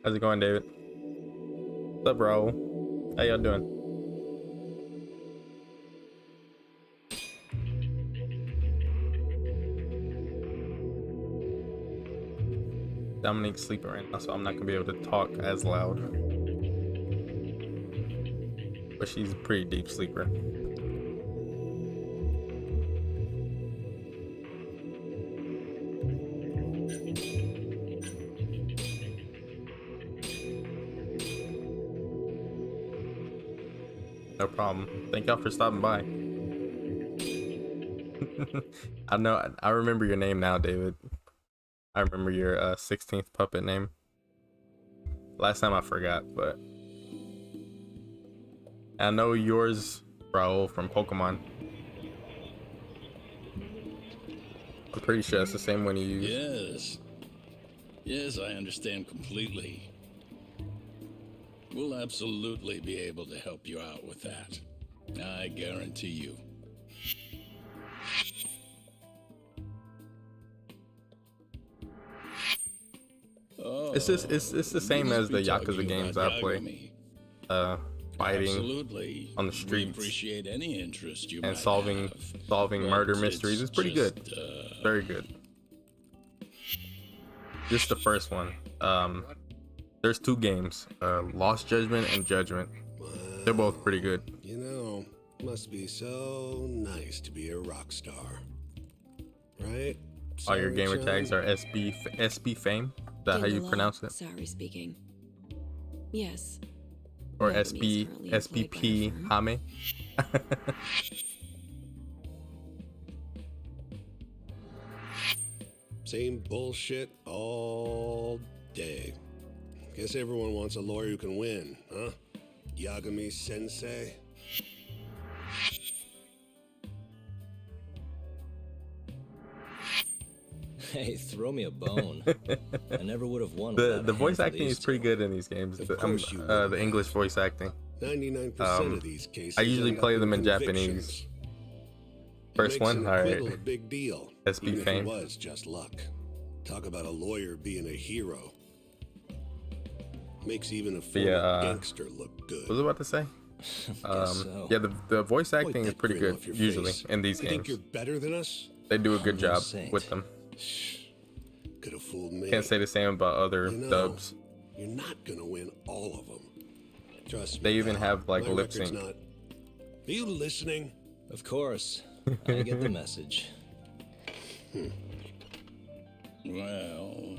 How's it going, David? What's up, bro? How y'all doing? Dominique's sleeping right now, so I'm not gonna be able to talk as loud. But she's a pretty deep sleeper. No problem. Thank y'all for stopping by. I know. I remember your name now, David. I remember your 16th puppet name. Last time I forgot, but I know yours, Raul, from Pokemon. I'm pretty sure it's the same one you use. Yes. Yes, I understand completely. We'll absolutely be able to help you out with that. I guarantee you. Oh, It's the same as the Yakuza games I play. Fighting absolutely on the We streets appreciate any interest you and might solving have, murder but mysteries. It's pretty good. just, Very good. Just the first one. There's two games, Lost Judgment and Judgment. They're both pretty good. You know, must be so nice to be a rock star, right? All your gamer Sorry, tags John? are SB Fame. Is that how you pronounce it? Sorry, speaking. Yes. Or Yagami is currently SBP employed by our Hame? Same bullshit all day. Guess everyone wants a lawyer who can win, huh? Yagami sensei? Hey, throw me a bone. I never would have won. The voice acting is pretty good in these games. Of The, course you the English voice acting. 99% of these cases I usually end play up them in convictions. Japanese. It First makes one, an all right. acquittal a big deal. SB even if Fame. it was just luck. Talk about a lawyer being a hero. Makes even a former gangster look good. What was I about to say? So. Yeah, the voice Wipe acting is that pretty grin good off your usually face. in these You think games. you're better than us? They do a good I'm no job saint. with them. Could have fooled me. Can't say the same about other You know, dubs. You're not gonna win all of them. Trust me. They even pal. have like My lip record's sync. not. Are you listening? Of course. I get the message. Well,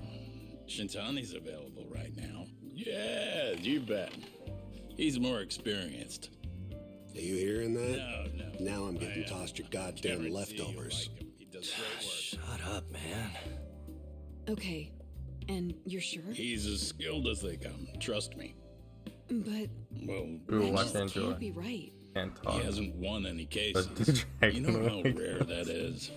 Shintani's available right now. Yeah, you bet. He's more experienced. Are you hearing that? No. Now I'm getting tossed your goddamn guarantee you'll leftovers. like him. He does great work. Shut up, man. Okay. And you're sure? He's as skilled as they come. Trust me. But Well, Ooh, that watch just and enjoy. can't be right. Can't he talk. hasn't won any But cases. Dragon You know how Link- rare that is.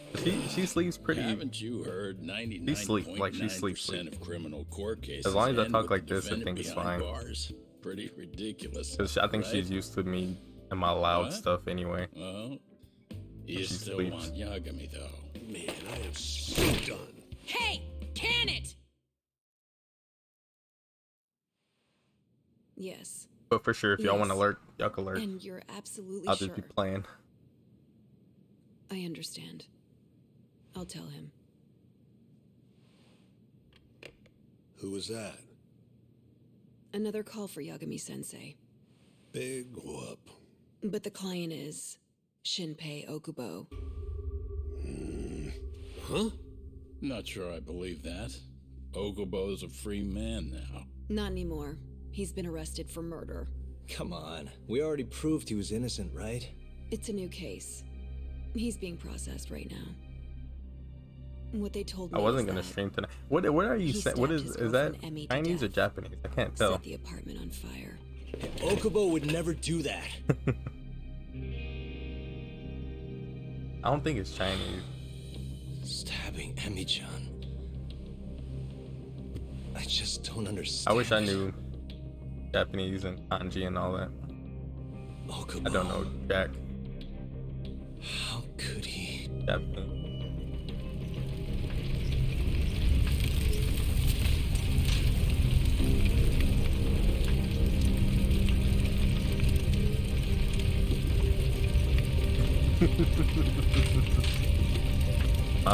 She sleeps pretty. Haven't you heard? She sleep, like, she sleeps 99.9% of criminal court cases. As long as I end talk with like the this, I defendant think it's behind fine. Bars. Pretty ridiculous. 'Cause I think right? she's used to me and my loud What? stuff anyway. Well, you She still sleeps. want Yagami though. Man, I am so done. Hey! Can it! Yes. But for sure, if y'all want to Yes. alert, y'all can alert. And you're absolutely I'll sure. just be playing. I understand. I'll tell him. Who was that? Another call for Yagami sensei. Big whoop. But the client is Shinpei Okubo. Huh? Not sure I believe that. Okubo's a free man now. Not anymore. He's been arrested for murder. Come on. We already proved he was innocent, right? It's a new case. He's being processed right now. What they told me I wasn't is gonna that stream tonight. What are you he saying? What stabbed is his that girlfriend, Emmy, to Chinese or death. Japanese? I can't tell. Set the apartment on fire. Okubo would never do that. I don't think it's Chinese. Stabbing Emi-chan. I just don't understand. I wish I knew Japanese and kanji and all that. Okubo. I don't know Jack How could he? Japanese.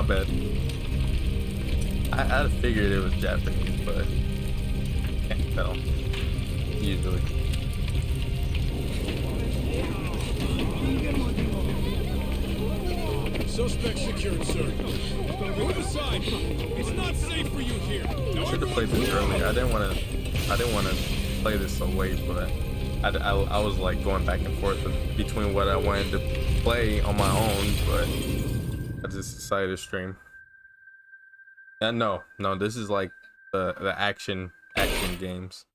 bad. I figured it was Japanese, but can't tell. Usually. Suspect secured, sir. Move aside. It's not safe for you here. Now Should have played this earlier. I didn't want to play this so late, but I was like going back and forth between what I wanted to play on my own, but I just decided to stream. No, this is like the action games,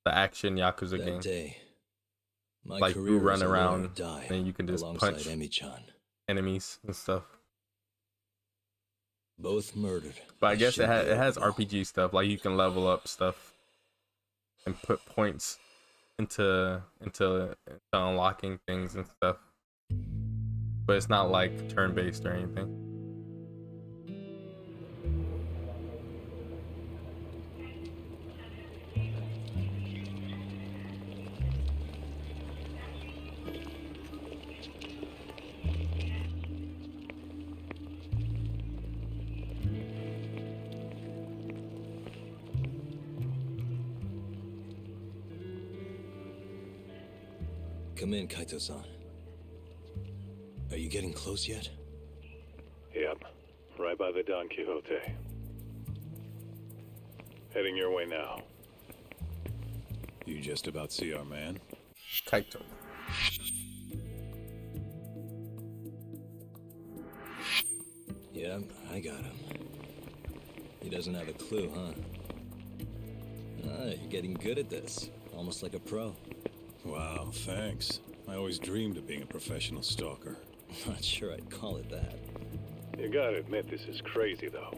the action Yakuza That game. day, my Like you career run as a lawyer around died and you can just alongside punch Emi-chan. enemies and stuff. Both murdered. But I guess it Shinbei has Ogino. RPG stuff, like you can level up stuff and put points into unlocking things and stuff. But it's not like turn-based or anything. Come in, Kaito-san. Are you getting close yet? Yep, right by the Don Quixote. Heading your way now. You just about see our man? Kaito. Yeah, I got him. He doesn't have a clue, huh? Ah, you're getting good at this. Almost like a pro. Wow, thanks. I always dreamed of being a professional stalker. Not sure I'd call it that. You gotta admit this is crazy, though.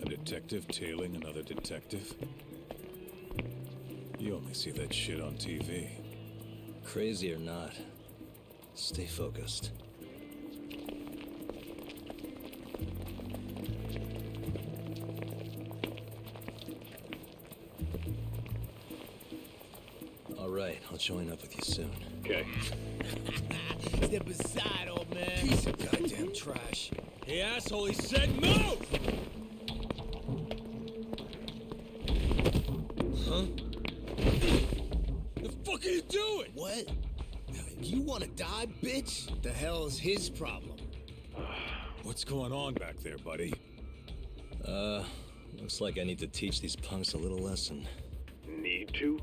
A detective tailing another detective? You only see that shit on TV. Crazy or not, stay focused. All right, I'll join up with you soon. Okay. Step aside, old man. Piece of goddamn trash. Hey, asshole, he said no! Huh? The fuck are you doing? What? You wanna die, bitch? The hell's his problem? What's going on back there, buddy? Looks like I need to teach these punks a little lesson. Need to?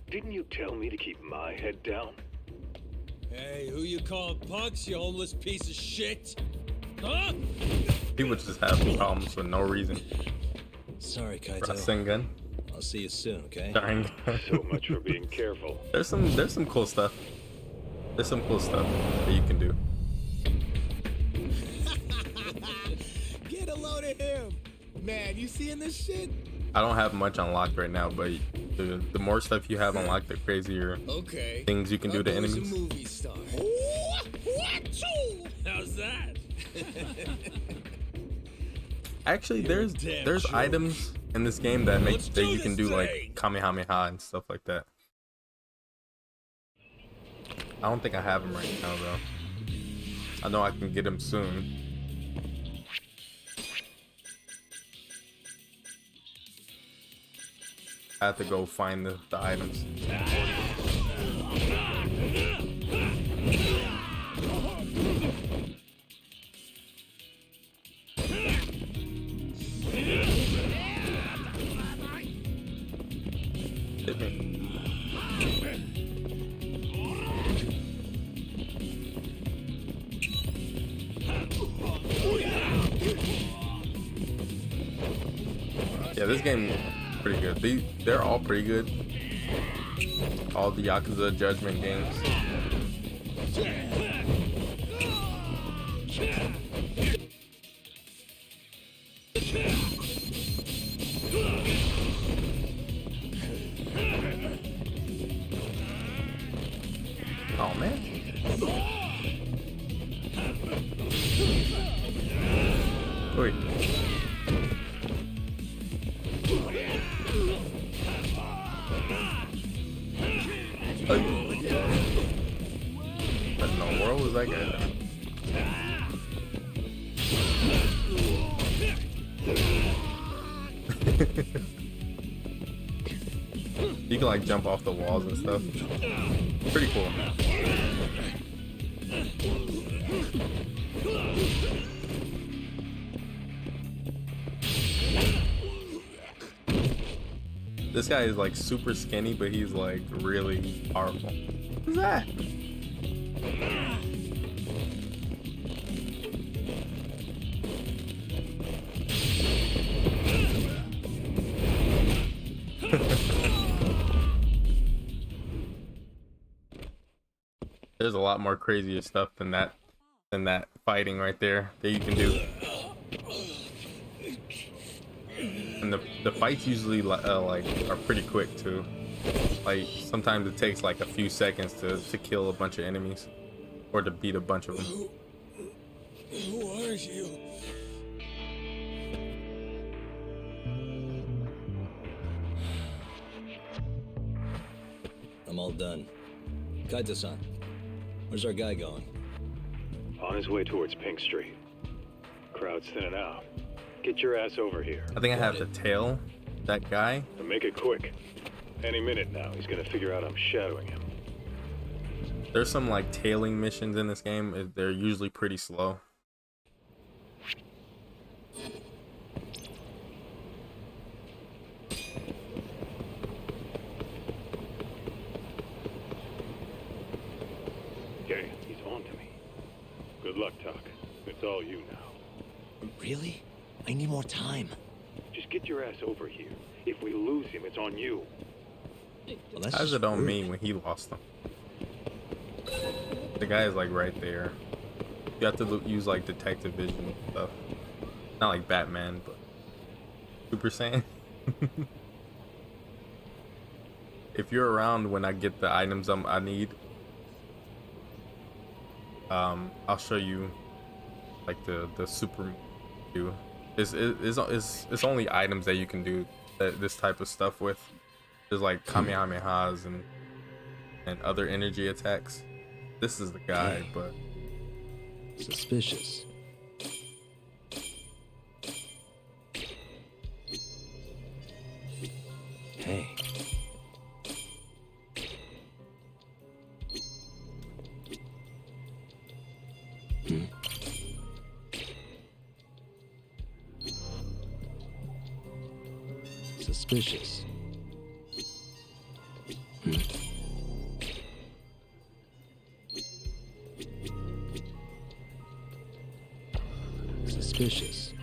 Didn't you tell me to keep my head down? Hey, who you calling punks, you homeless piece of shit? Huh? People just have problems for no reason. Sorry, Kaito. Rasengan. I'll see you soon, okay? Dying. So much for being careful. There's some cool stuff. There's some cool stuff that you can do. Get a load of him. Man, you seeing this shit? I don't have much unlocked right now, but the more stuff you have unlocked, the crazier Okay. things you can do to Up goes a enemies. movie star. How's that? Actually, there's damn joke. items in this game that make Let's that do you can this do like thing. Kamehameha and stuff like that. I don't think I have them right now though. I know I can get them soon. I have to go find the items. Hit me. Yeah, this game is pretty good. They're all pretty good. All the Yakuza Judgment games. Oh man. Wait. What in the world was that guy doing? You can like jump off the walls and stuff. Pretty cool. This guy is like super skinny, but he's like really powerful. What's that? There's a lot more crazier stuff than that fighting right there that you can do. And the fights usually like are pretty quick too. Like sometimes it takes like a few seconds to kill a bunch of enemies or to beat a bunch of them. Who are you? I'm all done. Kaito-san, where's our guy going? On his way towards Pink Street. Crowd's thinning out. Get your ass over here. I think I have to tail that guy. And make it quick. Any minute now, he's gonna figure out I'm shadowing him. There's some like tailing missions in this game. They're usually pretty slow. Okay, he's on to me. Good luck, Tuck. It's all you now. Really? I need more time. Just get your ass over here. If we lose him, it's on you. Well, that's How's just it on rude. me when he lost them? The guy is like right there. You have to use like detective vision and stuff. Not like Batman, but Super Saiyan. If you're around when I get the items I need, I'll show you like the super do. It's only items that you can do this type of stuff with. There's like Kamehamehas and other energy attacks. This is the guy, but Suspicious. Hey. Suspicious. Suspicious.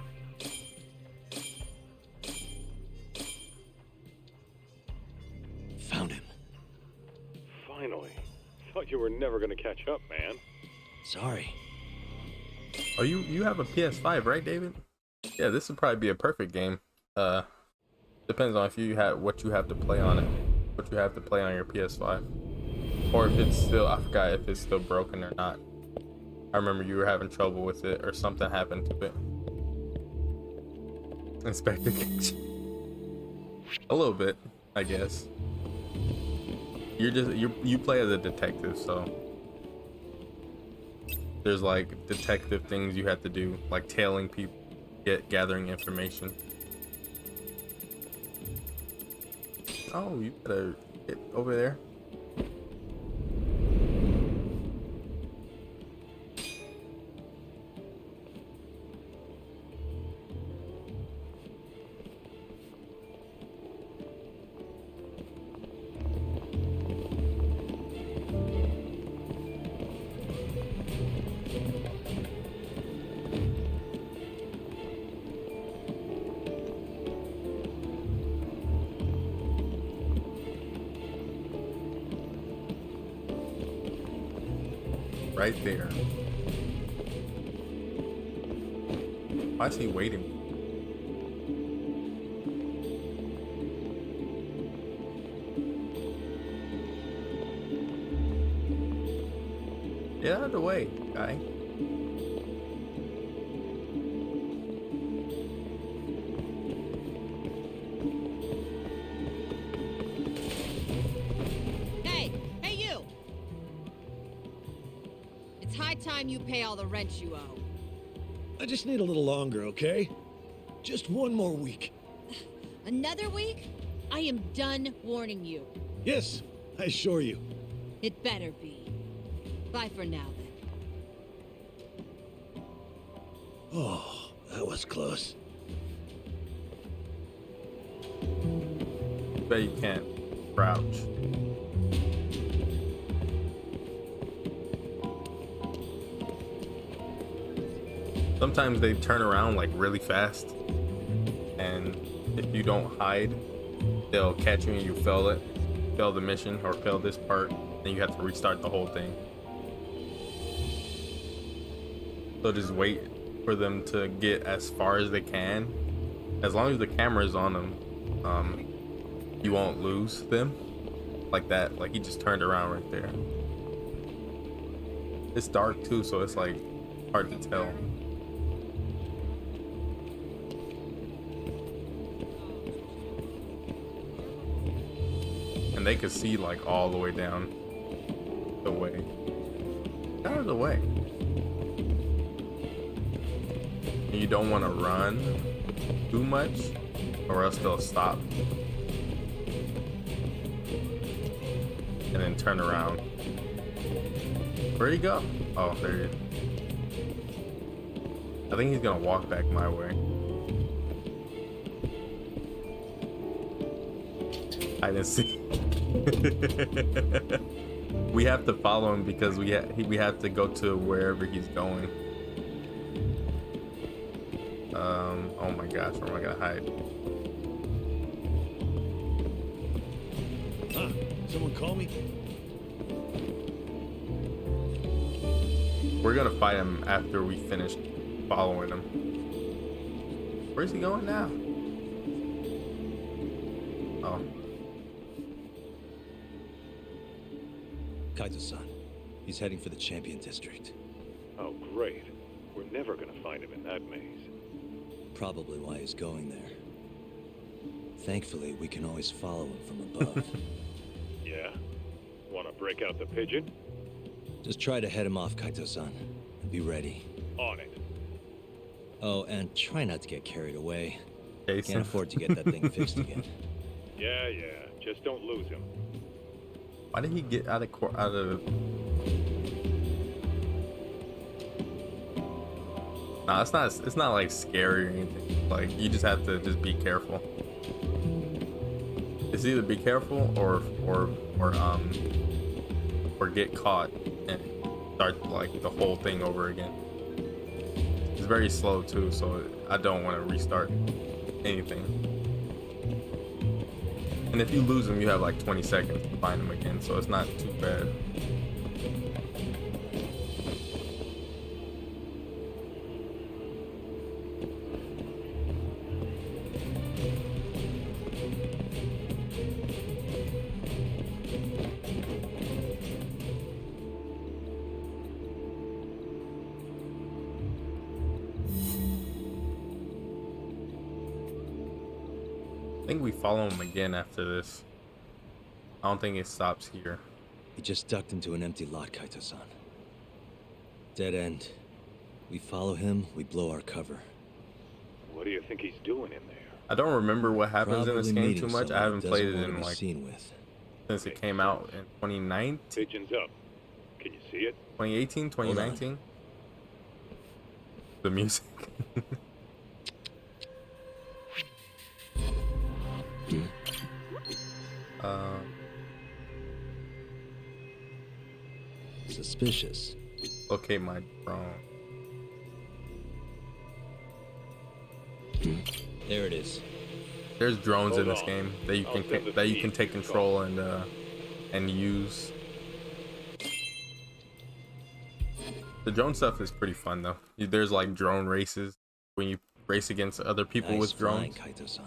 Found him. Finally. Thought you were never gonna catch up, man. Sorry. oh, you have a PS5, right, David? Yeah, this would probably be a perfect game. Depends on if you have what you have to play on it, what you have to play on your PS5, or if it's still, I forgot if it's still broken or not. I remember you were having trouble with it, or something happened to it. Inspector Gadget. A little bit, I guess. You play as a detective, so there's like detective things you have to do, like tailing people, gathering information. Oh, you better get over there. Right there. Why is he waiting? Get out of the way, guy. Hey you! It's high time you pay all the rent you owe. I just need a little longer, okay? Just one more week. Another week? I am done warning you. Yes, I assure you. It better be. Bye for now, then. Oh, that was close. Bet you can't crouch. Sometimes they turn around like really fast, and if you don't hide, they'll catch you and you fail the mission or fail this part, then you have to restart the whole thing. So just wait for them to get as far as they can. As long as the camera is on them, you won't lose them like that. Like he just turned around right there. It's dark too, so it's like hard to tell. And they could see like all the way down the way. Out of the way. And you don't want to run too much or else they'll stop. And then turn around. Where'd he go? Oh, there he is. I think he's gonna walk back my way. I didn't see. We have to follow him because we have to go to wherever he's going. Oh my gosh, where am I gonna hide? Huh? Someone call me? We're gonna fight him after we finish following him. Where's he going now? Oh. Kaito-san. He's heading for the Champion District. Oh, great. We're never gonna find him in that maze. Probably why he's going there. Thankfully, we can always follow him from above. Yeah? Wanna break out the pigeon? Just try to head him off, Kaito-san. And be ready. On it. Oh, and try not to get carried away. Jason. Can't afford to get that thing fixed again. Yeah. Just don't lose him. Why did he get out of court? Out of? Nah, it's not. It's not like scary or anything. Like you just have to just be careful. It's either be careful or get caught and start like the whole thing over again. It's very slow too, so I don't want to restart anything. And if you lose him, you have like 20 seconds to find him again, so it's not too bad. I think we follow him again after this. I don't think it stops here. He just ducked into an empty lot, Kaito-san. Dead end. We follow him, we blow our cover. What do you think he's doing in there? I don't remember what happens in this game too much. I haven't played it in like with. since it came out in 2019, Pigeon's up. Can you see it? 2018, 2019. The music. Suspicious. Locate my drone. There it is. There's drones in Hold this on. game that you I'll can send the that you feed can to take your control and use. The drone stuff is pretty fun though. There's like drone races when you race against other people Nice with drones. flying, Kaito-san.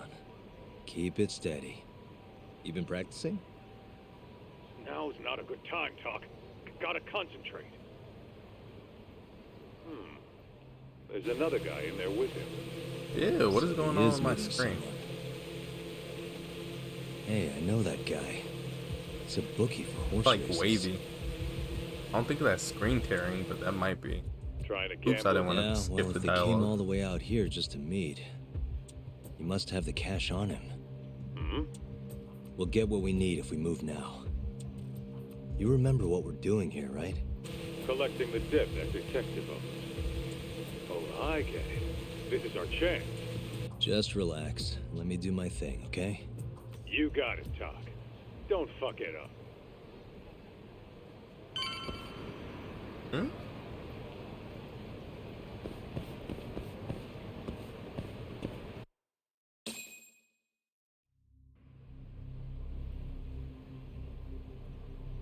Keep it steady. You been practicing? Now's not a good time, Talk. Gotta concentrate. There's another guy in there with him. Yeah, what is going He on is on my meeting screen? someone. Hey, I know that guy. It's a bookie for horse It's like races. wavy. I don't think that's screen tearing, but that might be. Trying to gamble. Oops, I didn't want to Yeah, skip well, the if they came dialogue. all the way out here just to meet, he must have the cash on him. We'll get what we need if we move now. You remember what we're doing here, right? Collecting the debt that detective owes. Oh, I get it. This is our chance. Just relax. Let me do my thing, okay? You got it, Talk. Don't fuck it up. Hmm?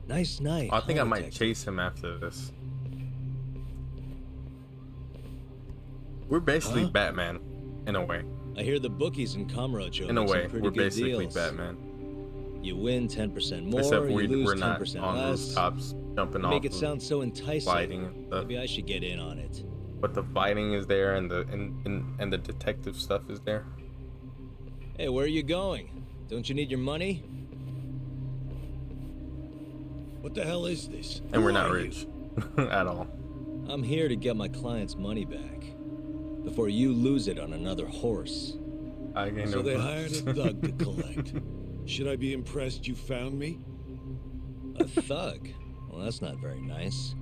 Nice night. I think huh, I might detective? chase him after this. We're basically Huh? Batman, in a way. I hear the bookies in Kamurocho In a make some way, pretty we're good basically deals. Batman. You win 10% more, Except you lose we're not 10% on less. rooftops jumping You off, make it sound so enticing. fighting and stuff. Maybe I should get in on it. But the fighting is there, and the detective stuff is there. Hey, where are you going? Don't you need your money? What the hell is this? And Who we're not are you? rich at all. I'm here to get my client's money back before you lose it on another horse. I gain So no they books. hired a thug to collect. Should I be impressed you found me? A thug? Well, that's not very nice.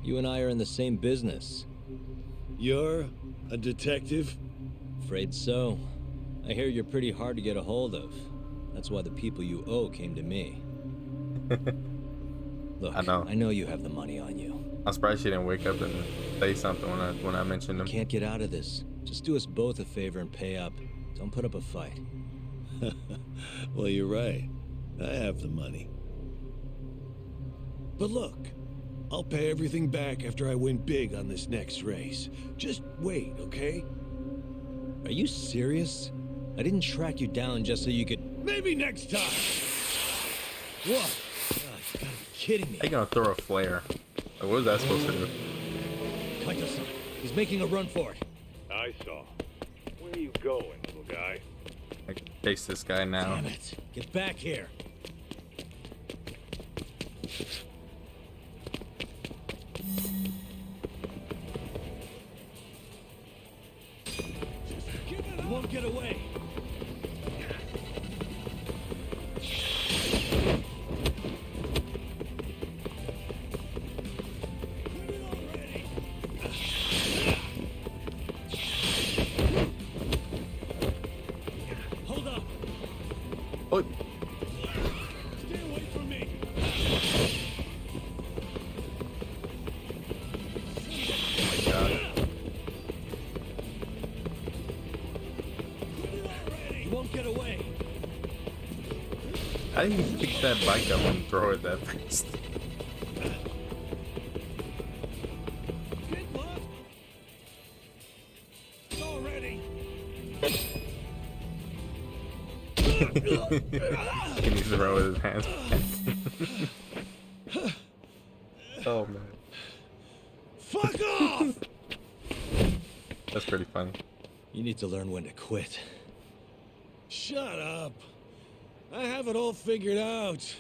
You and I are in the same business. You're a detective? Afraid so. I hear you're pretty hard to get a hold of. That's why the people you owe came to me. Look, I know you have the money on you. I'm surprised she didn't wake up and say something when I mentioned him. Can't get out of this. Just do us both a favor and pay up. Don't put up a fight. Well, you're right. I have the money. But look, I'll pay everything back after I win big on this next race. Just wait, okay? Are you serious? I didn't track you down just so you could... Maybe next time! What? God, you gotta be kidding me. How you gonna throw a flare? Like, what is that supposed to do? Kaito-san, he's making a run for it. I saw. Where are you going, little guy? I can chase this guy now. Damn it. Get back here. You won't get away. Hold up. Oh, Stay away from me! my God. You won't get away. How do you pick that bike up and throw it that fast? Get lost! Already! Can he throw his hands back? Oh man, Fuck off! that's pretty funny. You need to learn when to quit. Shut up. I have it all figured out.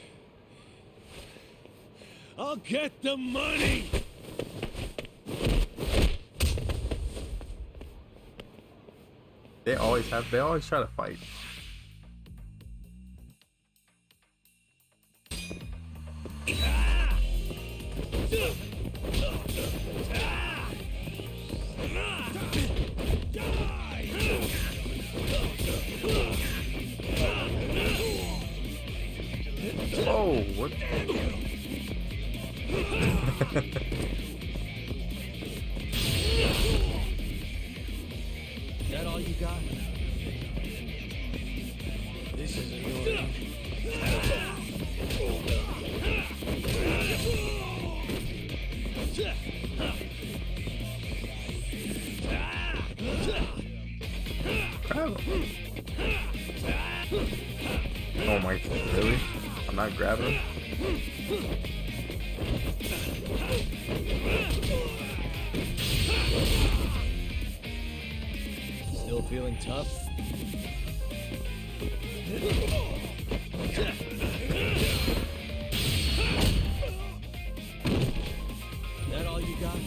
I'll get the money! They always try to fight. Oh, what? Is that all you got? This is annoying. Grab him. Oh my God, really? I'm not grabbing him? Still feeling tough? Is that all you got?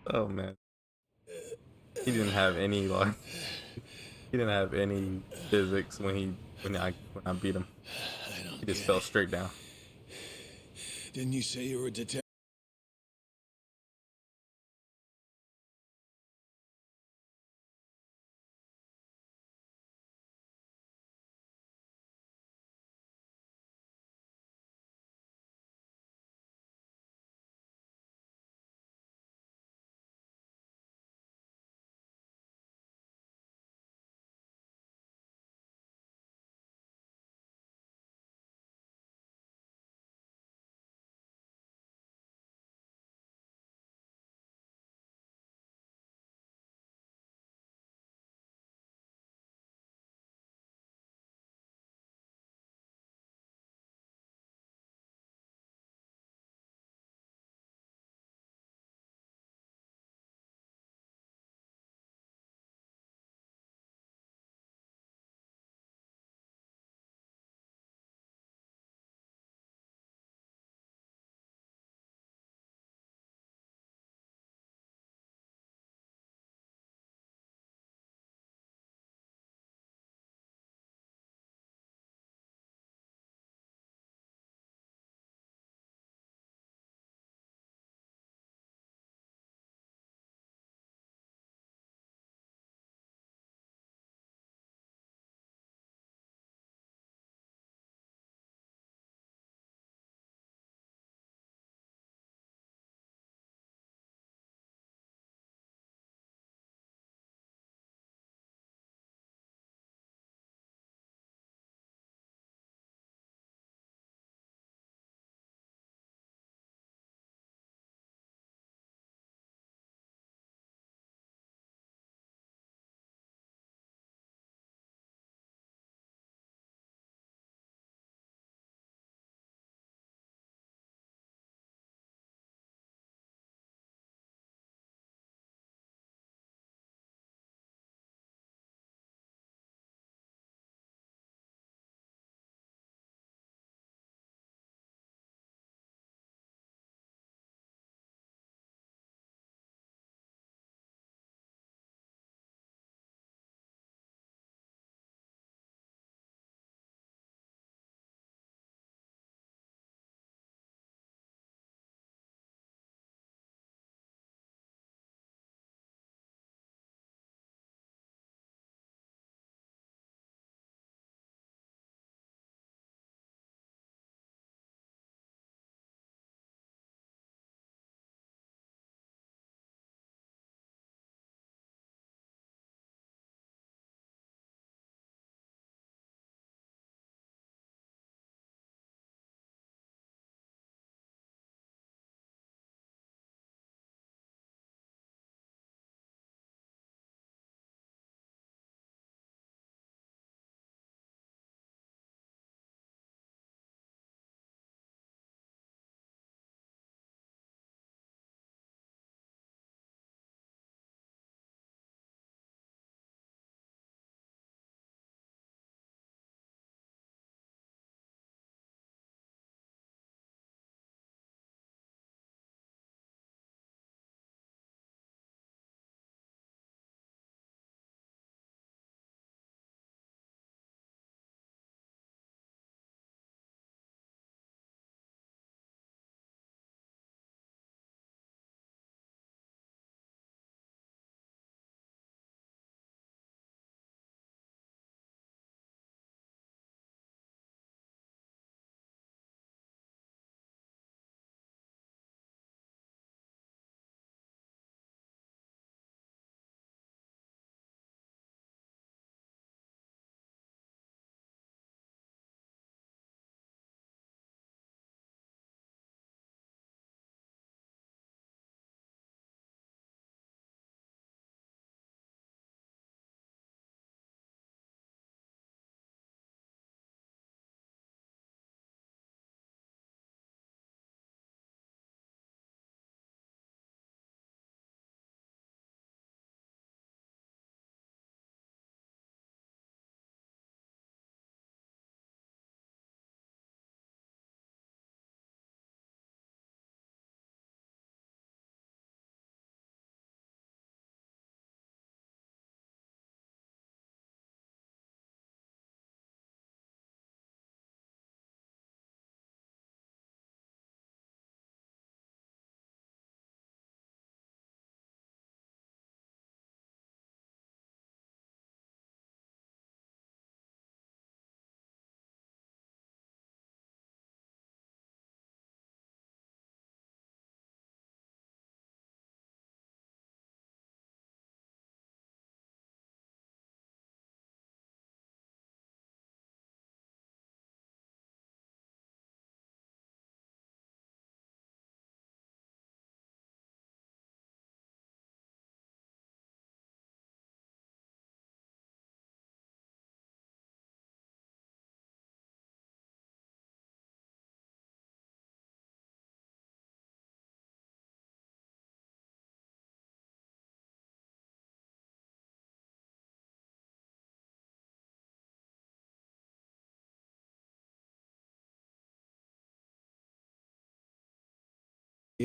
Oh man, he didn't have any like he didn't have any physics when I beat him. I don't He just get fell it. straight down. Didn't you say you were a detective?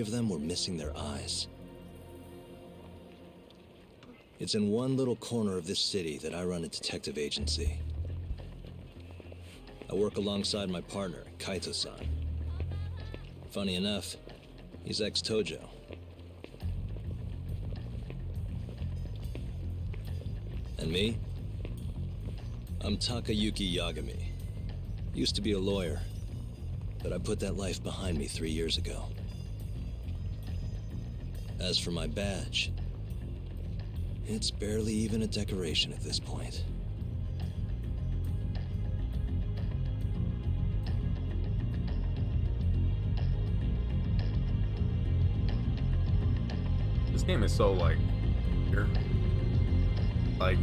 of them were missing their eyes. It's in one little corner of this city that I run a detective agency. I work alongside my partner, Kaito-san. Funny enough, he's ex-Tojo. And me? I'm Takayuki Yagami. Used to be a lawyer, but I put that life behind me 3 years ago. As for my badge, it's barely even a decoration at this point. This game is so like weird. Like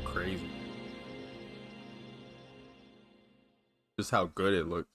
crazy. Just how good it looks.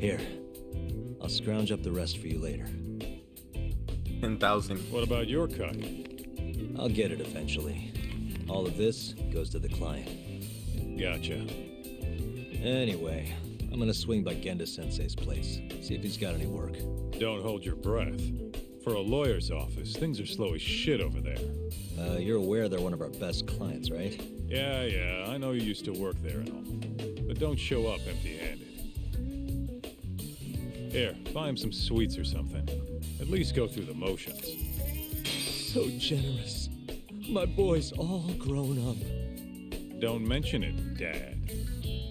Here, I'll scrounge up the rest for you later. 10,000. What about your cut? I'll get it eventually. All of this goes to the client. Gotcha. Anyway, I'm gonna swing by Genda-sensei's place, see if he's got any work. Don't hold your breath. For a lawyer's office, things are slow as shit over there. You're aware they're one of our best clients, right? Yeah, I know you used to work there and all. But don't show up empty-handed. Here, buy him some sweets or something. At least go through the motions. So generous. My boy's all grown up. Don't mention it, Dad.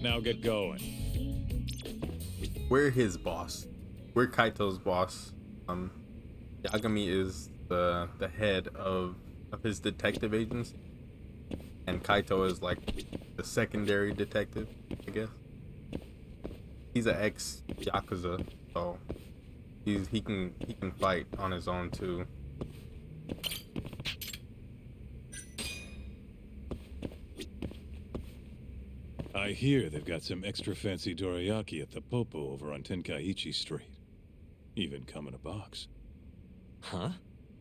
Now get going. We're his boss. We're Kaito's boss. Yagami is the head of his detective agency, and Kaito is like the secondary detective, I guess. He's an ex Yakuza, so he can fight on his own too. I hear they've got some extra fancy dorayaki at the Popo over on Tenkaichi Street. Even come in a box. Huh?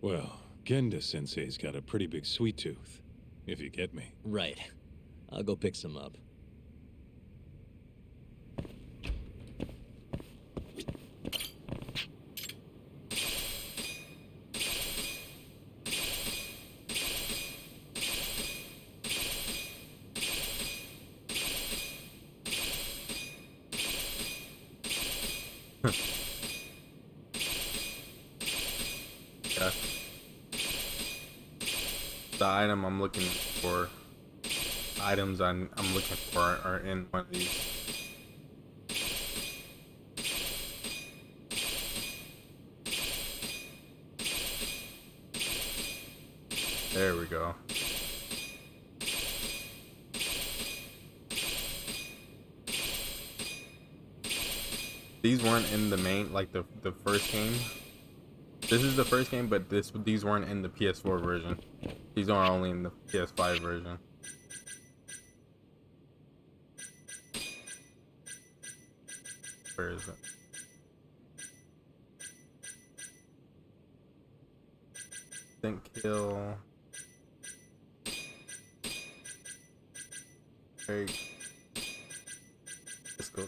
Well, Genda-sensei's got a pretty big sweet tooth, if you get me. Right. I'll go pick some up. Yeah. The item I'm looking for, items I'm looking for are in one of these. There we go. These weren't in the main, like the first game. This is the first game, but these weren't in the PS4 version. These are only in the PS5 version. Where is it? Think kill. Very. Let's go.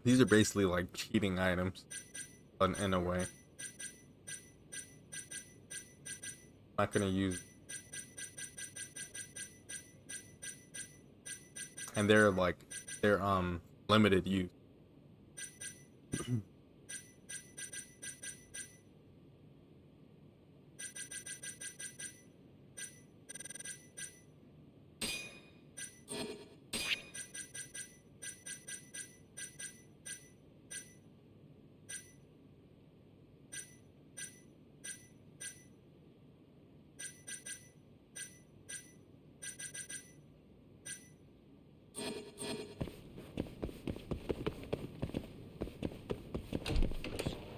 These are basically like cheating items, in a way. I'm not gonna use, and they're limited use.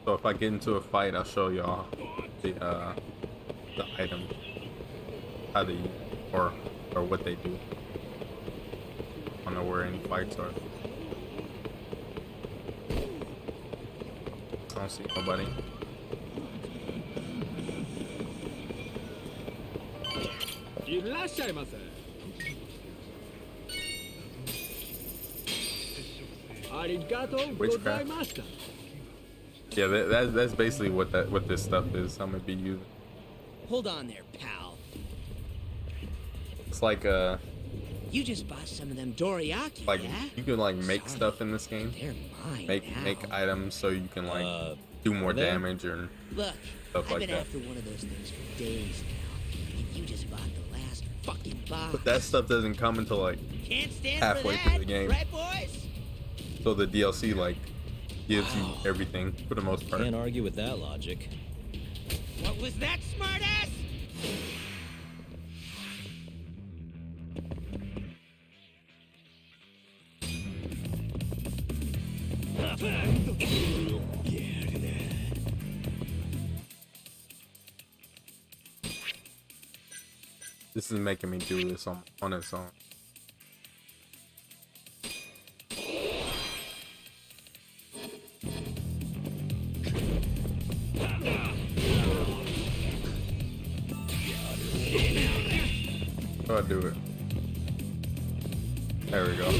So if I get into a fight, I'll show y'all the item, how they or what they do. I don't know where any fights are. I don't see nobody. Witchcraft. Yeah, that's basically what this stuff is. I'm gonna be using. Hold on there, pal. It's like You just bought some of them dorayaki, like yeah? you can like make stuff in this game. They're mine Make now. items so you can like do more damage or Look, stuff I've like been that. after one of those things for days now, and you just bought the last fucking box. But that stuff doesn't come until like Can't stand halfway for through that, the game. right, boys? So the DLC like gives you everything for the most part. Can't argue with that logic. What was that, smartass? This is making me do this on its own. How do I do it? There we go.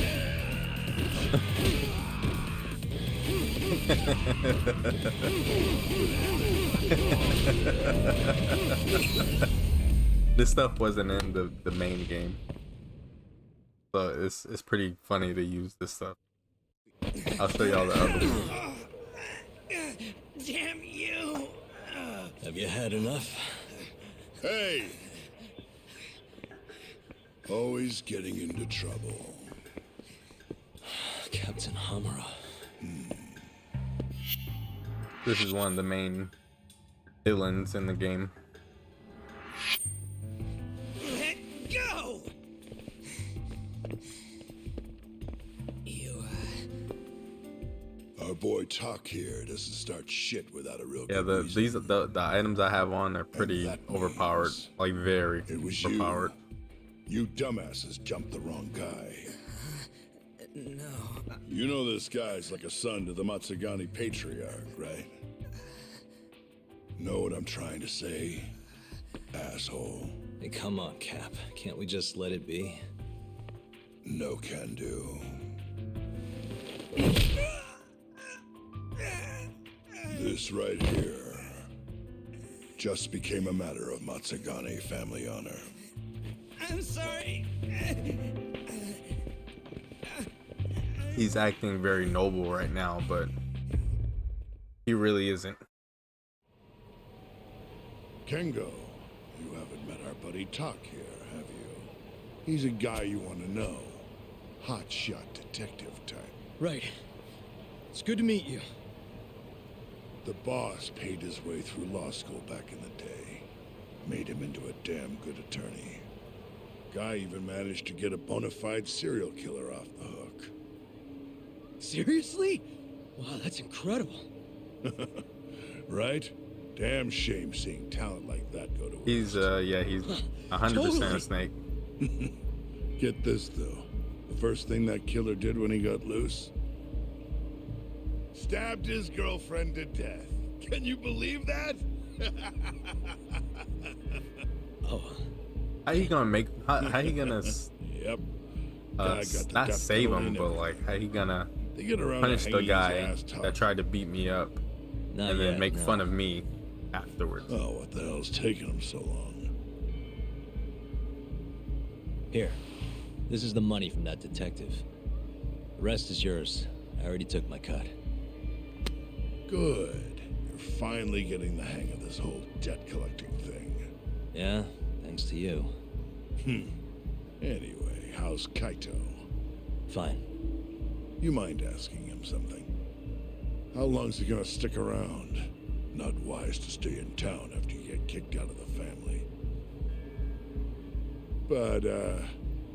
This stuff wasn't in the main game, so it's pretty funny to use this stuff. I'll show y'all the other one. Damn you! Have you had enough? Hey! Always getting into trouble. Captain Hamura. This is one of the main villains in the game. Let go! You, Our boy Talk here doesn't start shit without a real Yeah, good reason. the items I have on are pretty that overpowered, means like very It was overpowered. You dumbasses jumped the wrong guy. no. You know this guy's like a son to the Matsugani patriarch, right? Know what I'm trying to say? Asshole. Hey, come on, Cap. Can't we just let it be? No can do. This right here just became a matter of Matsugani family honor. I'm sorry. He's acting very noble right now, but he really isn't. Kengo, you haven't met our buddy Talk here, have you? He's a guy you want to know. Hotshot detective type. Right. It's good to meet you. The boss paid his way through law school back in the day. Made him into a damn good attorney. Guy even managed to get a bona fide serial killer off the hook. Seriously? Wow, that's incredible. Right? Damn shame seeing talent like that go to waste. He's yeah, he's 100% a snake. Get this though. The first thing that killer did when he got loose? Stabbed his girlfriend to death. Can you believe that? Oh. How you gonna make? How you gonna? Yep. Not save him, but like, how you gonna punish the guy that tried to beat me up and then make fun of me afterwards? Oh, what the hell's taking him so long? Here. This is the money from that detective. The rest is yours. I already took my cut. Good. You're finally getting the hang of this whole debt collecting thing. Yeah, thanks to you. Anyway, how's Kaito? Fine. You mind asking him something? How long's he gonna stick around? Not wise to stay in town after you get kicked out of the family. But,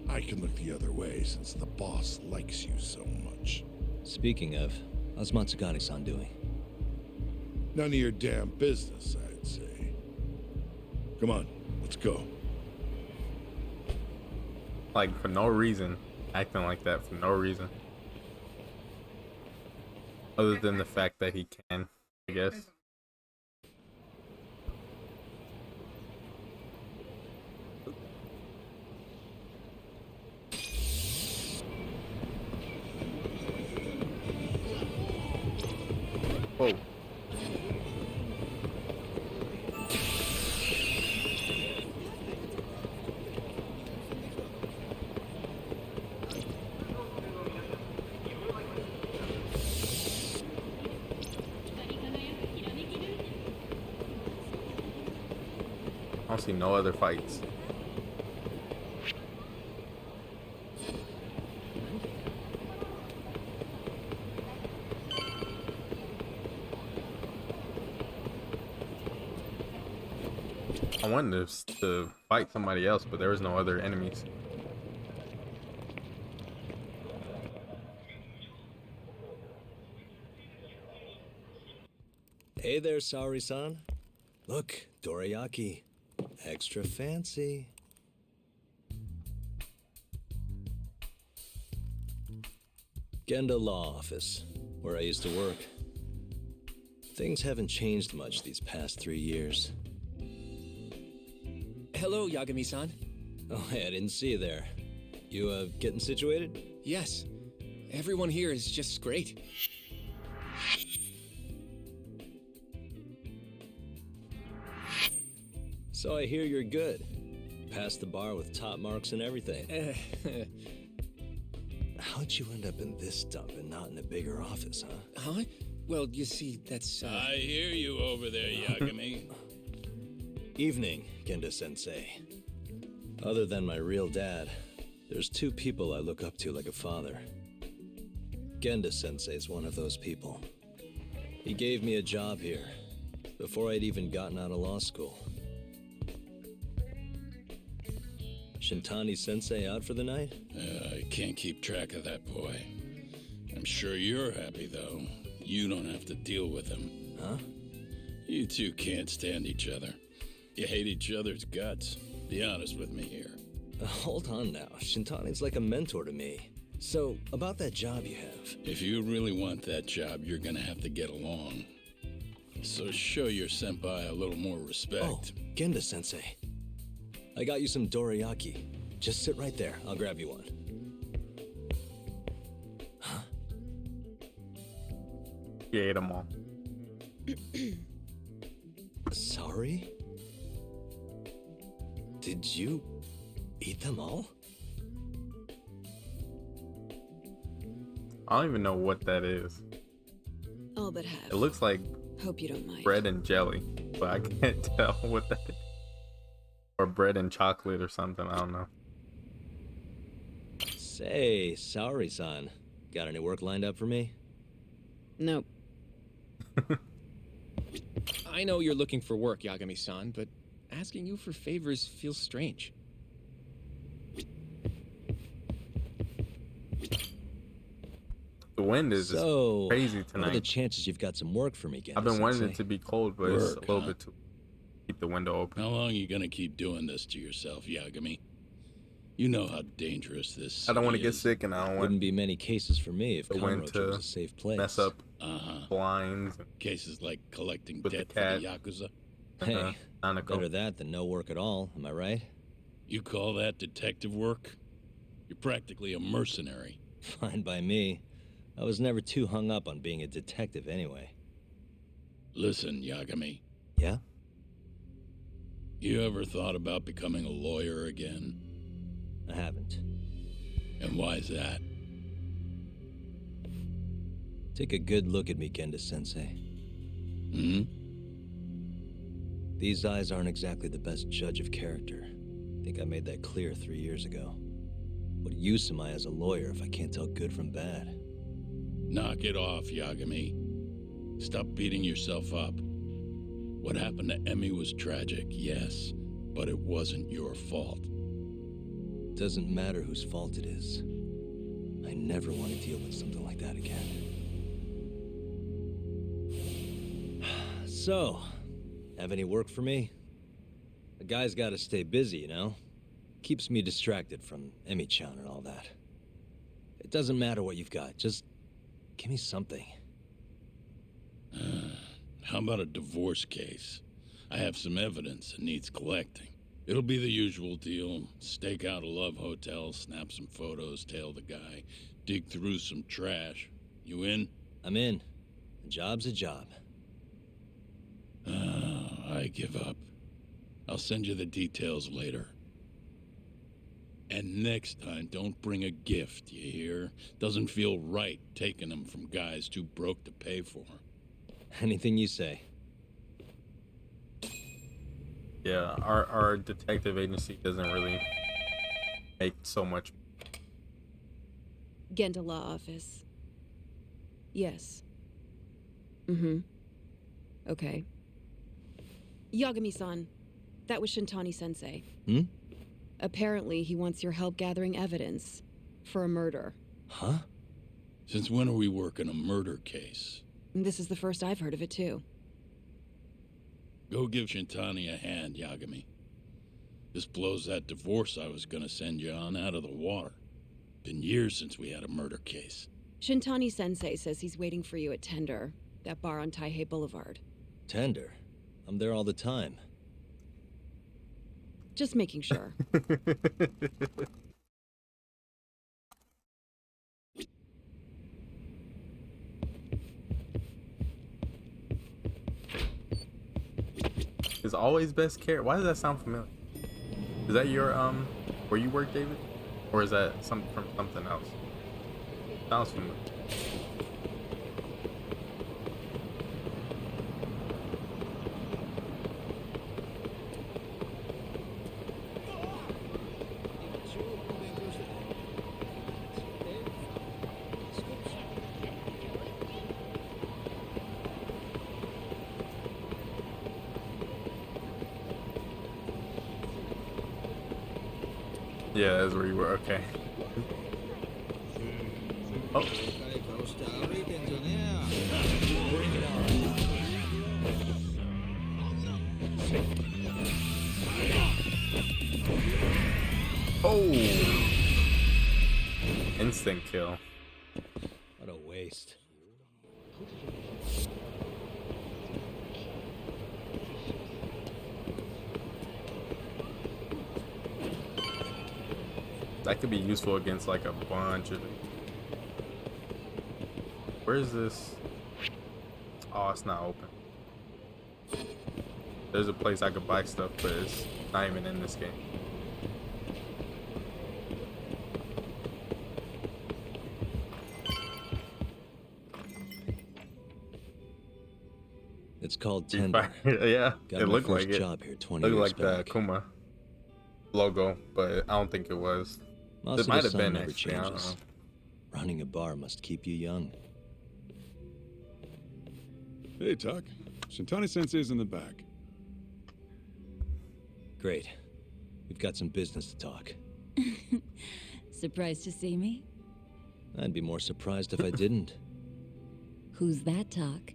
I can look the other way since the boss likes you so much. Speaking of, how's Matsugani-san doing? None of your damn business, I'd say. Come on, let's go. Like, for no reason. Acting like that for no reason. Other than the fact that he can, I guess. Whoa. I don't see no other fights. I wanted to fight somebody else, but there was no other enemies. Hey there, Saori-san. Look, dorayaki. Extra fancy. Genda Law Office, where I used to work. Things haven't changed much these past 3 years. Hello, Yagami-san. Oh, hey, I didn't see you there. You, getting situated? Yes. Everyone here is just great. So I hear you're good. Passed the bar with top marks and everything. How'd you end up in this dump and not in a bigger office, huh? Huh? Well, you see, that's, I hear you over there, Yagami. Evening, Genda-sensei. Other than my real dad, there's 2 people I look up to like a father. Genda-sensei's one of those people. He gave me a job here, before I'd even gotten out of law school. Shintani-sensei out for the night? I can't keep track of that boy. I'm sure you're happy, though. You don't have to deal with him. Huh? You two can't stand each other. You hate each other's guts. Be honest with me here. Hold on now. Shintani's like a mentor to me. So, about that job you have. If you really want that job, you're gonna have to get along. So show your senpai a little more respect. Oh, Genda-sensei. I got you some dorayaki. Just sit right there. I'll grab you one. Huh? He ate them all. Sorry? Did you eat them all? I don't even know what that is. All but half. It looks like Hope you don't mind. bread and jelly, but I can't tell what that is. Or bread and chocolate or something, I don't know. Say, Saori-san, got any work lined up for me? Nope. I know you're looking for work, Yagami-san, but asking you for favors feels strange. The wind is just crazy What are tonight. the chances you've got some work for me, I've been wanting Genda-sensei? it to be cold, but it's a Work, little huh? bit too. Keep the window open. How long are you gonna keep doing this to yourself, Yagami? You know how dangerous this I don't want to city get is. sick, and I don't Wouldn't want be many cases for me if the wind Conroe to was a safe place. mess up Uh-huh. blinds. Cases like collecting With the debt for the Yakuza. Hey, Nanako. better that than no work at all, am I right? You call that detective work? You're practically a mercenary. Fine by me. I was never too hung up on being a detective anyway. Listen, Yagami. Yeah? You ever thought about becoming a lawyer again? I haven't. And why's that? Take a good look at me, Genda-sensei. Hmm? These eyes aren't exactly the best judge of character. Think I made that clear 3 years ago. What use am I as a lawyer if I can't tell good from bad? Knock it off, Yagami. Stop beating yourself up. What happened to Emmy was tragic, yes, but it wasn't your fault. Doesn't matter whose fault it is. I never want to deal with something like that again. So, have any work for me? A guy's gotta stay busy, you know? Keeps me distracted from Emi-chan and all that. It doesn't matter what you've got, just give me something. How about a divorce case? I have some evidence that needs collecting. It'll be the usual deal. Stake out a love hotel, snap some photos, tail the guy, dig through some trash. You in? I'm in. A job's a job. I give up. I'll send you the details later. And next time, don't bring a gift, you hear? Doesn't feel right taking them from guys too broke to pay for. Anything you say. Yeah, our detective agency doesn't really make so much. Genda Law Office. Yes. Mm-hmm. Okay. Yagami-san, that was Shintani-sensei. Hmm? Apparently, he wants your help gathering evidence for a murder. Huh? Since when are we working a murder case? This is the first I've heard of it, too. Go give Shintani a hand, Yagami. This blows that divorce I was gonna send you on out of the water. Been years since we had a murder case. Shintani-sensei says he's waiting for you at Tender, that bar on Taihei Boulevard. Tender? I'm there all the time. Just making sure. Is always best care. Why does that sound familiar? Is that your where you work, David? Or is that something from something else? Sounds familiar. Yeah, that's where you were. Okay. Oh. Oh. Instant kill. What a waste. That could be useful against like a bunch of. Where is this? Oh, it's not open. There's a place I could buy stuff, but it's not even in this game. It's called Tender. Yeah, Got it my looked first like it. job here 20 Looked years like back. the Kuma logo, but I don't think it was. Most It of might the have sun been never actually. I don't changes. know. Running a bar must keep you young. Hey, Tuck. Shintani-sensei's in the back. Great. We've got some business to talk. Surprised to see me? I'd be more surprised if I didn't. Who's that, Talk?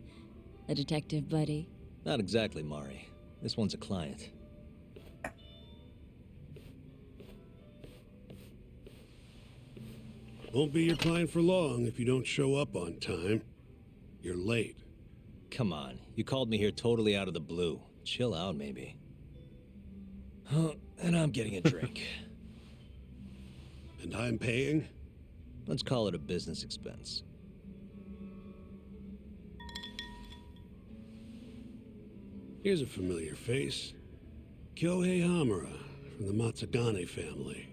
A detective buddy? Not exactly, Mari. This one's a client. Won't be your client for long if you don't show up on time. You're late. Come on. You called me here totally out of the blue. Chill out, maybe. Oh, and I'm getting a drink. And I'm paying? Let's call it a business expense. Here's a familiar face. Kyohei Hamura from the Matsugane family.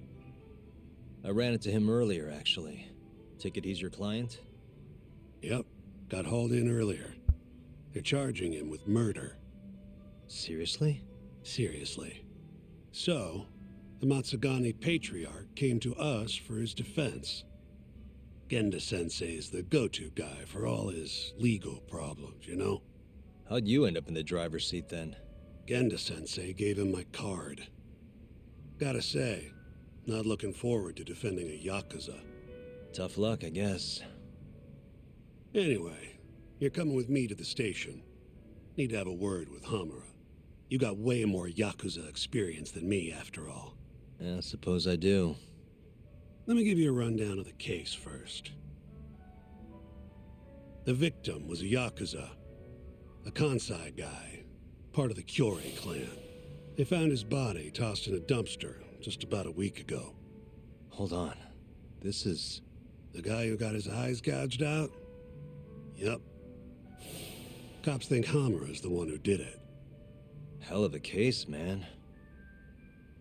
I ran into him earlier, actually. Ticket he's your client? Yep, got hauled in earlier. They're charging him with murder. Seriously? Seriously. So, the Matsugane patriarch came to us for his defense. Genda-sensei's the go-to guy for all his legal problems, you know? How'd you end up in the driver's seat then? Genda-sensei gave him my card. Gotta say, not looking forward to defending a Yakuza. Tough luck, I guess. Anyway, you're coming with me to the station. Need to have a word with Hamura. You got way more Yakuza experience than me, after all. Yeah, I suppose I do. Let me give you a rundown of the case first. The victim was a Yakuza, a Kansai guy, part of the Kyorei clan. They found his body tossed in a dumpster just about a week ago. Hold on. This is... The guy who got his eyes gouged out? Yep. Cops think Hamura is the one who did it. Hell of a case, man.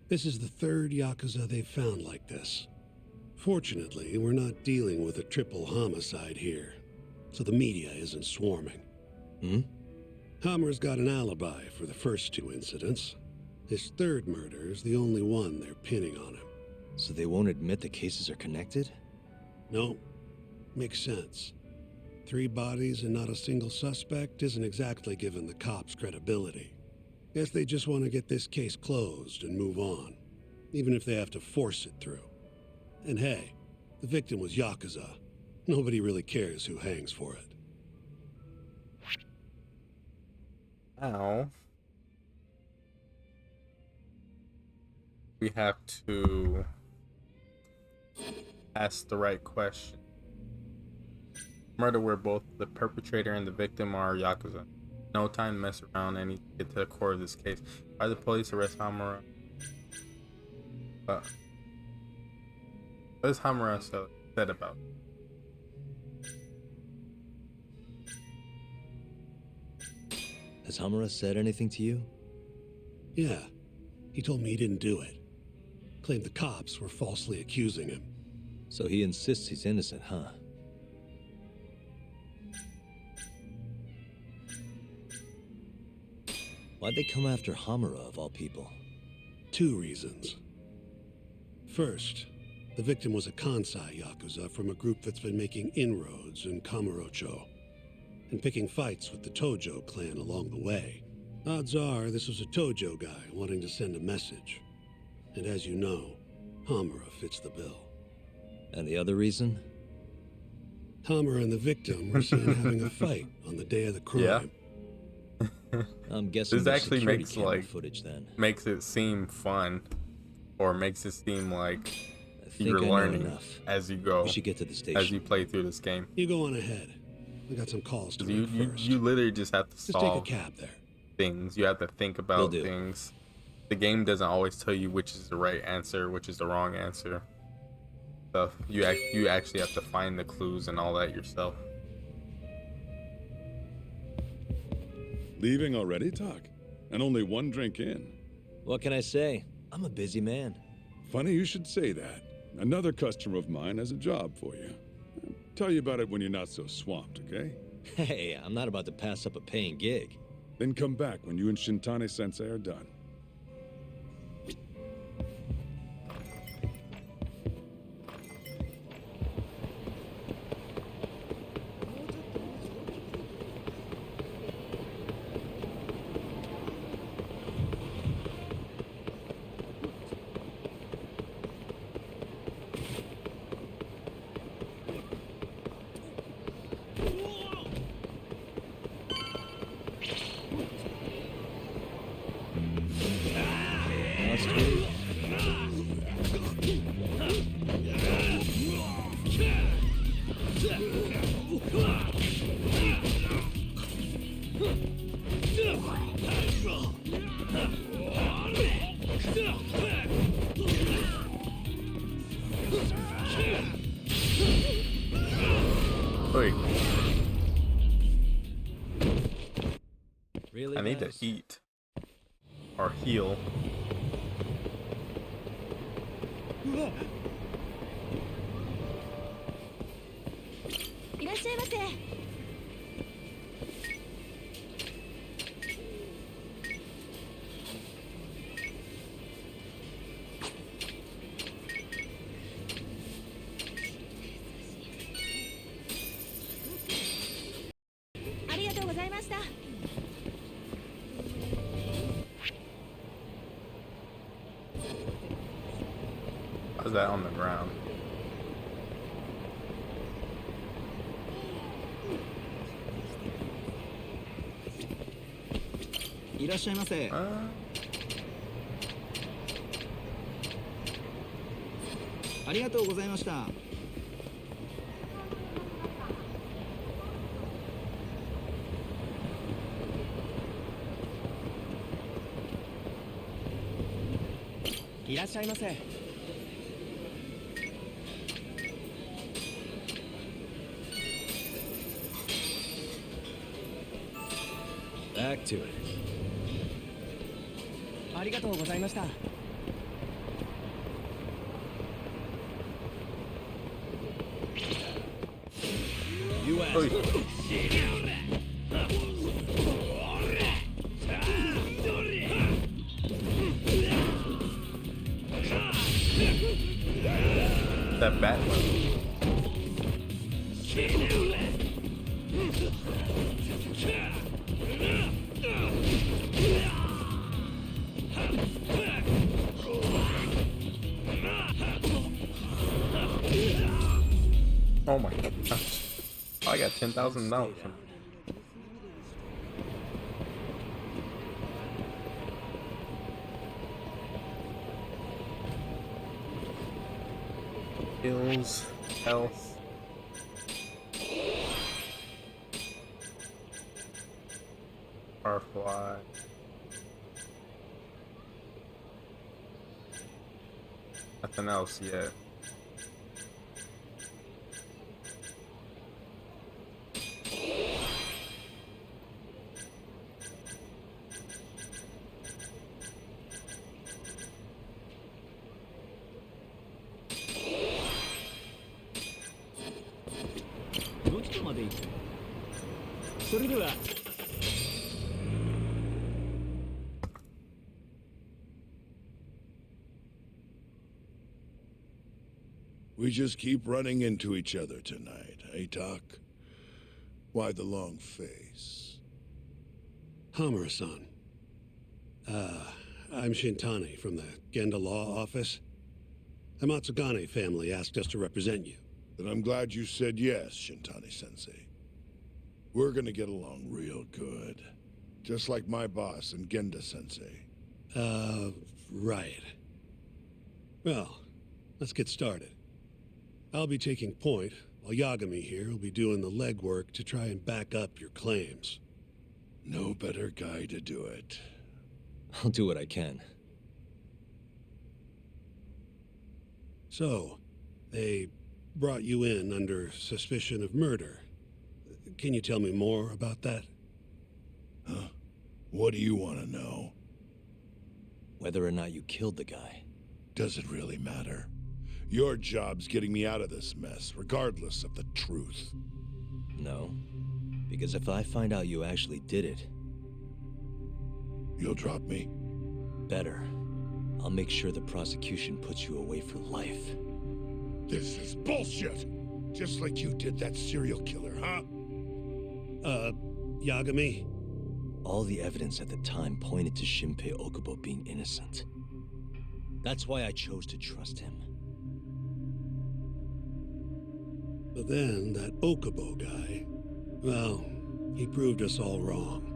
This is the third Yakuza they've found like this. Fortunately, we're not dealing with a triple homicide here, so the media isn't swarming. Hmm? Hamura's got an alibi for the first two incidents. His third murder is the only one they're pinning on him. So they won't admit the cases are connected? No. Makes sense. 3 bodies and not a single suspect isn't exactly giving the cops credibility. Guess they just want to get this case closed and move on, even if they have to force it through. And hey, the victim was Yakuza. Nobody really cares who hangs for it. Now, we have to ask the right question. Murder where both the perpetrator and the victim are Yakuza. No time to mess around and need to get to the core of this case. Why the police arrest Hamura? What does Hamura said about it? Has Hamura said anything to you? Yeah. He told me he didn't do it. Claimed the cops were falsely accusing him. So he insists he's innocent, huh? Why'd they come after Hamura, of all people? 2 reasons. First, the victim was a Kansai Yakuza from a group that's been making inroads in Kamurocho and picking fights with the Tojo clan along the way. Odds are this was a Tojo guy wanting to send a message. And as you know, Hamura fits the bill. And the other reason? Hamura and the victim were seen having a fight on the day of the crime. Yeah. I'm guessing this actually makes footage then. Makes it seem fun, or makes it seem like you're learning as you go. We should get to the station. As you play through this game. You go on ahead. We got some calls to you, make first. You literally just have to solve take a cab there. Things. You have to think about things. The game doesn't always tell you which is the right answer, which is the wrong answer. Stuff. You actually have to find the clues and all that yourself. Leaving already, Doc? And only 1 drink in. What can I say? I'm a busy man. Funny you should say that. Another customer of mine has a job for you. I'll tell you about it when you're not so swamped, okay? Hey, I'm not about to pass up a paying gig. Then come back when you and Shintane-sensei are done. Really, I need to eat or heal. How's that on the ground? いらっしゃいませ。ありがとうございました。いらっしゃいませ。Back to it. ありがとうございました。That bat one. Oh my gosh. I got $10,000. Hills, health. Firefly. Nothing else yet. We just keep running into each other tonight, eh, Doc? Why the long face? Hamura-san. I'm Shintani from the Genda Law Office. The Matsugane family asked us to represent you. Then I'm glad you said yes, Shintani-sensei. We're gonna get along real good. Just like my boss and Genda-sensei. Right. Well, let's get started. I'll be taking point, while Yagami here will be doing the legwork to try and back up your claims. No better guy to do it. I'll do what I can. So, they brought you in under suspicion of murder. Can you tell me more about that? Huh? What do you want to know? Whether or not you killed the guy. Does it really matter? Your job's getting me out of this mess, regardless of the truth. No. Because if I find out you actually did it... You'll drop me? Better. I'll make sure the prosecution puts you away for life. This is bullshit! Just like you did that serial killer, huh? Yagami? All the evidence at the time pointed to Shinpei Okubo being innocent. That's why I chose to trust him. But then, that Okubo guy, well, he proved us all wrong.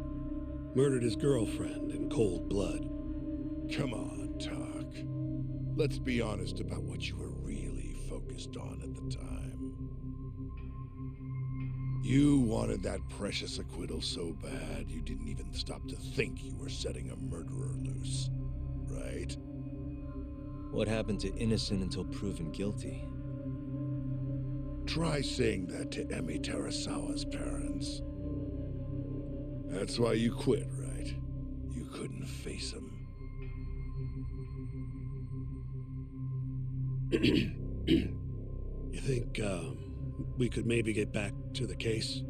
Murdered his girlfriend in cold blood. Come on, Talk. Let's be honest about what you were really focused on at the time. You wanted that precious acquittal so bad, you didn't even stop to think you were setting a murderer loose, right? What happened to innocent until proven guilty? Try saying that to Emi Terasawa's parents. That's why you quit, right? You couldn't face him. You think, we could maybe get back to the case?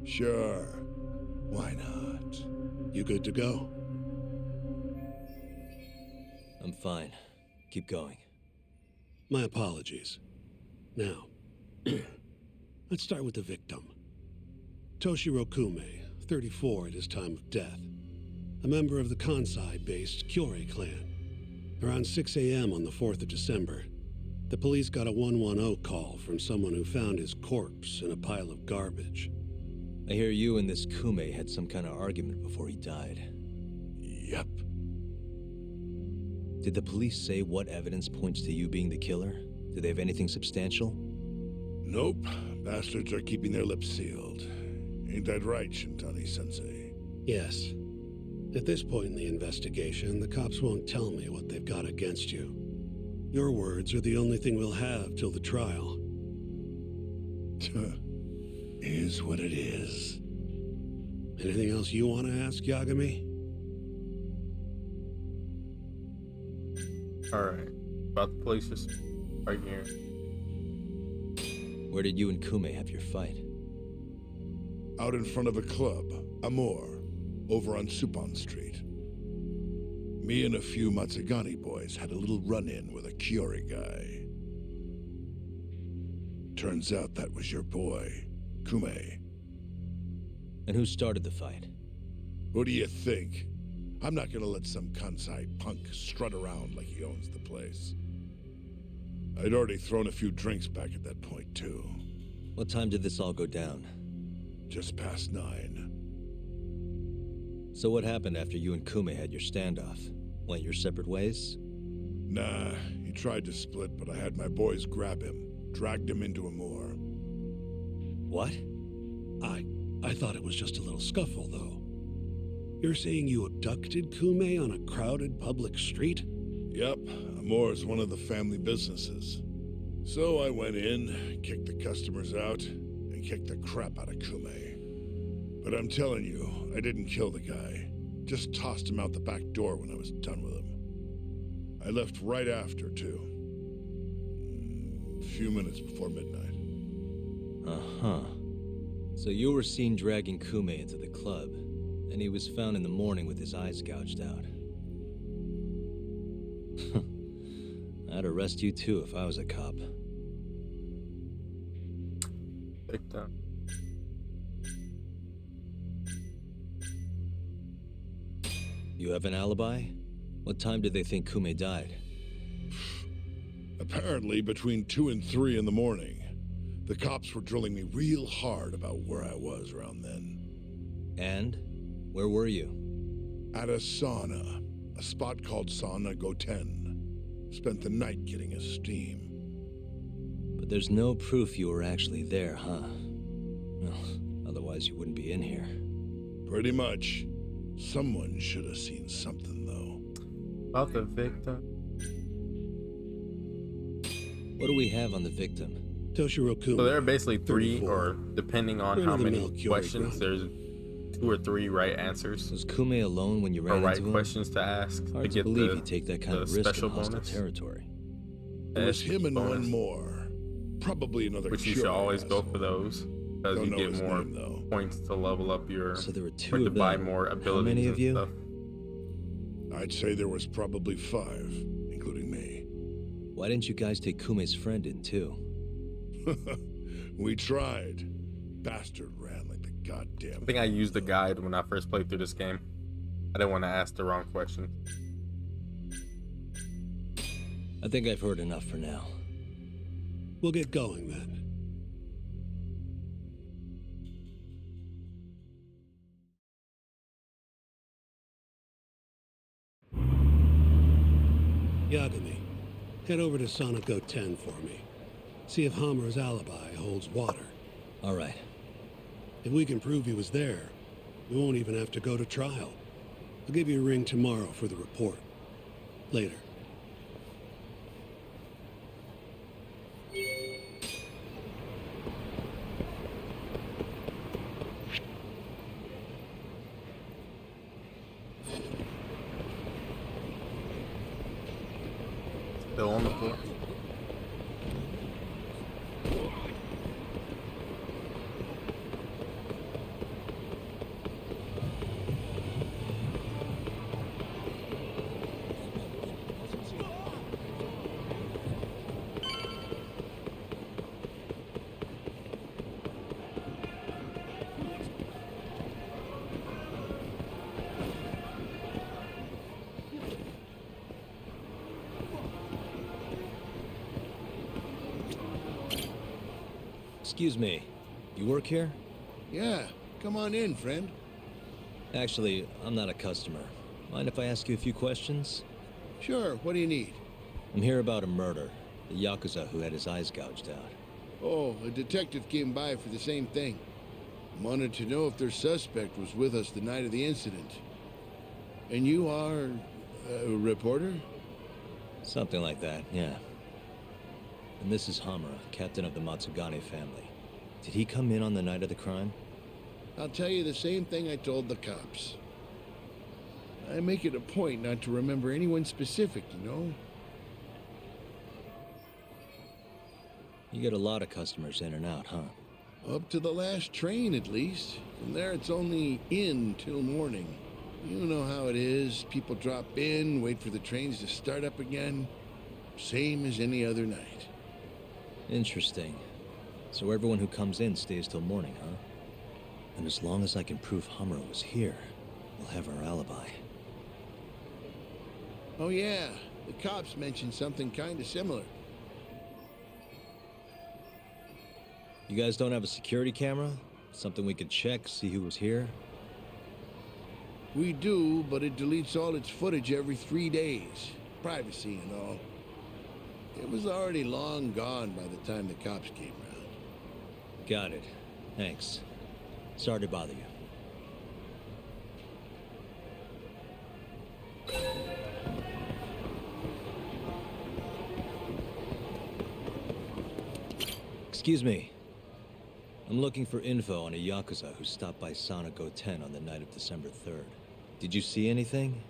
Sure. Why not? You good to go? I'm fine. Keep going. My apologies. Now, let's start with the victim. Toshiro Kume, 34 at his time of death. A member of the Kansai-based Kyorei clan. Around 6 a.m. on the 4th of December, the police got a 110 call from someone who found his corpse in a pile of garbage. I hear you and this Kume had some kind of argument before he died. Yep. Did the police say what evidence points to you being the killer? Do they have anything substantial? Nope. Bastards are keeping their lips sealed. Ain't that right, Shintani-sensei? Yes. At this point in the investigation, the cops won't tell me what they've got against you. Your words are the only thing we'll have till the trial. Is what it is. Anything else you want to ask, Yagami? Alright. About the police just arguing. Where did you and Kume have your fight? Out in front of a club, Amor, over on Supon Street. Me and a few Matsugani boys had a little run-in with a Kiori guy. Turns out that was your boy, Kume. And who started the fight? What do you think? I'm not gonna let some Kansai punk strut around like he owns the place. I'd already thrown a few drinks back at that point, too. What time did this all go down? Just past 9. So what happened after you and Kume had your standoff? Went your separate ways? Nah, he tried to split, but I had my boys grab him, dragged him into a moor. What? I thought it was just a little scuffle, though. You're saying you abducted Kume on a crowded public street? Yep, Amor's one of the family businesses. So I went in, kicked the customers out, and kicked the crap out of Kume. But I'm telling you, I didn't kill the guy. Just tossed him out the back door when I was done with him. I left right after, too. A few minutes before midnight. Uh-huh. So you were seen dragging Kume into the club, and he was found in the morning with his eyes gouged out. I'd arrest you too if I was a cop. Victim. You have an alibi? What time did they think Kume died? Apparently between 2 and 3 in the morning. The cops were drilling me real hard about where I was around then. And? Where were you? At a sauna. A spot called Sauna Goten. Spent the night getting a steam. But there's no proof you were actually there, huh? Well, otherwise you wouldn't be in here. Pretty much. Someone should have seen something, though. About the victim? What do we have on the victim? Toshiro Kume. So there are basically 3, 34. or depending on how many questions, choreographed. there's 2 or 3 right answers. Was Kume alone when you ran Or right into him? questions to ask Hard to to get believe the, you take that kind the of risk special in hostile bonus. territory. It was him and bonus, one more. Probably another which you should Kiori always go asshole. for those, because Don't you know get his more name, though. points to level up your, So there were 2 or to of buy them. more How abilities many of and you? stuff. I'd say there was probably 5, including me. Why didn't you guys take Kume's friend in too? We tried. Bastard ran like the goddamn. I think I used the guide when I first played through this game. I didn't want to ask the wrong question. I think I've heard enough for now. We'll get going then. Yagami, head over to Sonico 10 for me. See if Hammer's alibi holds water. All right. If we can prove he was there, we won't even have to go to trial. I'll give you a ring tomorrow for the report. Later. Still on the floor. Excuse me. You work here? Yeah, Come on in, friend. Actually, I'm not a customer. Mind if I ask you a few questions? Sure, what do you need? I'm here about a murder. The Yakuza who had his eyes gouged out. Oh, a detective came by for the same thing. Wanted to know if their suspect was with us the night of the incident. And you are a reporter? Something like that, yeah. And this is Hamura, captain of the Matsugane family. Did he come in on the night of the crime? I'll tell you the same thing I told the cops. I make it a point not to remember anyone specific, you know? You get a lot of customers in and out, huh? Up to the last train, at least. From there, it's only in till morning. You know how it is. People drop in, wait for the trains to start up again. Same as any other night. Interesting. So everyone who comes in stays till morning, huh? And as long as I can prove Hamura was here, we'll have our alibi. Oh yeah, the cops mentioned something kind of similar. You guys don't have a security camera? Something we could check, see who was here? We do, but it deletes all its footage every 3 days. Privacy and all. It was already long gone by the time the cops came around. Got it. Thanks. Sorry to bother you. Excuse me. I'm looking for info on a Yakuza who stopped by Sonico 10 on the night of December 3rd. Did you see anything?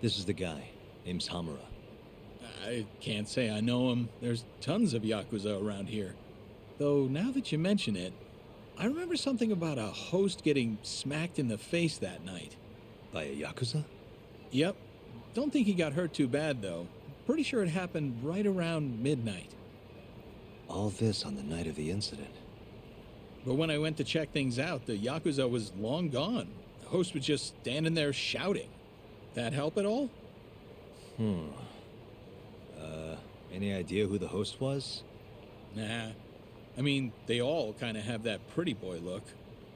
This is the guy. Name's Hamura. I can't say I know him. There's tons of Yakuza around here. Though, now that you mention it, I remember something about a host getting smacked in the face that night. By a Yakuza? Yep. Don't think he got hurt too bad, though. Pretty sure it happened right around midnight. All this on the night of the incident. But when I went to check things out, the Yakuza was long gone. The host was just standing there shouting. That help at all? Any idea who the host was? Nah. I mean, they all kind of have that pretty boy look.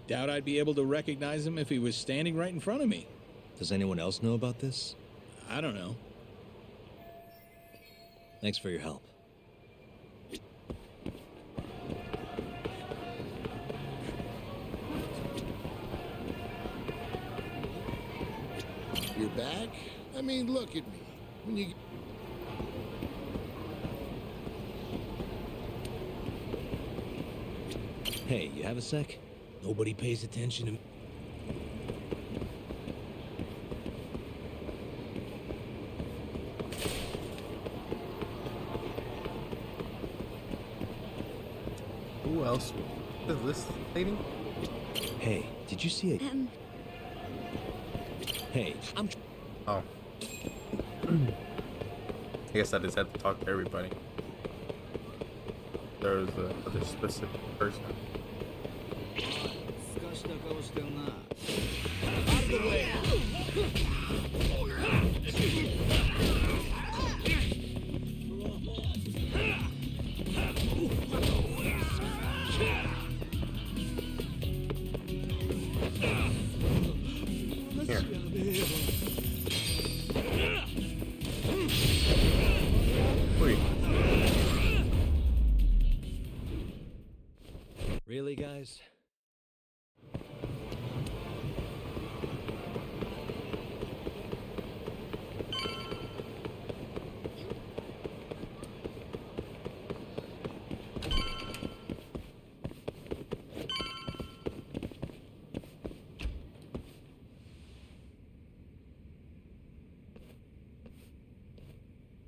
Doubt I'd be able to recognize him if he was standing right in front of me. Does anyone else know about this? I don't know. Thanks for your help. You're back? I mean, look at me. When you... Hey, you have a sec? Nobody pays attention to me. Who else is this lady? Hey, did you see it? Hey, Oh. I guess I just had to talk to everybody. There's a other specific person. Out of the way! Here. Wait. Really, guys?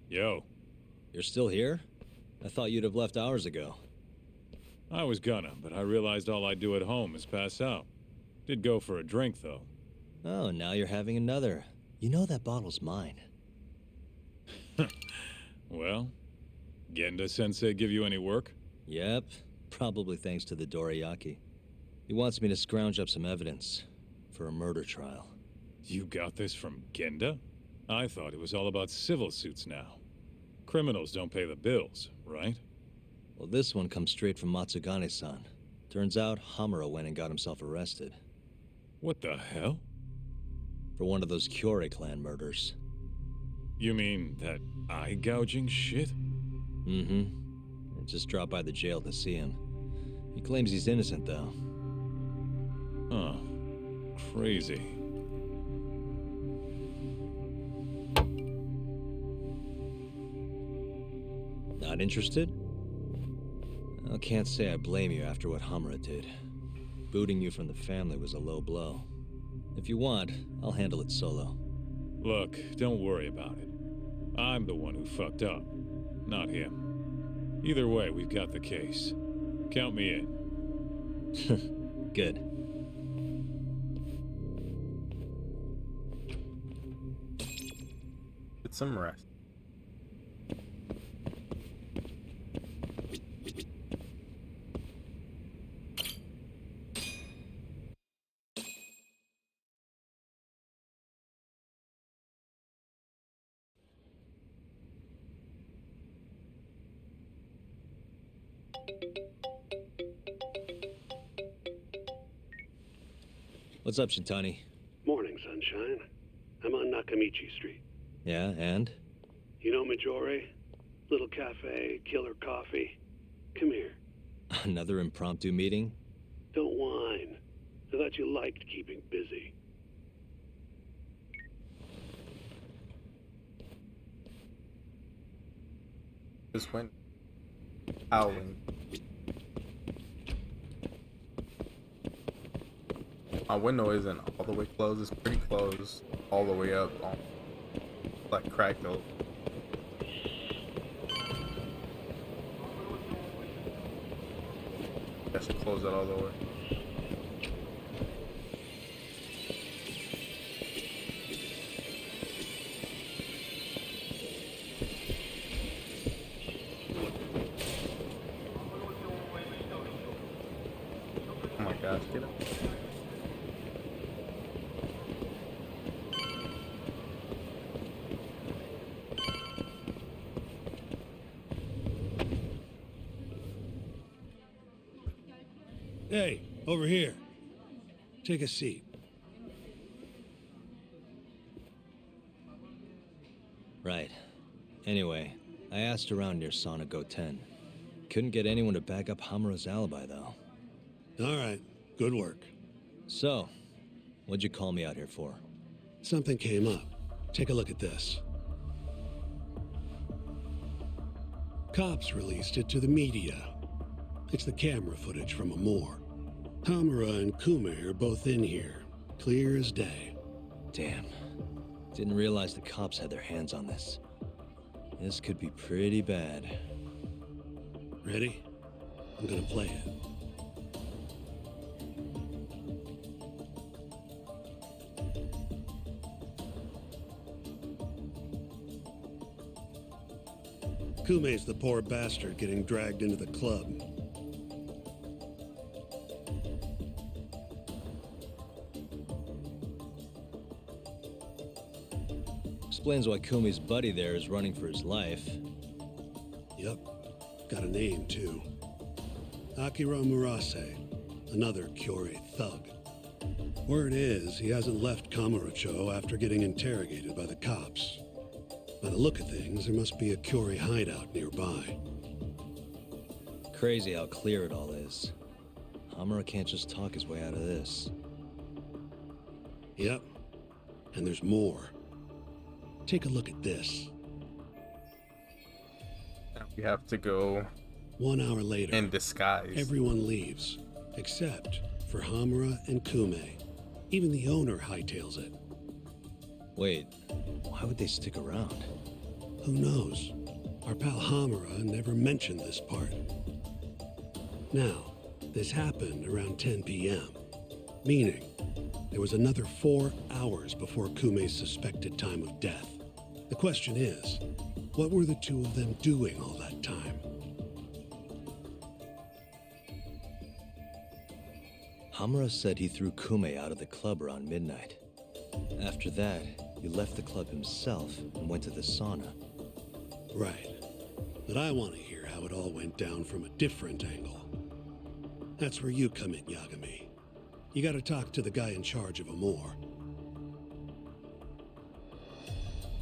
Yo. You're still here? I thought you'd have left hours ago. I was gonna, but I realized all I do at home is pass out. Did go for a drink, though. Oh, now you're having another. You know that bottle's mine. Well, Genda-sensei give you any work? Yep, probably thanks to the Dorayaki. He wants me to scrounge up some evidence for a murder trial. You got this from Genda? I thought it was all about civil suits now. Criminals don't pay the bills, right? Well, this one comes straight from Matsugane-san. Turns out Hamura went and got himself arrested. What the hell? For one of those Kyorei clan murders. You mean that eye gouging shit? Mm-hmm. I just dropped by the jail to see him. He claims he's innocent, though. Huh. Crazy. Not interested? I can't say I blame you after what Hamura did. Booting you from the family was a low blow. If you want, I'll handle it solo. Look, don't worry about it. I'm the one who fucked up, not him. Either way, we've got the case. Count me in. Good. Get some rest. What's up, Shintani? Morning, sunshine. I'm on Nakamichi Street. Yeah, and? You know Majore? Little cafe, killer coffee. Come here. Another impromptu meeting? Don't whine. I thought you liked keeping busy. Just went howling. My window isn't all the way closed, it's pretty close all the way up, like cracked open. I should close that all the way. Oh my gosh, get up. Hey, over here. Take a seat. Right. Anyway, I asked around near Sonic 10. Couldn't get anyone to back up Hamura's alibi, though. All right. Good work. So, what'd you call me out here for? Something came up. Take a look at this. Cops released it to the media. It's the camera footage from a moor. Hamura and Kume are both in here, clear as day. Damn. Didn't realize the cops had their hands on this. This could be pretty bad. Ready? I'm gonna play it. Kume's the poor bastard getting dragged into the club. Explains why Kumi's buddy there is running for his life. Yep. Got a name, too. Akira Murase, another Kyorei thug. Word is, he hasn't left Kamurocho after getting interrogated by the cops. By the look of things, there must be a Kyorei hideout nearby. Crazy how clear it all is. Hamura can't just talk his way out of this. Yep. And there's more. Take a look at this. We have to go 1 hour later, in disguise. Everyone leaves, except for Hamura and Kume. Even the owner hightails it. Wait, why would they stick around? Who knows? Our pal Hamura never mentioned this part. Now, this happened around 10 p.m., meaning there was another 4 hours before Kume's suspected time of death. The question is, what were the two of them doing all that time? Hamura said he threw Kume out of the club around midnight. After that, he left the club himself and went to the sauna. Right. But I want to hear how it all went down from a different angle. That's where you come in, Yagami. You gotta talk to the guy in charge of Amor.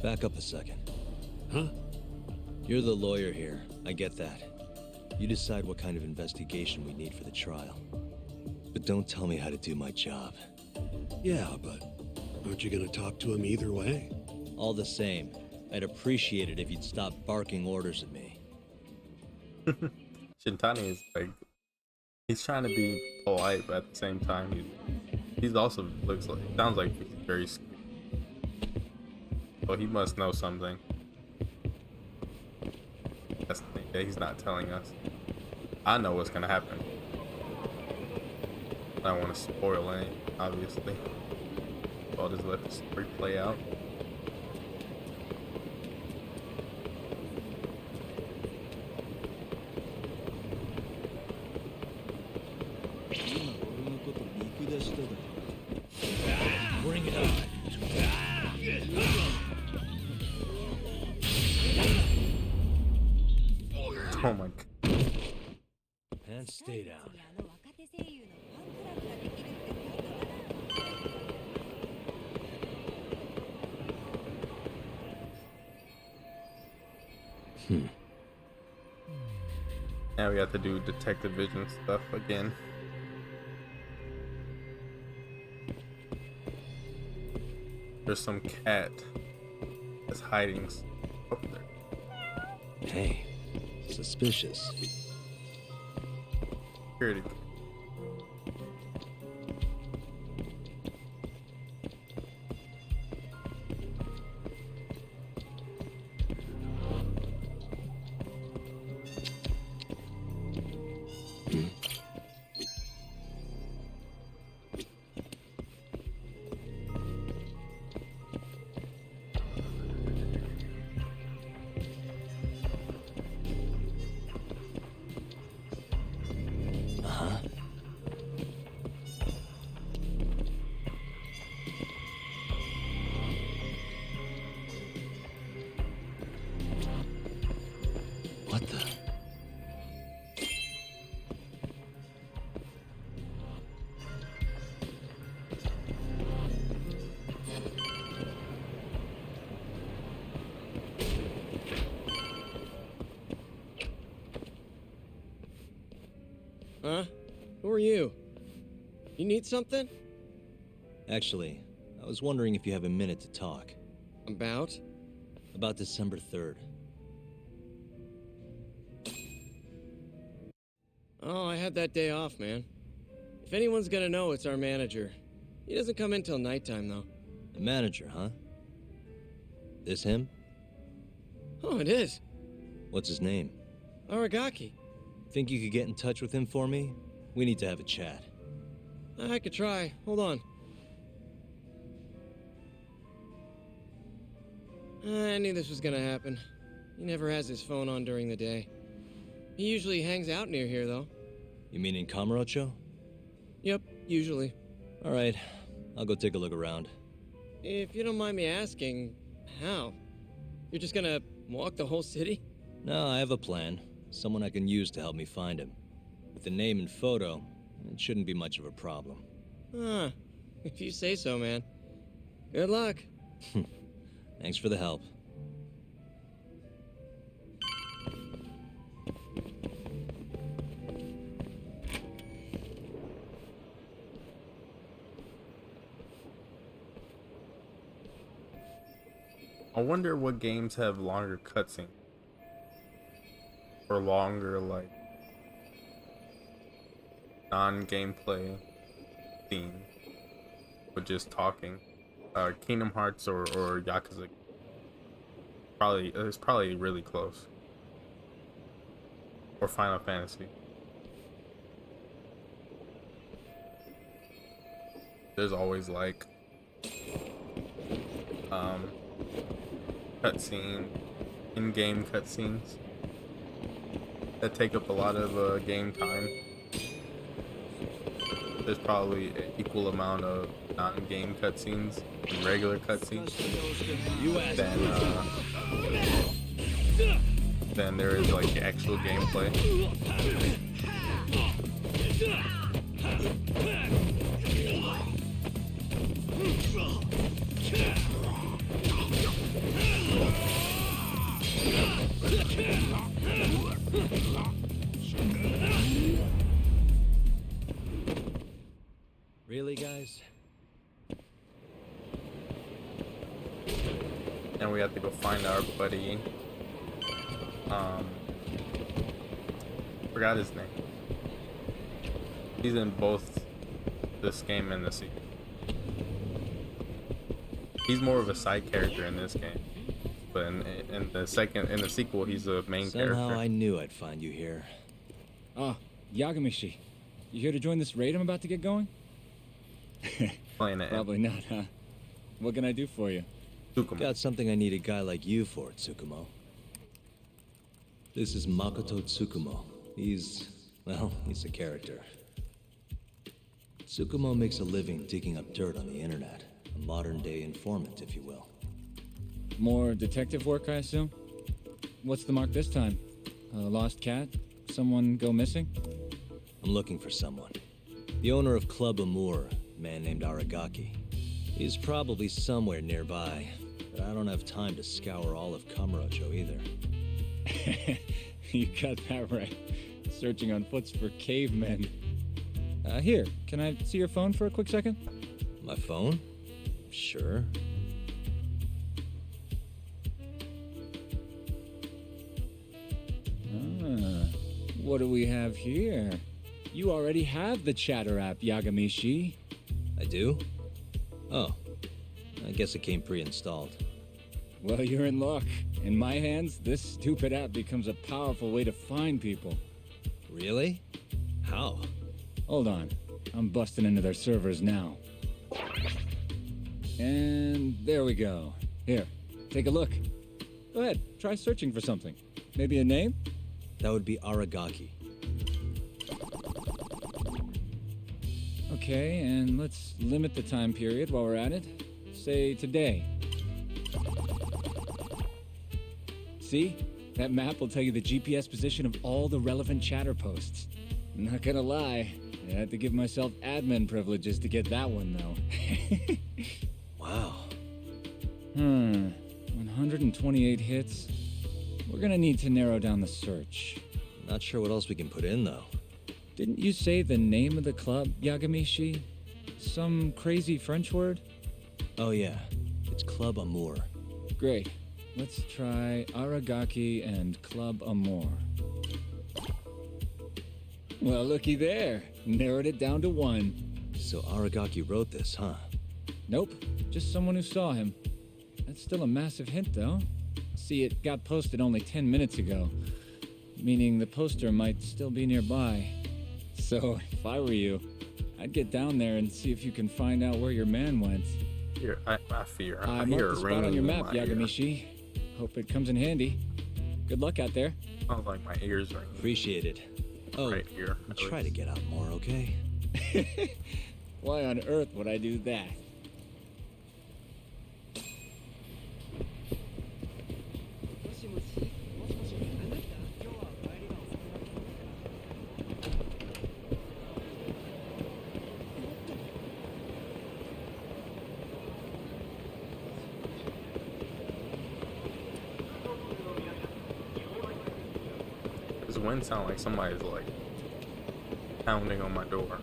Back up a second. Huh? You're the lawyer here. I get that. You decide what kind of investigation we need for the trial. But don't tell me how to do my job. Yeah, but aren't you gonna talk to him either way? All the same, I'd appreciate it if you'd stop barking orders at me. Shintani is like, he's trying to be polite, but at the same time, he's also sounds like he's very scared. Well, he must know something. That's the thing that he's not telling us. I know what's gonna happen. I don't want to spoil any, obviously. I'll just let the story play out. Bring it on. Oh my god. And stay down. Now we have to do detective vision stuff again. There's some cat that's hiding up there. Hey, suspicious. Security. What the? Huh? Who are you? You need something? Actually, I was wondering if you have a minute to talk. About? About December 3rd. Oh, I had that day off, man. If anyone's gonna know, it's our manager. He doesn't come in till nighttime, though. The manager, huh? This him? Oh, it is. What's his name? Aragaki. Think you could get in touch with him for me? We need to have a chat. I could try. Hold on. I knew this was gonna happen. He never has his phone on during the day. He usually hangs out near here, though. You mean in Kamurocho? Yep, usually. All right, I'll go take a look around. If you don't mind me asking, how? You're just gonna walk the whole city? No, I have a plan. Someone I can use to help me find him. With the name and photo, it shouldn't be much of a problem. Huh. If you say so, man. Good luck. Thanks for the help. I wonder what games have longer cutscenes. Or longer, like, non-gameplay theme. But just talking. Kingdom Hearts or Yakuza. It's probably really close. Or Final Fantasy. There's always like cutscene, in-game cutscenes that take up a lot of game time. There's probably an equal amount of non-game cutscenes and regular cutscenes than there is like actual gameplay. Really, guys? And we have to go find our buddy. Forgot his name. He's in both this game and the sequel. He's more of a side character in this game, but in the sequel, he's the main character. Somehow I knew I'd find you here. Ah, Yagami, you here to join this raid I'm about to get going? Playing it. Probably not, huh? What can I do for you? Tsukumo. Got something I need a guy like you for, Tsukumo. This is Makoto Tsukumo. He's a character. Tsukumo makes a living digging up dirt on the internet. A modern-day informant, if you will. More detective work, I assume? What's the mark this time? A lost cat? Someone go missing? I'm looking for someone. The owner of Club Amour, a man named Aragaki. He's probably somewhere nearby, but I don't have time to scour all of Kamurocho either. You got that right. Searching on foots for cavemen. Here, can I see your phone for a quick second? My phone? Sure. What do we have here? You already have the chatter app, Yagami. I do? Oh. I guess it came pre-installed. Well, you're in luck. In my hands, this stupid app becomes a powerful way to find people. Really? How? Hold on. I'm busting into their servers now. And there we go. Here, take a look. Go ahead, try searching for something. Maybe a name? That would be Aragaki. Okay, and let's limit the time period while we're at it. Say today. See? That map will tell you the GPS position of all the relevant chatter posts. Not gonna lie, I had to give myself admin privileges to get that one, though. Wow. 128 hits. We're gonna need to narrow down the search. Not sure what else we can put in, though. Didn't you say the name of the club, Yagami? Some crazy French word? Oh yeah, it's Club Amour. Great. Let's try Aragaki and Club Amour. Well, looky there. Narrowed it down to 1. So Aragaki wrote this, huh? Nope. Just someone who saw him. That's still a massive hint, though. See, it got posted only 10 minutes ago, meaning the poster might still be nearby. So, if I were you, I'd get down there and see if you can find out where your man went. I fear. I hear marked the a spot ringing on your in map, my ear. Yagami. Hope it comes in handy. Good luck out there. Sounds like my ears ringing. Appreciate it. Oh, Right here. try to get out more, okay? Why on earth would I do that? This wind sound like somebody's like pounding on my door.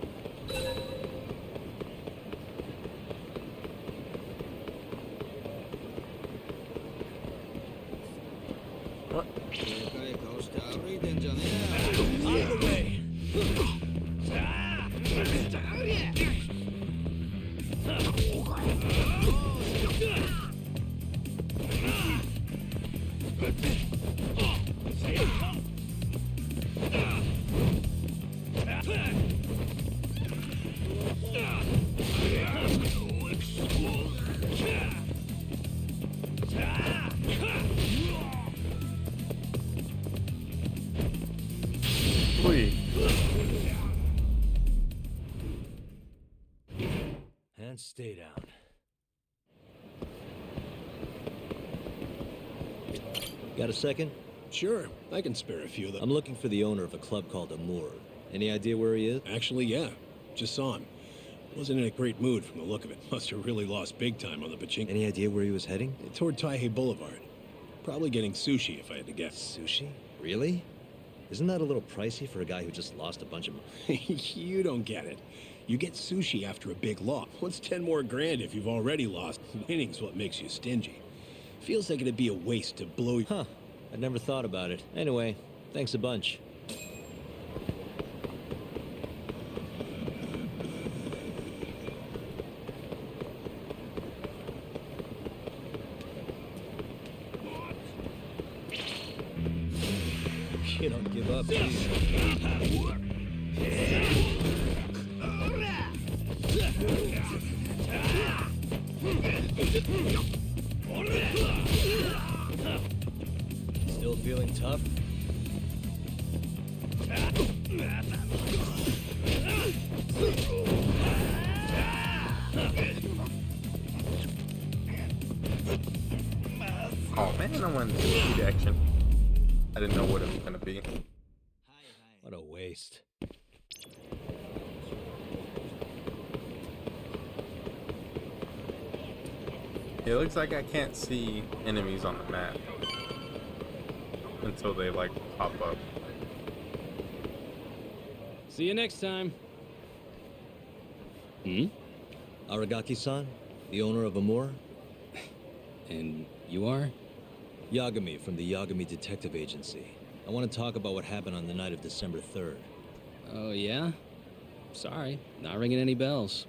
What? Out of the way! And stay down. Got a second? Sure, I can spare a few of them. I'm looking for the owner of a club called Amour. Any idea where he is? Actually, yeah. Just saw him. Wasn't in a great mood from the look of it. Must have really lost big time on the pachinko. Any idea where he was heading? Toward Taihei Boulevard. Probably getting sushi, if I had to guess. Sushi? Really? Isn't that a little pricey for a guy who just lost a bunch of... You don't get it. You get sushi after a big loss. What's 10 more grand if you've already lost? Winning's what makes you stingy. Feels like it'd be a waste to blow... Huh. I'd never thought about it. Anyway, thanks a bunch. You don't give up, do you? Still feeling tough? Oh man, I wanted to see the action. I didn't know what it was gonna be. What a waste. It looks like I can't see enemies on the map until they like pop up. See you next time. Aragaki-san, the owner of Amur? And you are? Yagami from the Yagami Detective Agency. I want to talk about what happened on the night of December 3rd. Oh, yeah? Sorry, not ringing any bells.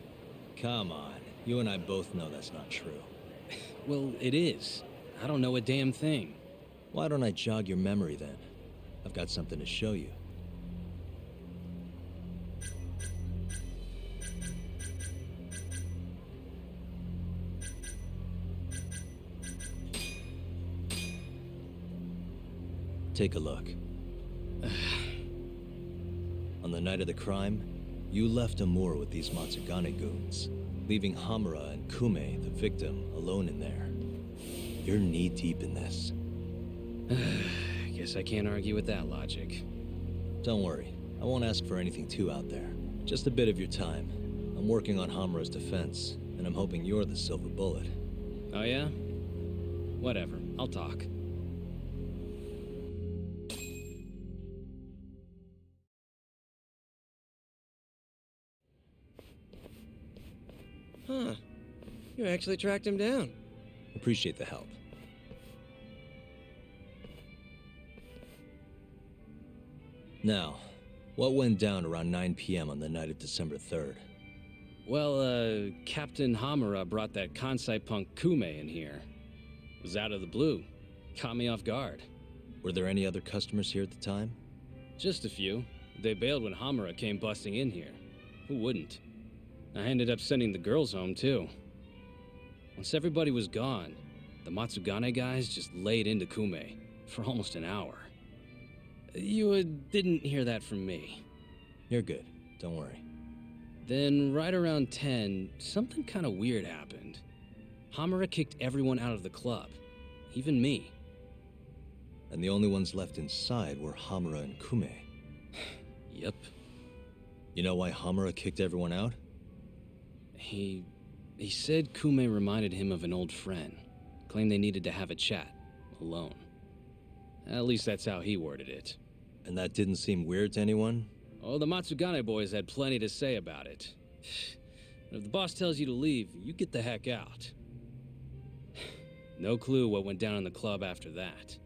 Come on, you and I both know that's not true. Well, it is. I don't know a damn thing. Why don't I jog your memory then? I've got something to show you. Take a look. On the night of the crime, you left Amur with these Matsugane goons, leaving Hamura and Kume, the victim, alone in there. You're knee-deep in this. Guess I can't argue with that logic. Don't worry, I won't ask for anything too out there. Just a bit of your time. I'm working on Hamura's defense, and I'm hoping you're the silver bullet. Oh yeah? Whatever, I'll talk. Huh. You actually tracked him down. Appreciate the help. Now, what went down around 9 p.m. on the night of December 3rd? Well, Captain Hamura brought that Kansai punk Kume in here. It was out of the blue. Caught me off guard. Were there any other customers here at the time? Just a few. They bailed when Hamura came busting in here. Who wouldn't? I ended up sending the girls home, too. Once everybody was gone, the Matsugane guys just laid into Kume for almost an hour. You didn't hear that from me. You're good. Don't worry. Then, right around 10, something kind of weird happened. Hamura kicked everyone out of the club. Even me. And the only ones left inside were Hamura and Kume. Yep. You know why Hamura kicked everyone out? He said Kume reminded him of an old friend. Claimed they needed to have a chat. Alone. At least that's how he worded it. And that didn't seem weird to anyone? Oh, the Matsugane boys had plenty to say about it. If the boss tells you to leave, you get the heck out. No clue what went down in the club after that.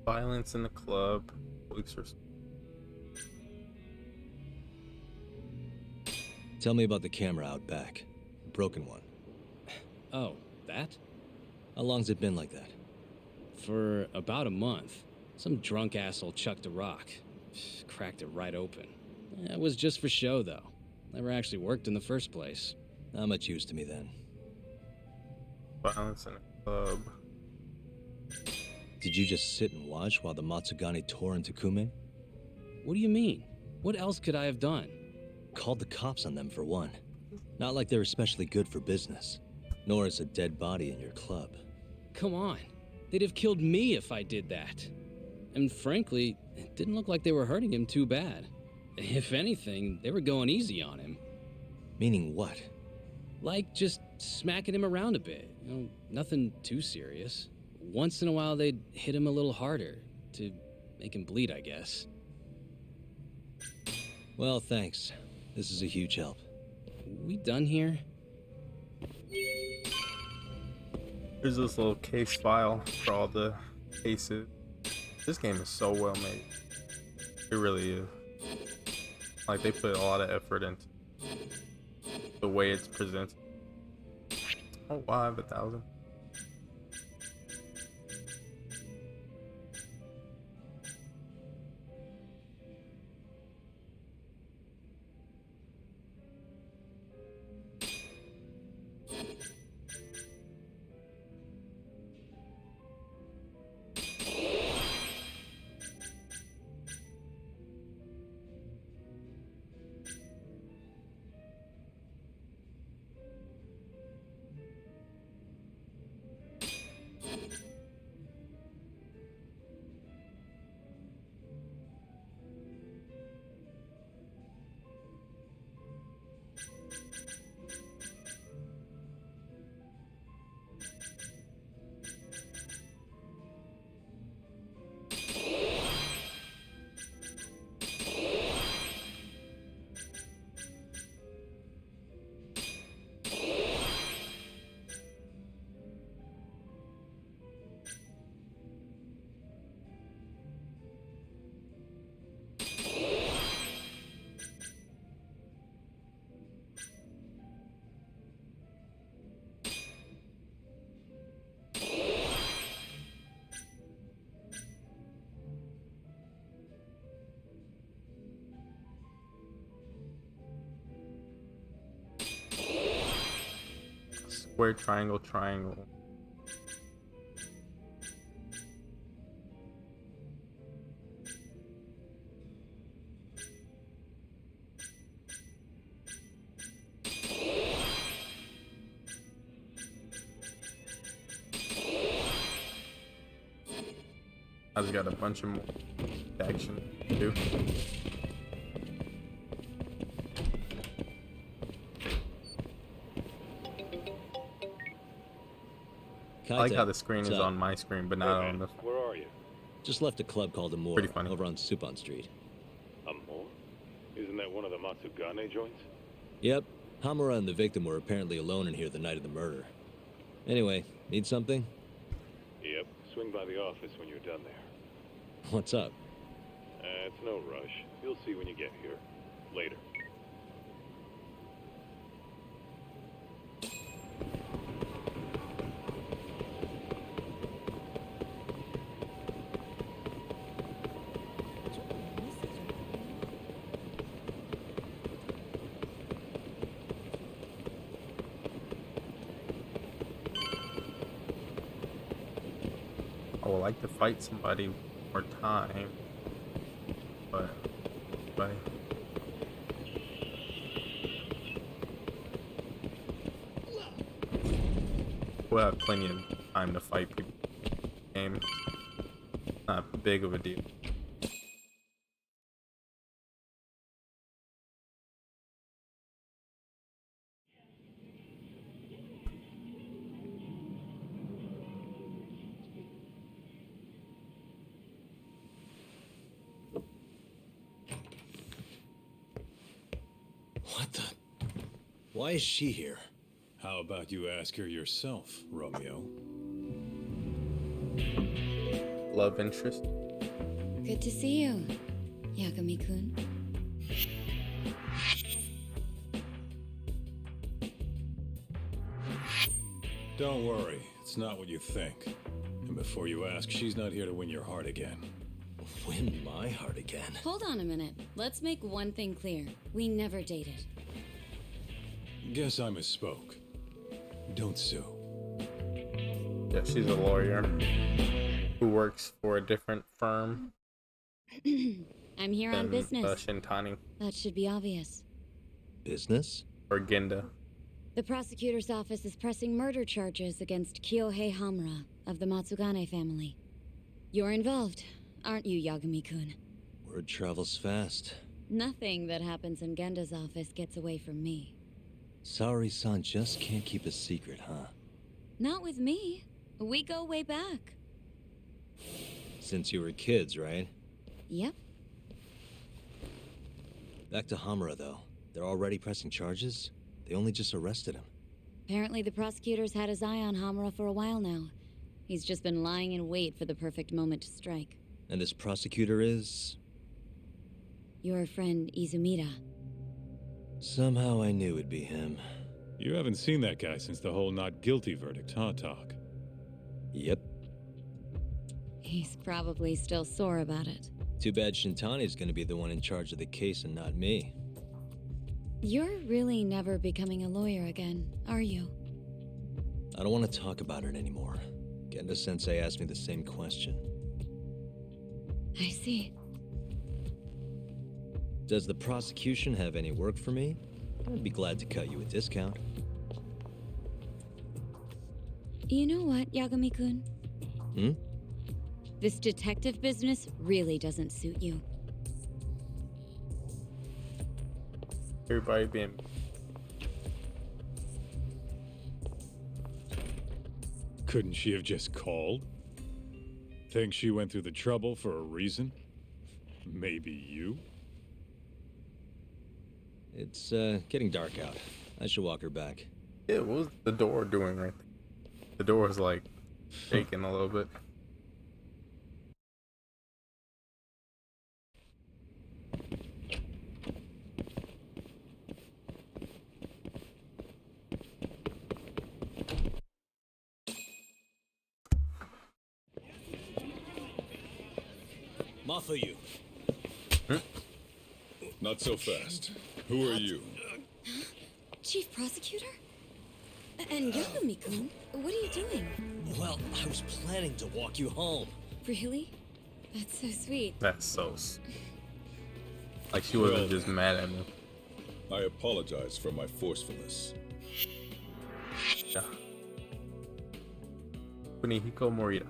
Violence in the club. Police are... Tell me about the camera out back. The broken one. Oh, that? How long's it been like that? For about a month. Some drunk asshole chucked a rock. Cracked it right open. It was just for show, though. Never actually worked in the first place. Not much use to me, then. Violence in a club. Did you just sit and watch while the Matsugane tore into Kume? What do you mean? What else could I have done? Called the cops on them, for one. Not like they're especially good for business. Nor is a dead body in your club. Come on. They'd have killed me if I did that. And frankly, it didn't look like they were hurting him too bad. If anything, they were going easy on him. Meaning what? Like just smacking him around a bit. You know, nothing too serious. Once in a while, they'd hit him a little harder to make him bleed, I guess. Well, thanks. This is a huge help. We done here? Here's this little case file for all the cases. This game is so well made. It really is. Like, they put a lot of effort into the way it's presented. Oh wow, I have 1,000. Square, triangle, triangle. I've got a bunch of more action to do. I like how the screen is on my screen, but not on the. Where are you? Just left a club called Amor over on Supon Street. Amor? Isn't that one of the Matsugane joints? Yep. Hamura and the victim were apparently alone in here the night of the murder. Anyway, need something? Yep. Swing by the office when you're done there. What's up? It's no rush. You'll see when you get here. Later. I would like to fight somebody more time, but we'll have plenty of time to fight people. Game, not big of a deal. What the? Why is she here? How about you ask her yourself, Romeo? Love interest. Good to see you, Yagami-kun. Don't worry, it's not what you think. And before you ask, she's not here to win your heart again. Win my heart again? Hold on a minute. Let's make one thing clear. We never dated. Guess I misspoke. Don't sue. Yeah, she's a lawyer who works for a different firm. I'm here on business. Shintani. That should be obvious. Business? Or Genda. The prosecutor's office is pressing murder charges against Kyohei Hamura of the Matsugane family. You're involved, aren't you, Yagami-kun? Word travels fast. Nothing that happens in Genda's office gets away from me. Saori-san just can't keep a secret, huh? Not with me. We go way back. Since you were kids, right? Yep. Back to Hamura, though. They're already pressing charges? They only just arrested him. Apparently the prosecutor's had his eye on Hamura for a while now. He's just been lying in wait for the perfect moment to strike. And this prosecutor is? Your friend Izumida. Somehow I knew it'd be him. You haven't seen that guy since the whole not guilty verdict, huh, Talk? Yep. He's probably still sore about it. Too bad Shintani's gonna be the one in charge of the case and not me. You're really never becoming a lawyer again, are you? I don't want to talk about it anymore. Genda-sensei asked me the same question. I see. Does the prosecution have any work for me? I'd be glad to cut you a discount. You know what, Yagami-kun? Hmm? This detective business really doesn't suit you. Everybody being... Couldn't she have just called? Think she went through the trouble for a reason? Maybe you? It's, getting dark out. I should walk her back. Yeah, what was the door doing right there? The door was, like, shaking a little bit. Mafuyu. Huh? Not so fast. Who are you? Chief Prosecutor? And Yagami-kun, what are you doing? Well, I was planning to walk you home. Really? That's so sweet. That's so... Like she wasn't just mad at me. I apologize for my forcefulness. Yeah. Kunihiko Morita.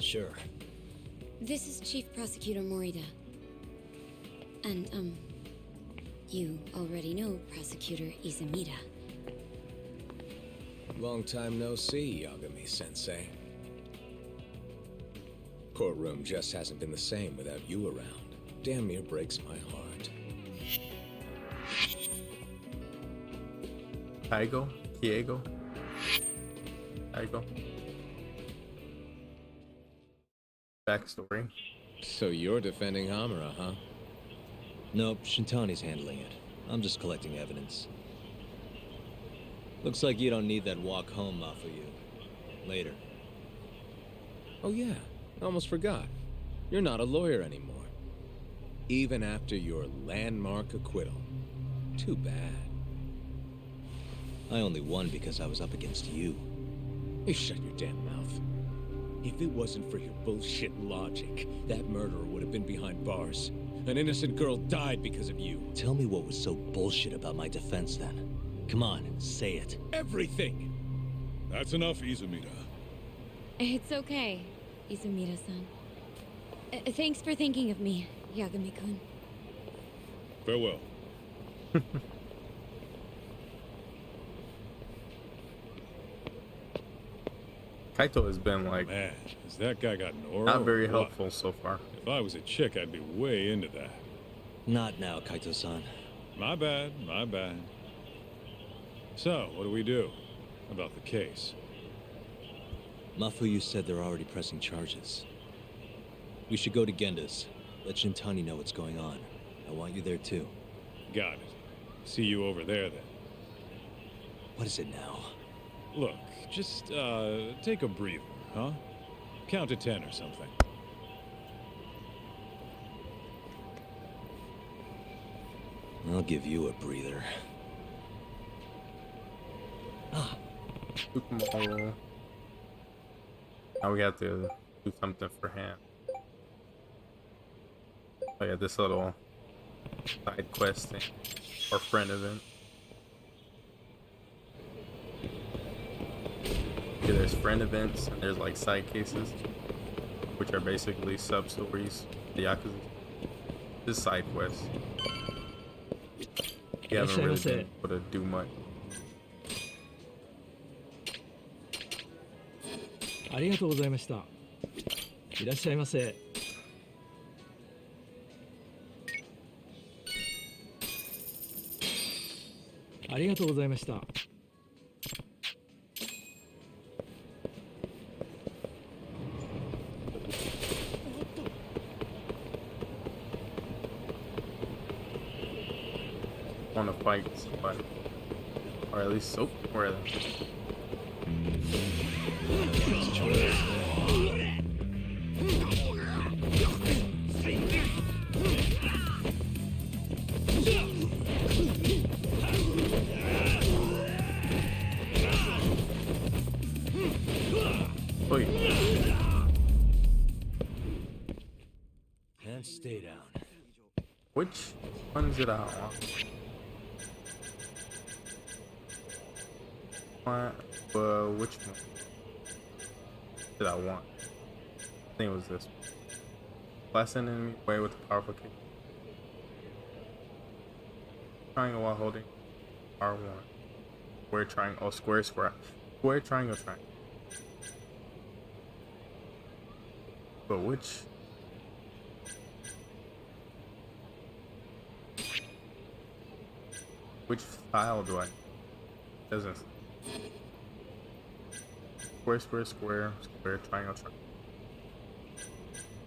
Sure. This is Chief Prosecutor Morita. And, you already know Prosecutor Izumida. Long time no see, Yagami-sensei. Courtroom just hasn't been the same without you around. Damn near breaks my heart. Kiego? Backstory. So you're defending Hamura, huh? Nope, Shintani's handling it. I'm just collecting evidence. Looks like you don't need that walk home, Mafuyu. Later. Oh yeah, almost forgot. You're not a lawyer anymore. Even after your landmark acquittal. Too bad. I only won because I was up against you. You shut your damn mouth. If it wasn't for your bullshit logic, that murderer would have been behind bars. An innocent girl died because of you. Tell me what was so bullshit about my defense then. Come on, say it. Everything! That's enough, Izumida. It's okay, Izumida-san. Thanks for thinking of me, Yagami-kun. Farewell. Kaito has been like... Man, has that guy got an aura? Not very or what? helpful so far. If I was a chick, I'd be way into that. Not now, Kaito-san. My bad, my bad. So, what do we do about the case? Mafuyu said they're already pressing charges. We should go to Genda's. Let Shintani know what's going on. I want you there too. Got it. See you over there then. What is it now? Look, just, take a breather, huh? Count to 10 or something. I'll give you a breather. Ah. Now we have to do something for him. Oh yeah, this little side quest thing. Or friend event. there's friend events, and there's like side cases, which are basically sub stories. The Yakuza, just side quests. You haven't really been able to do much. ありがとうございました。いらっしゃいませ。ありがとうございました。Want to fight somebody, or at least so where. And stay down. Which ones did I want? Which one did I want? I think it was this one. Last enemy away with a powerful kick. Triangle while holding R1. Square triangle. Oh, square, square. Square, triangle, triangle. But which? Which file do I? Doesn't. Square, square, square, square, triangle, triangle.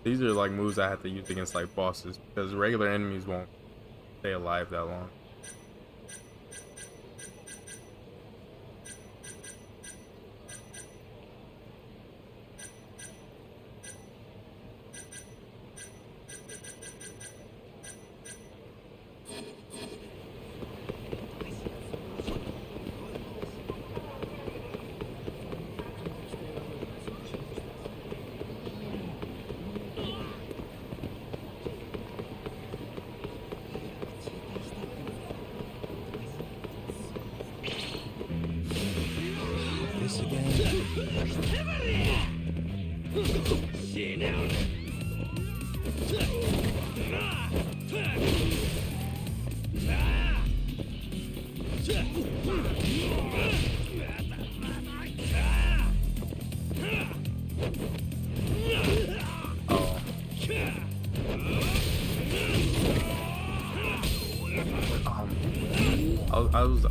These are like moves I have to use against like bosses because regular enemies won't stay alive that long.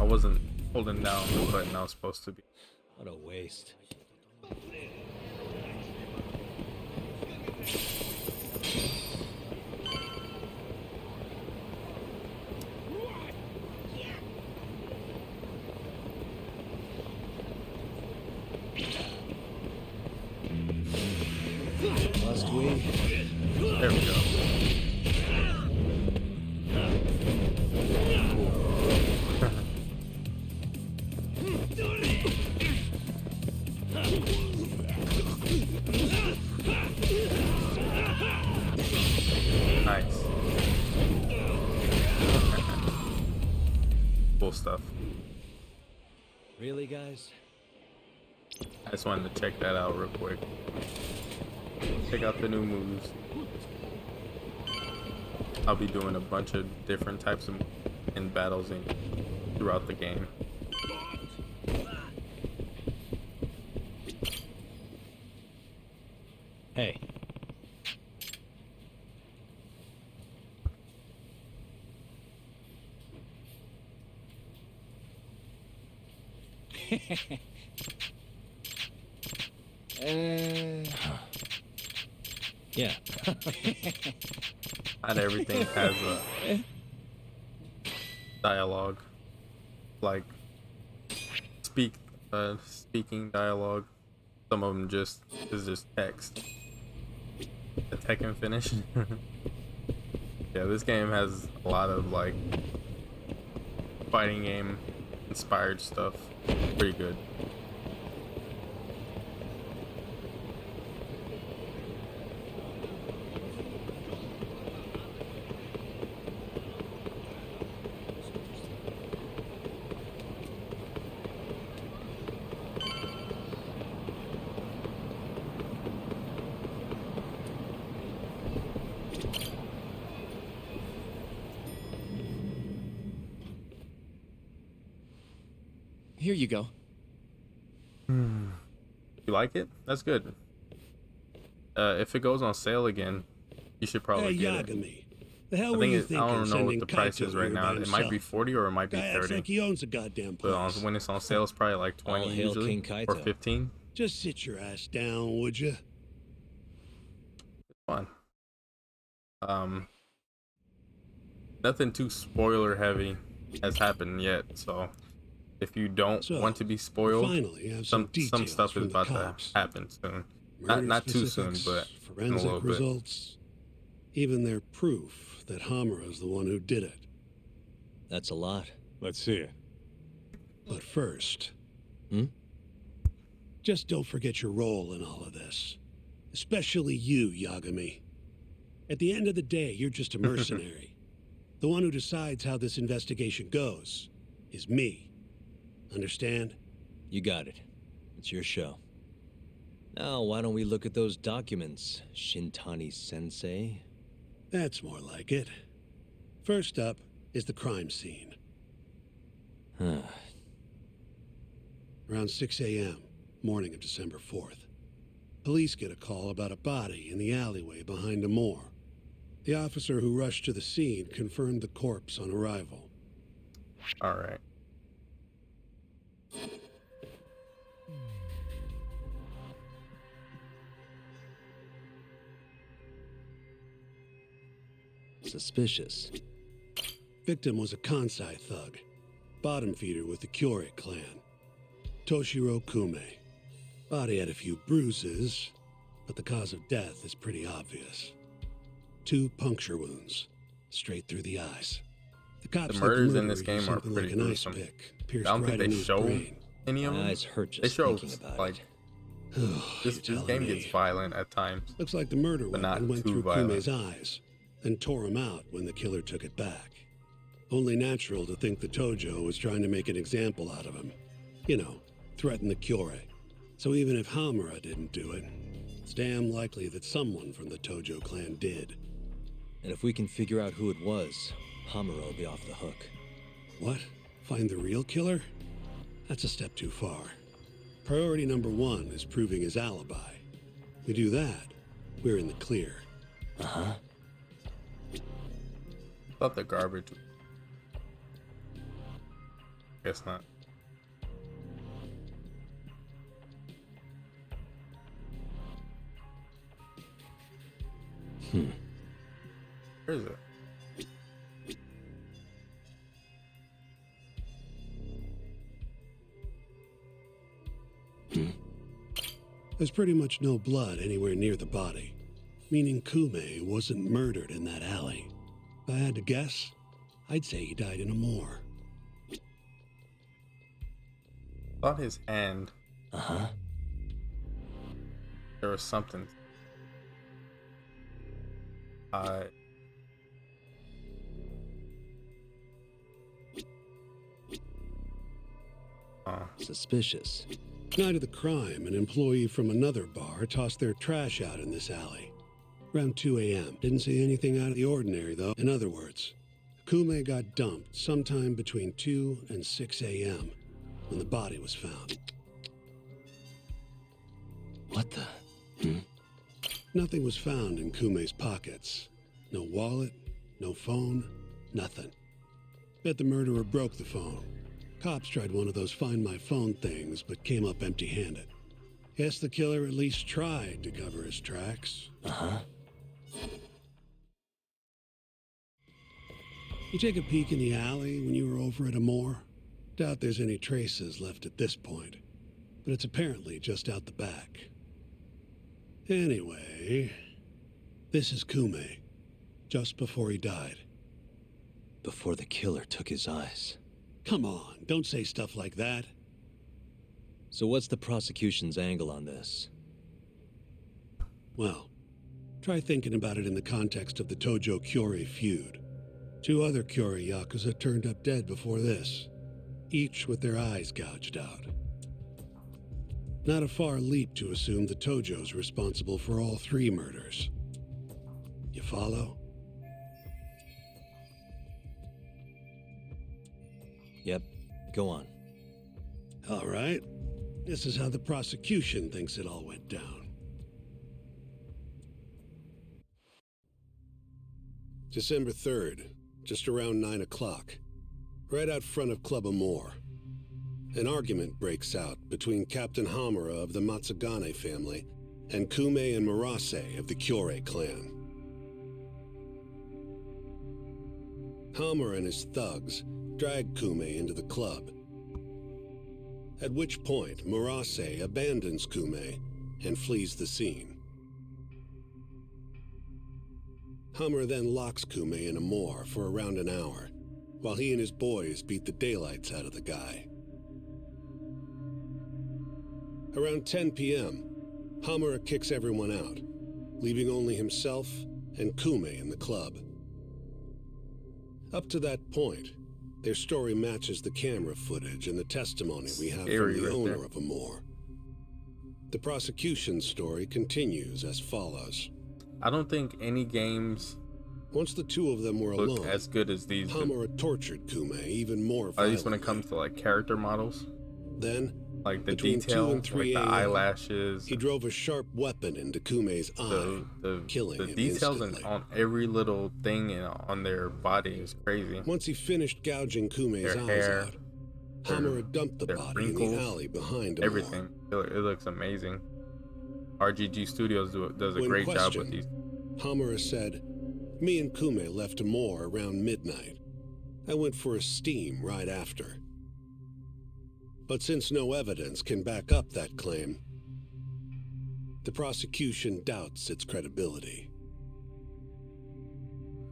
I wasn't holding down the button I was supposed to be. What a waste. Must we? There we go. Nice. Cool stuff. Really, guys? I just wanted to check that out real quick. Check out the new moves. I'll be doing a bunch of different types of in battles throughout the game. Hey. Yeah. Not everything has a dialogue, like speaking dialogue. Some of them is just text. The Tekken finish. Yeah, this game has a lot of like fighting game inspired stuff. Pretty good. Here you go. You like it? That's good. If it goes on sale again, you should probably Hey, get Yagami. it. The hell I were you think thinking? I don't know what Sending the price Kaito is right here now. by It might be himself? 40 or it might be Guy acts 30. like he owns a goddamn But place. when it's on sale, it's probably like 20 All hail usually, King or Kaito. 15. Just sit your ass down, would you? Fun. Nothing too spoiler heavy has happened yet, so if you don't want to be spoiled, finally have some details stuff from is the about cops. to happen soon. Murder Not too soon, specifics, but in a forensic little bit. results, even their proof that Hamura's the one who did it. That's a lot. Let's see it. But first, Hmm? just don't forget your role in all of this. Especially you, Yagami. At the end of the day, you're just a mercenary. The one who decides how this investigation goes is me. Understand? You got it. It's your show. Now, why don't we look at those documents, Shintani-sensei? That's more like it. First up is the crime scene. Around 6 a.m., morning of December 4th. Police get a call about a body in the alleyway behind a moor. The officer who rushed to the scene confirmed the corpse on arrival. All right. Suspicious. Victim was a Kansai thug, bottom feeder with the Kyorei clan. Toshiro Kume. Body had a few bruises, but the cause of death is pretty obvious. 2 puncture wounds, straight through the eyes. The cops The think murders the in this murderer used game are something pretty like an ice gruesome. pick, I pierced don't right think they into his show brain. any of My them. eyes hurt just They show thinking about like Oh, this game gets violent at times. Looks like the murder but not weapon went too through violent. Kume's eyes, then tore him out when the killer took it back. Only natural to think the Tojo was trying to make an example out of him. You know, threaten the Kyorei. So even if Hamura didn't do it, it's damn likely that someone from the Tojo clan did. And if we can figure out who it was, Hamura will be off the hook. What? Find the real killer? That's a step too far. Priority number 1 is proving his alibi. We do that, we're in the clear. Uh-huh. Thought the garbage. Guess not. Where is it? There's pretty much no blood anywhere near the body, meaning Kume wasn't murdered in that alley. If I had to guess, I'd say he died in a moor. Thought his hand. Uh-huh. There was something. Suspicious. Night of the crime, an employee from another bar tossed their trash out in this alley. Around 2 a.m. Didn't see anything out of the ordinary, though. In other words, Kume got dumped sometime between 2 and 6 a.m. when the body was found. What the? Nothing was found in Kume's pockets. No wallet, no phone, nothing. Bet the murderer broke the phone. Cops tried one of those find my phone things, but came up empty-handed. Guess the killer at least tried to cover his tracks. Uh-huh. You take a peek in the alley when you were over at Amore? Doubt there's any traces left at this point, but it's apparently just out the back. Anyway, this is Kume, just before he died. Before the killer took his eyes. Come on, don't say stuff like that. So what's the prosecution's angle on this? Well, try thinking about it in the context of the Tojo Kyorei feud. 2 other Kyorei Yakuza turned up dead before this, each with their eyes gouged out. Not a far leap to assume the Tojo's responsible for all 3 murders. You follow? Yep, go on. All right. This is how the prosecution thinks it all went down. December 3rd, just around 9 o'clock, right out front of Club Amore. An argument breaks out between Captain Hamura of the Matsugane family and Kume and Murase of the Kyorei clan. Hamura and his thugs drag Kume into the club, at which point Murase abandons Kume and flees the scene. Hamura then locks Kume in Amore for around an hour, while he and his boys beat the daylights out of the guy. Around 10 p.m., Hamura kicks everyone out, leaving only himself and Kume in the club. Up to that point, their story matches the camera footage and the testimony we have from the owner of Amore. The prosecution's story continues as follows. I don't think any games once the two of them were look alone, as good as these. Hamura tortured Kume even more violently. At least when it comes to like character models. Then, like the between detail, 2 and 3 like the a.m., eyelashes. he drove a sharp weapon into Kume's eye, killing him details instantly. on every little thing on their body is crazy. Once he finished gouging Kume's eyes out, Hamura dumped the body wrinkles, in the alley behind him. Everything. It looks amazing. RGG Studios does a great job with these. Hamura said, "Me and Kume left Amore around midnight. I went for a steam right after." But since no evidence can back up that claim, the prosecution doubts its credibility.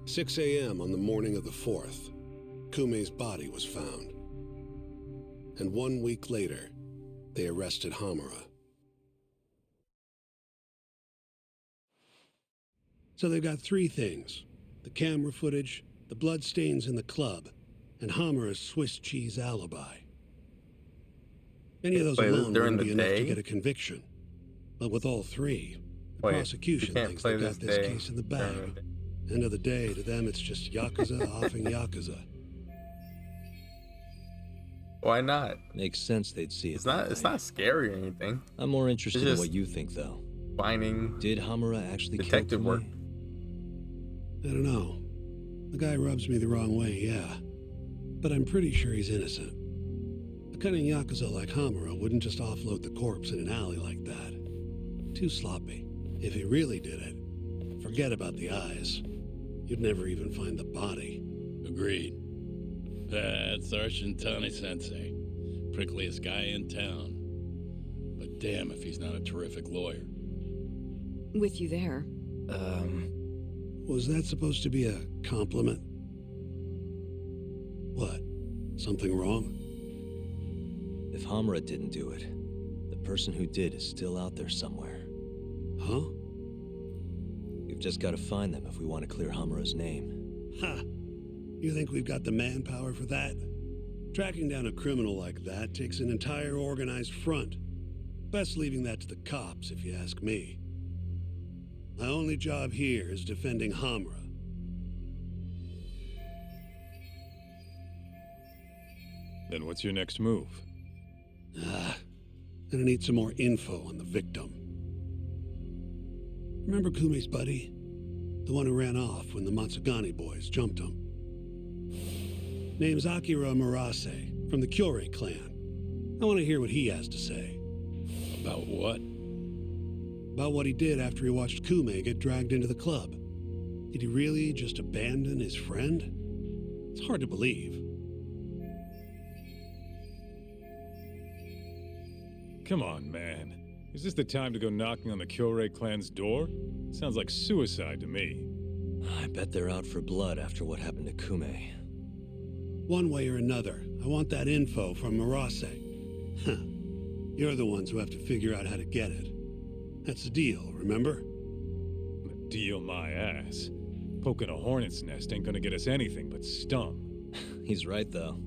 6 a.m. on the morning of the 4th, Kume's body was found. And 1 week later, they arrested Hamura. So they've got 3 things: the camera footage, the bloodstains in the club, and Hamura's Swiss cheese alibi. Any of those alone wouldn't be enough to get a conviction. But with all 3, the prosecution thinks they got this case in the bag. End of the day, to them it's just Yakuza offing Yakuza. Why not? Makes sense they'd see it. It's not scary or anything. I'm more interested in what you think, though. Finding did Hamura actually detective kill work? I don't know. The guy rubs me the wrong way, yeah. But I'm pretty sure he's innocent. A cunning Yakuza like Hamura wouldn't just offload the corpse in an alley like that. Too sloppy. If he really did it, forget about the eyes. You'd never even find the body. Agreed. That's our Shintani-sensei. Prickliest guy in town. But damn if he's not a terrific lawyer. With you there. Was that supposed to be a compliment? What? Something wrong? If Hamura didn't do it, the person who did is still out there somewhere. Huh? We've just got to find them if we want to clear Hamura's name. Ha! You think we've got the manpower for that? Tracking down a criminal like that takes an entire organized front. Best leaving that to the cops, if you ask me. My only job here is defending Hamura. Then what's your next move? Gonna need some more info on the victim. Remember Kume's buddy? The one who ran off when the Matsugane boys jumped him. Name's Akira Murase, from the Kyorei clan. I want to hear what he has to say. About what? About what he did after he watched Kume get dragged into the club. Did he really just abandon his friend? It's hard to believe. Come on, man. Is this the time to go knocking on the Kyorei clan's door? Sounds like suicide to me. I bet they're out for blood after what happened to Kume. One way or another, I want that info from Murase. Huh. You're the ones who have to figure out how to get it. That's the deal, remember? Deal my ass. Poking a hornet's nest ain't gonna get us anything but stung. He's right, though.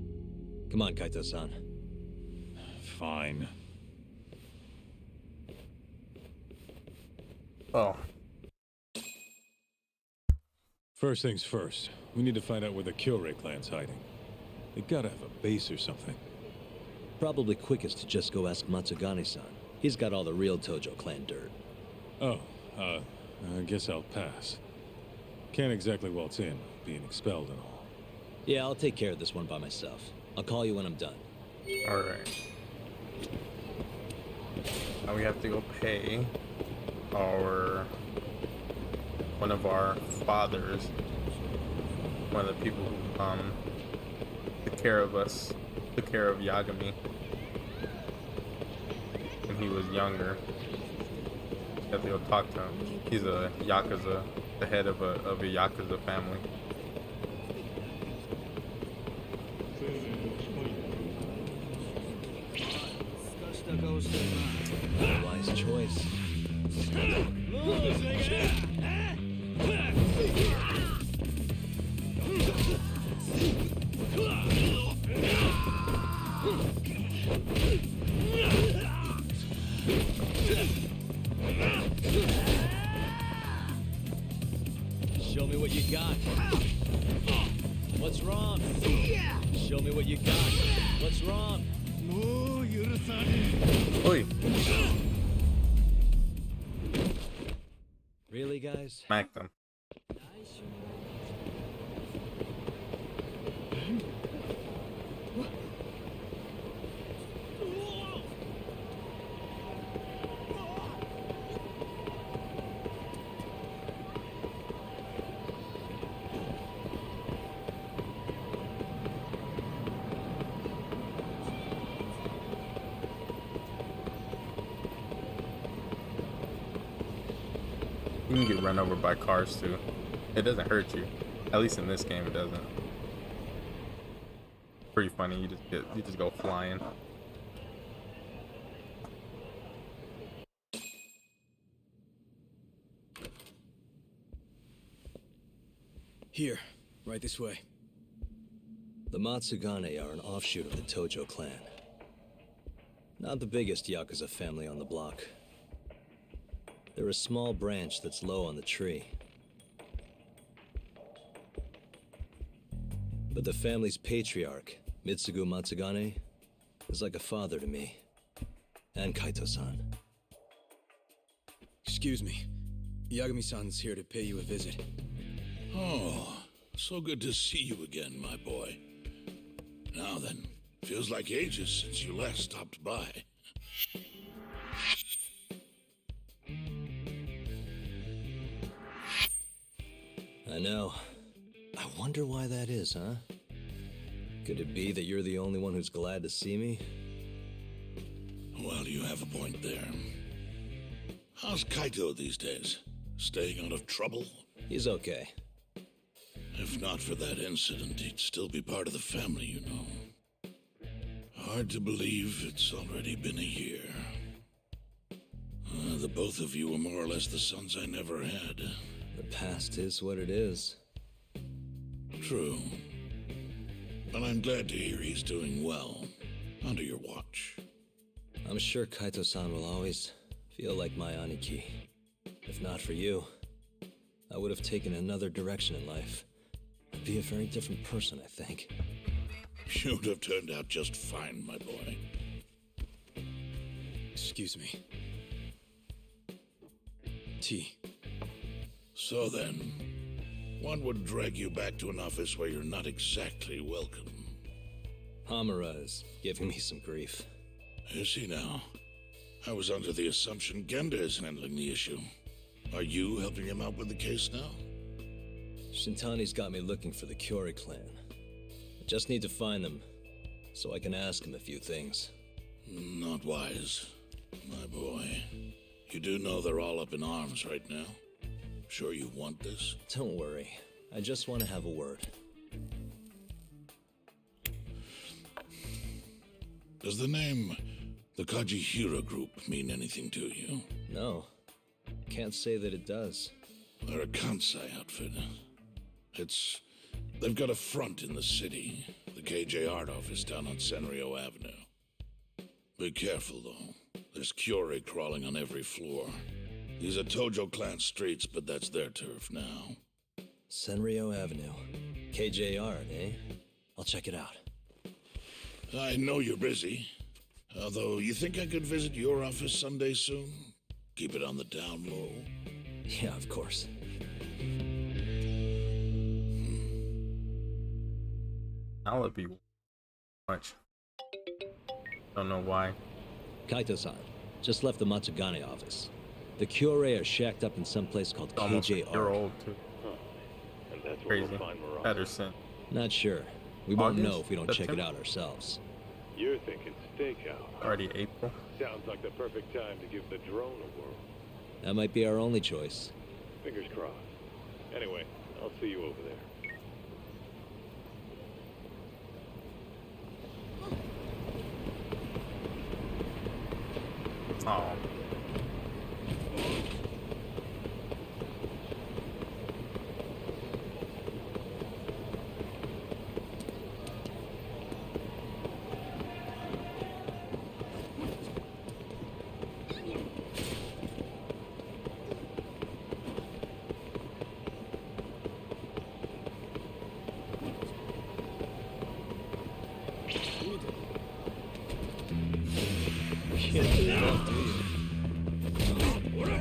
Come on, Kaito-san. Fine. Oh. First things first, we need to find out where the Kyorei clan's hiding. They gotta have a base or something. Probably quickest to just go ask Matsugane-san. He's got all the real Tojo clan dirt. Oh, I guess I'll pass. Can't exactly waltz in, being expelled and all. Yeah, I'll take care of this one by myself. I'll call you when I'm done. Alright. Now we have to go pay one of our fathers, one of the people who took care of us, took care of Yagami when he was younger. You have to go talk to him. He's a Yakuza, the head of a Yakuza family. Wise choice. Show me what you got. What's wrong? Show me what you got. What's wrong? Oi. Really, guys? Smack them. You can get run over by cars too. It doesn't hurt you. At least in this game it doesn't. Pretty funny, you just go flying. Here, right this way. The Matsugane are an offshoot of the Tojo clan. Not the biggest Yakuza family on the block. They're a small branch that's low on the tree. But the family's patriarch, Mitsugu Matsugane, is like a father to me. And Kaito-san. Excuse me. Yagami-san's here to pay you a visit. Oh, so good to see you again, my boy. Now then, feels like ages since you last stopped by. I know. I wonder why that is, huh? Could it be that you're the only one who's glad to see me? Well, you have a point there. How's Kaito these days? Staying out of trouble? He's okay. If not for that incident, he'd still be part of the family, you know. Hard to believe it's already been a year. The both of you were more or less the sons I never had. The past is what it is. True. But I'm glad to hear he's doing well, under your watch. I'm sure Kaito-san will always feel like my aniki. If not for you, I would have taken another direction in life. I'd be a very different person, I think. You'd have turned out just fine, my boy. Excuse me. Tea. So then, one would drag you back to an office where you're not exactly welcome. Hamura is giving me some grief. Is he now? I was under the assumption Genda is handling the issue. Are you helping him out with the case now? Shintani's got me looking for the Kyori clan. I just need to find them, so I can ask him a few things. Not wise, my boy. You do know they're all up in arms right now? Sure you want this? Don't worry. I just want to have a word. Does the name the Kajihira Group mean anything to you? No. Can't say that it does. They're a Kansai outfit. They've got a front in the city, the KJ Art office down on Senryo Avenue. Be careful, though. There's Kyori crawling on every floor. These are Tojo clan streets, but that's their turf now. Senryo Avenue. KJ Art, eh? I'll check it out. I know you're busy. Although, you think I could visit your office someday soon? Keep it on the down low. Yeah, of course. Now it'd be much. Don't know why. Kaito-san, just left the Matsugane office. The Kyorei are shacked up in some place called Almost a KJ year Arc. old too. And that's where Crazy. we'll find Morocco. Patterson. Not sure. We won't August? know if we don't check it September? out ourselves. You're thinking stakeout. Already April. Sounds like the perfect time to give the drone a whirl. That might be our only choice. Fingers crossed. Anyway, I'll see you over there. Oh.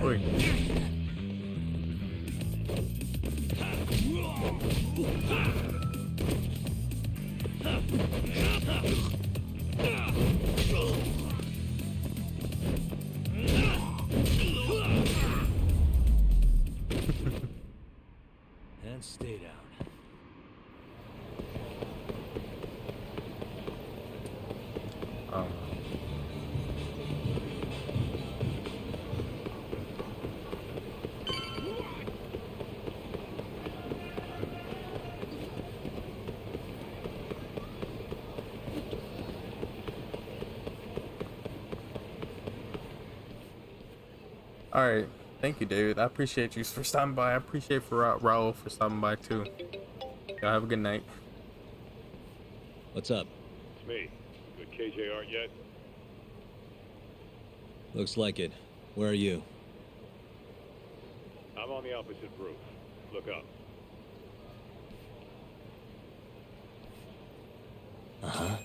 Wait. And stay down. All right. Thank you, David. I appreciate you for stopping by. I appreciate for Raul for stopping by too. Y'all have a good night. What's up? It's me. Good KJ Art yet? Looks like it. Where are you? I'm on the opposite roof. Look up. Uh-huh.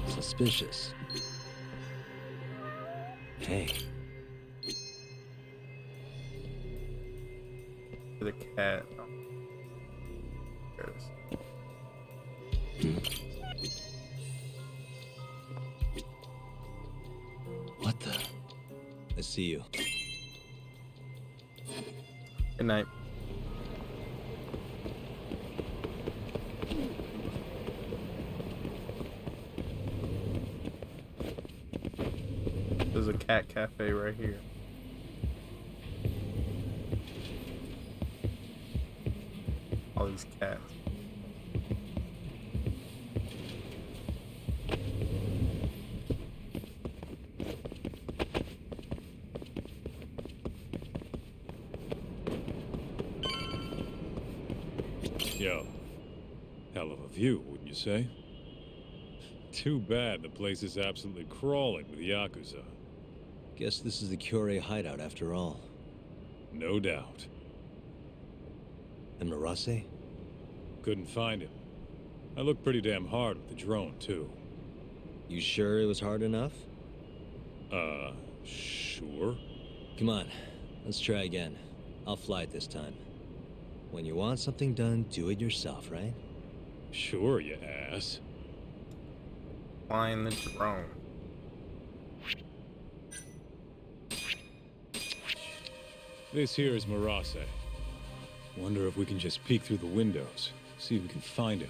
Suspicious. Hey. The cat. Oh. There it is. What the? I see you. Good night. There's a cat cafe right here. All these cats. Yo, hell of a view, wouldn't you say? Too bad the place is absolutely crawling with Yakuza. Guess this is the Kyorei hideout after all. No doubt. And Marase? Couldn't find him. I looked pretty damn hard with the drone, too. You sure it was hard enough? Sure. Come on, let's try again. I'll fly it this time. When you want something done, do it yourself, right? Sure, you ass. Flying the drone. This here is Marase. Wonder if we can just peek through the windows, see if we can find him.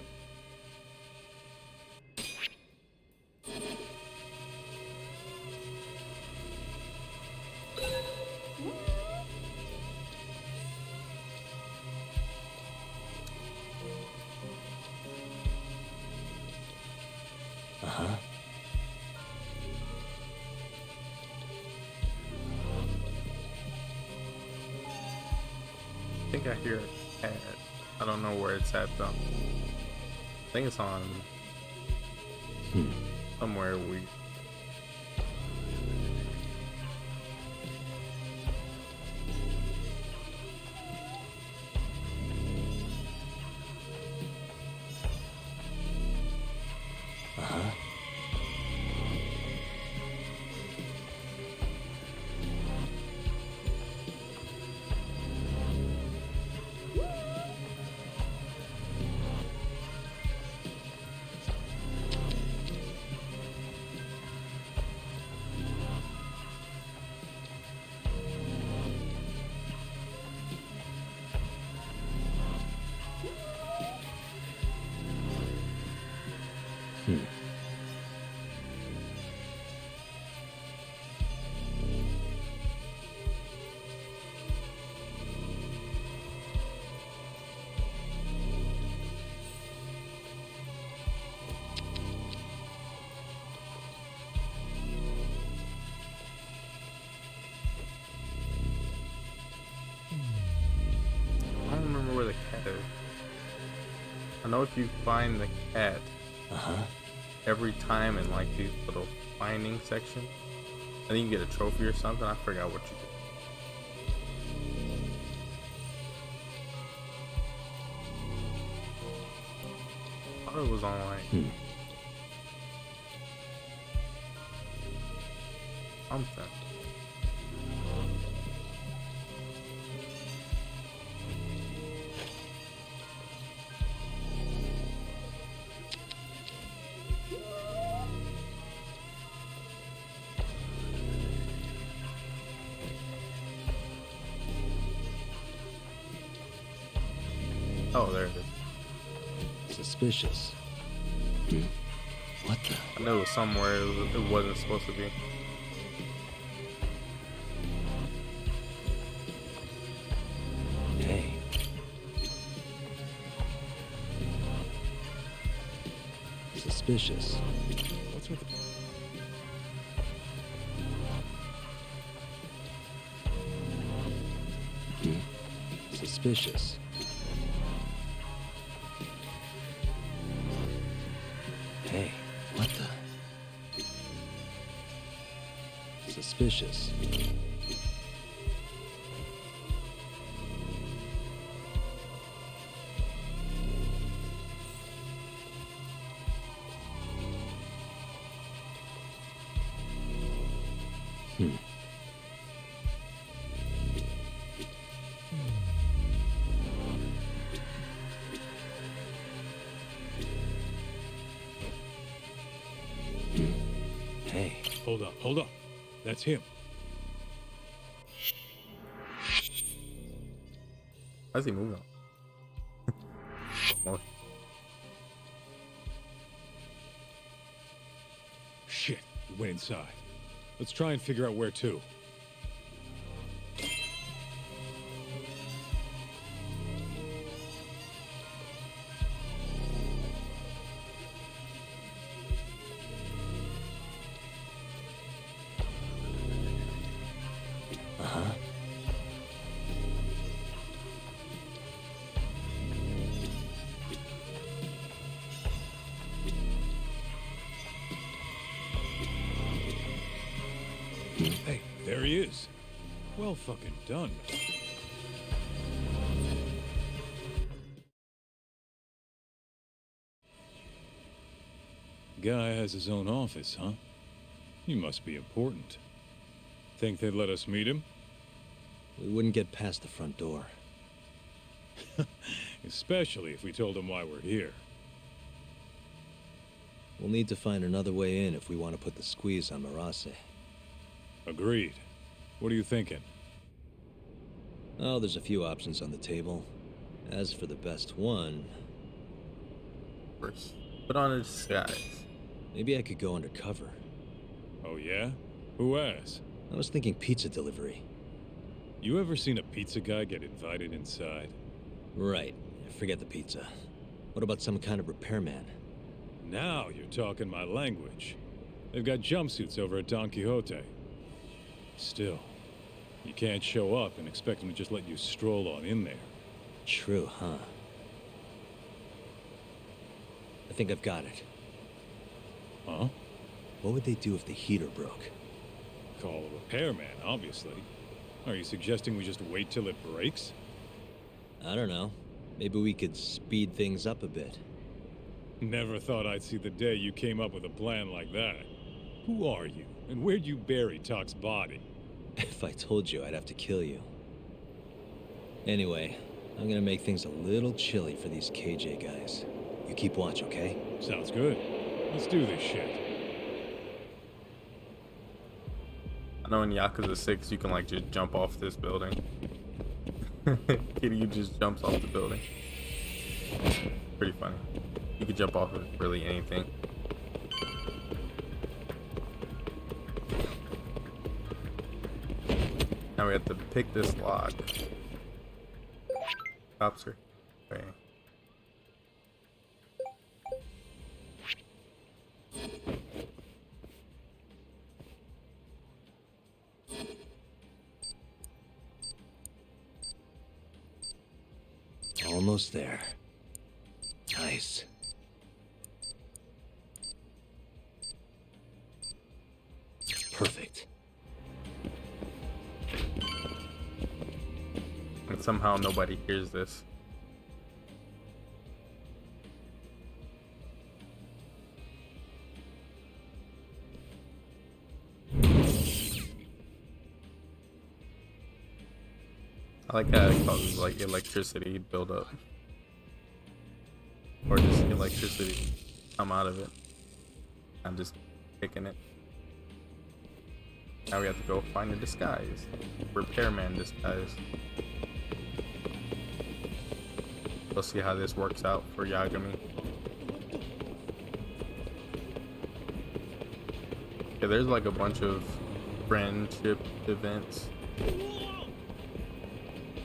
Uh-huh. I think I hear a cat. I don't know where it's at though. I think it's on somewhere we. Uh-huh. I don't remember where the cat is. I know if you find the cat every time in like these little finding sections, I think you get a trophy or something. I forgot what you get. I thought it was on like something. Oh, there it is. Suspicious. What the? I know it was somewhere it wasn't supposed to be. Hey. Suspicious. What's with the... Suspicious. Hey, what the? Suspicious. Hey. Hold up. That's him. How's he moving? Shit, he went inside. Let's try and figure out where to. Hey, there he is. Well fucking done. Guy has his own office, huh? He must be important. Think they'd let us meet him? We wouldn't get past the front door. Especially if we told him why we're here. We'll need to find another way in if we want to put the squeeze on Marase. Agreed. What are you thinking? Oh, there's a few options on the table. As for the best one... First, put on a disguise. Maybe I could go undercover. Oh yeah? Who has? I was thinking pizza delivery. You ever seen a pizza guy get invited inside? Right. Forget the pizza. What about some kind of repairman? Now you're talking my language. They've got jumpsuits over at Don Quixote. Still, you can't show up and expect them to just let you stroll on in there. True, huh? I think I've got it. Huh? What would they do if the heater broke? Call a repairman, obviously. Are you suggesting we just wait till it breaks? I don't know. Maybe we could speed things up a bit. Never thought I'd see the day you came up with a plan like that. Who are you, and where'd you bury Talk's body? If I told you, I'd have to kill you. Anyway, I'm gonna make things a little chilly for these KJ guys. You keep watch, okay? Sounds good. Let's do this shit. I know in Yakuza 6 you can like just jump off this building. Kiryu just jumps off the building. Pretty funny. You can jump off of really anything. Now we have to pick this lock. Cops are. Okay. Almost there. Nice. Perfect. And somehow nobody hears this. I like how it causes like electricity build up. Or just electricity come out of it. I'm just picking it. Now we have to go find a disguise. Repairman disguise. We'll see how this works out for Yagami. Yeah, there's like a bunch of friendship events.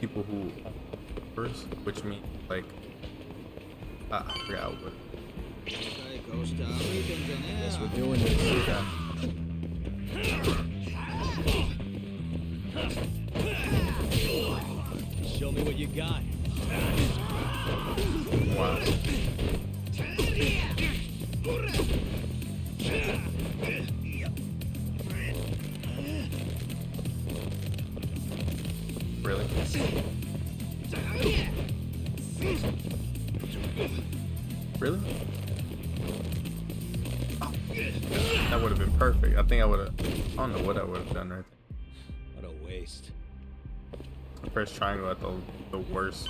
People who first, which means like I forgot what. Guess we're doing this. Show me what you got. Wow. Really? Really? Oh, that would have been perfect. I think I would have. I don't know what I would have done right there. What a waste. Press triangle at the worst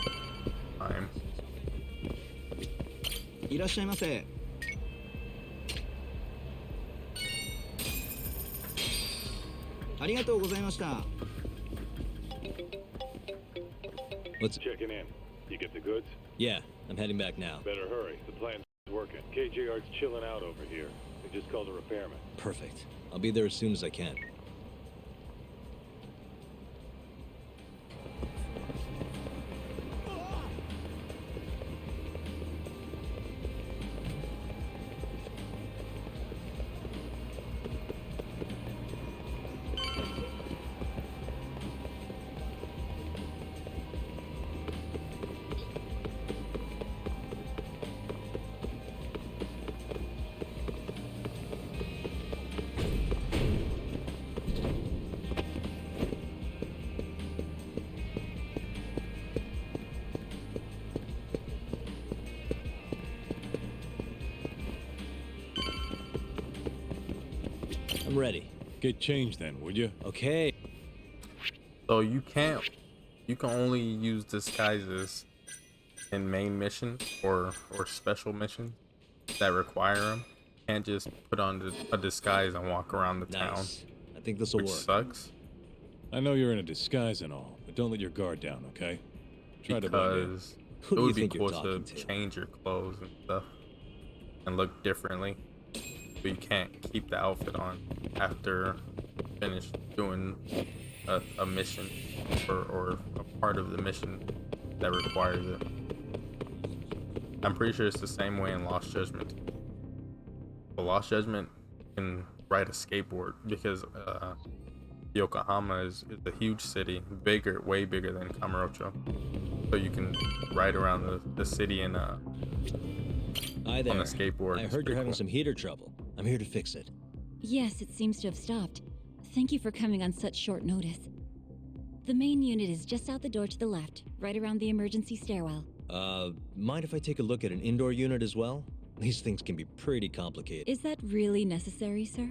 time. いらっしゃいませ。ありがとうございました。 Let's Checking in. You get the goods? Yeah, I'm heading back now. Better hurry. The plan's working. KJR's chilling out over here. They just called a repairman. Perfect. I'll be there as soon as I can. I'm ready. Get changed then, would you? Okay. So you can only use disguises in main mission or special missions that require them. Can't just put on a disguise and walk around the town. I think this will work. Sucks. I know you're in a disguise and all, but don't let your guard down, okay? Try to blend in. Because Who it do you would be think you're cool to talking to? change your clothes and stuff and look differently. But you can't keep the outfit on after finish doing a mission or a part of the mission that requires it. I'm pretty sure it's the same way in Lost Judgment. But Lost Judgment can ride a skateboard because Yokohama is a huge city, way bigger than Kamurocho. So you can ride around the city in Hi there. on a skateboard. I It's heard pretty you're having cool. some heater trouble. I'm here to fix it. Yes, it seems to have stopped. Thank you for coming on such short notice. The main unit is just out the door to the left, right around the emergency stairwell. Mind if I take a look at an indoor unit as well? These things can be pretty complicated. Is that really necessary, sir?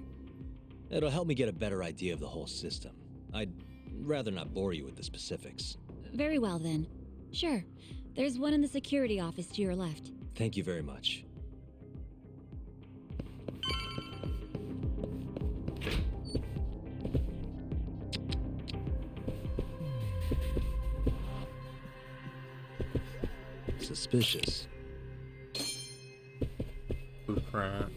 It'll help me get a better idea of the whole system. I'd rather not bore you with the specifics. Very well then. Sure. There's one in the security office to your left. Thank you very much. Suspicious. Blueprint.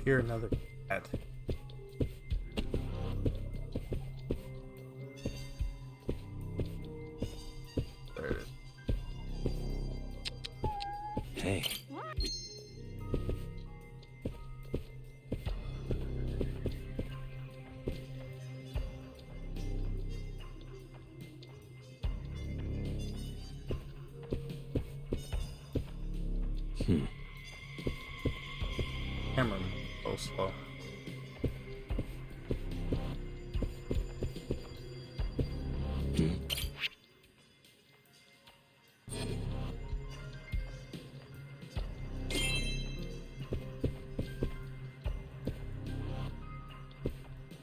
hear another cat. There it is. Hey. Camera so slow.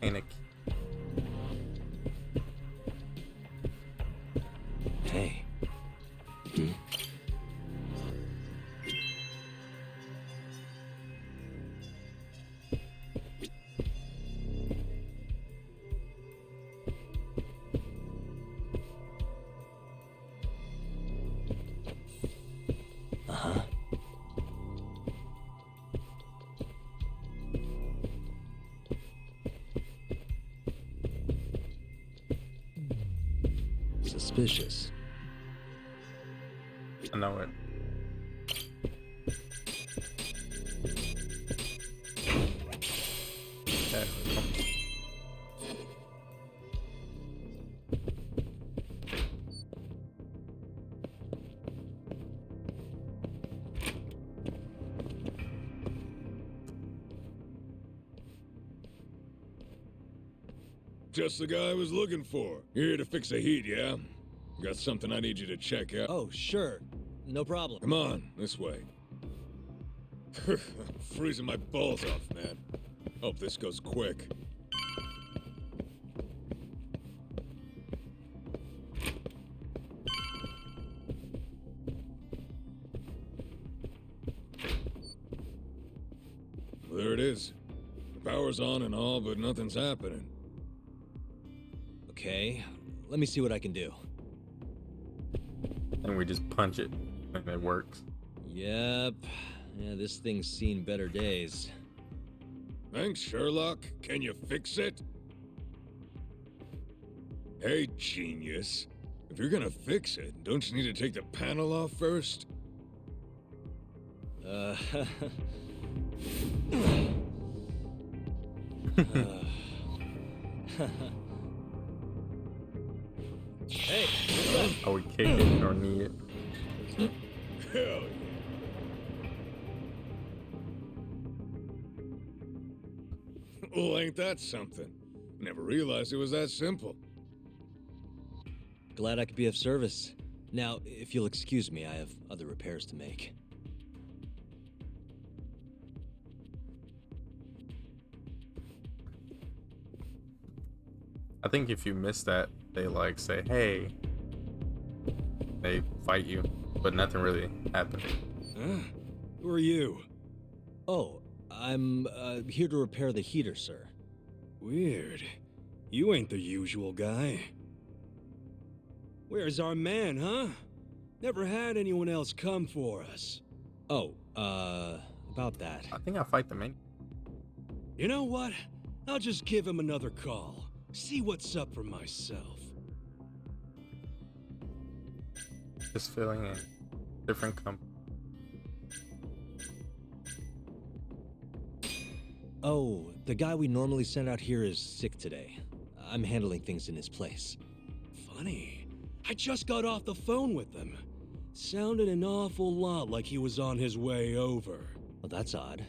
Panic. Hey. Uh-huh. Suspicious. I know it. There we go. Just the guy I was looking for. You're here to fix the heat, yeah? Got something I need you to check out. Oh, sure. No problem. Come on, this way. Freezing my balls off, man. Hope this goes quick. There it is. The power's on and all, but nothing's happening. Okay, let me see what I can do. And we just punch it and it works. Yep. Yeah, this thing's seen better days. Thanks, Sherlock. Can you fix it? Hey, genius. If you're gonna fix it, don't you need to take the panel off first? Hey! Are we kicking or knee it? Hell yeah. Well, ain't that something? Never realized it was that simple. Glad I could be of service. Now, if you'll excuse me, I have other repairs to make. I think if you miss that, they like say, hey, they fight you, but nothing really happened. Huh? Who are you? Oh, I'm here to repair the heater, sir. Weird. You ain't the usual guy. Where's our man, huh? Never had anyone else come for us. Oh, about that. I think I fight the main. You know what? I'll just give him another call. See what's up for myself. Just filling in. Different company. Oh, the guy we normally send out here is sick today. I'm handling things in his place. Funny. I just got off the phone with him. Sounded an awful lot like he was on his way over. Well, that's odd.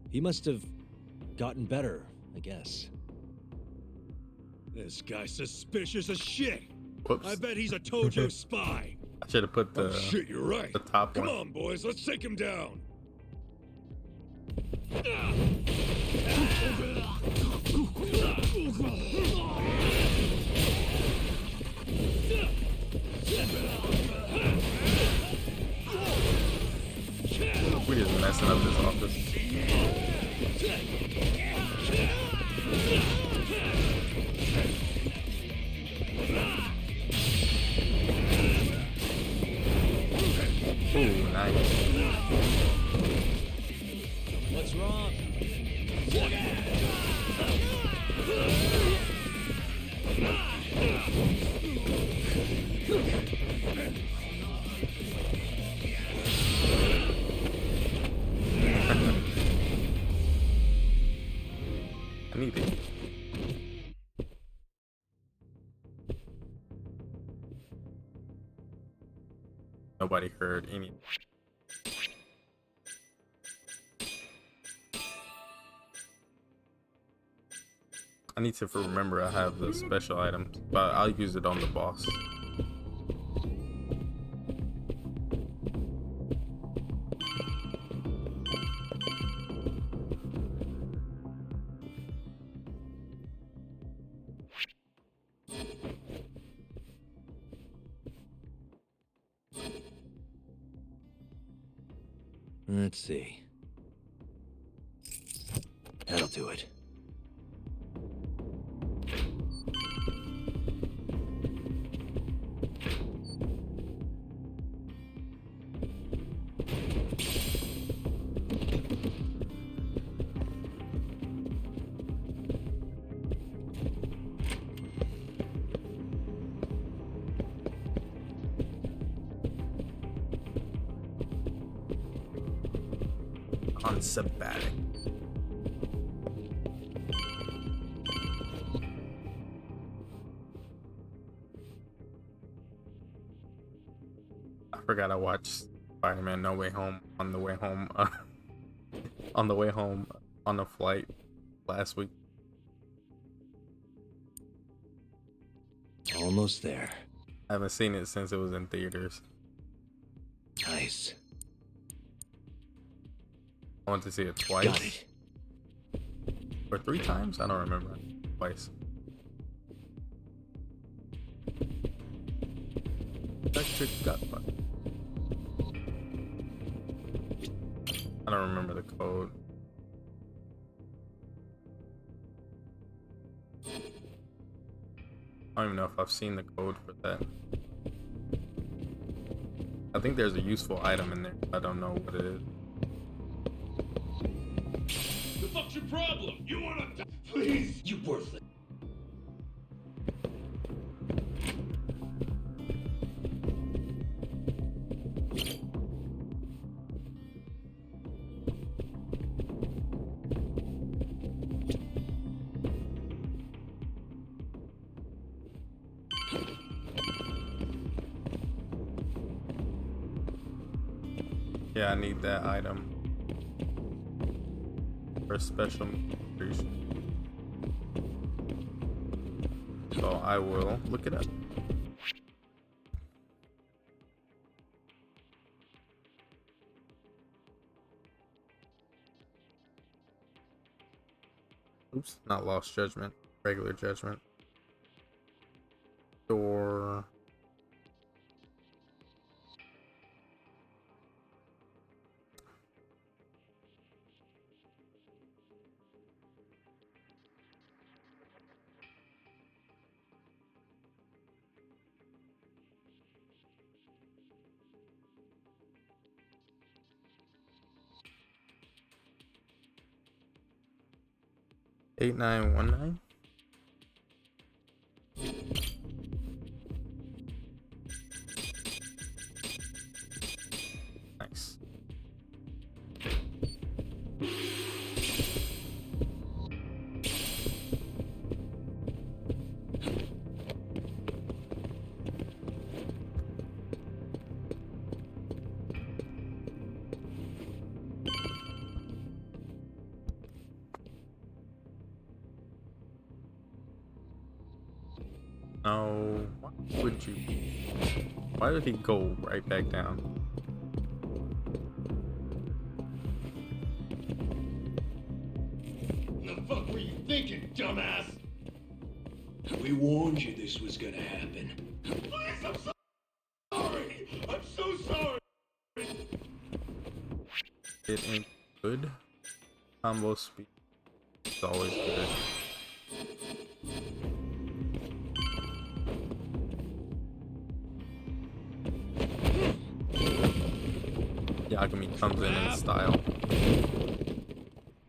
He must have gotten better, I guess. This guy's suspicious as shit. Whoops. I bet he's a Tojo spy. I should have put the, Oh shit, you're right. the top Come one. on, boys, let's take him down. We just messing up this office. Ooh, nice. What's wrong? Nobody heard any. I need to remember I have the special items, but I'll use it on the boss. Let's see. That'll do it. On sabbatic. I forgot I watched Spider-Man No Way Home on the way home on the way home on the flight last week. Almost there. I haven't seen it since it was in theaters. Nice. I went to see it twice. Got it. Or 3 times? I don't remember. Twice. Electric gut button. I don't remember the code. I don't even know if I've seen the code for that. I think there's a useful item in there. I don't know what it is. The fuck's your problem? You wanna die? Please, you worthless. Yeah, I need that item for special creation. So I will look it up. Oops, not lost judgment, regular judgment. Or $8919. Nice. No, why would you? Why did he go right back down? The fuck were you thinking, dumbass? We warned you this was gonna happen. Please, I'm so sorry. I'm so sorry. It ain't good. Combo speed. It's always good. Yagami comes in style.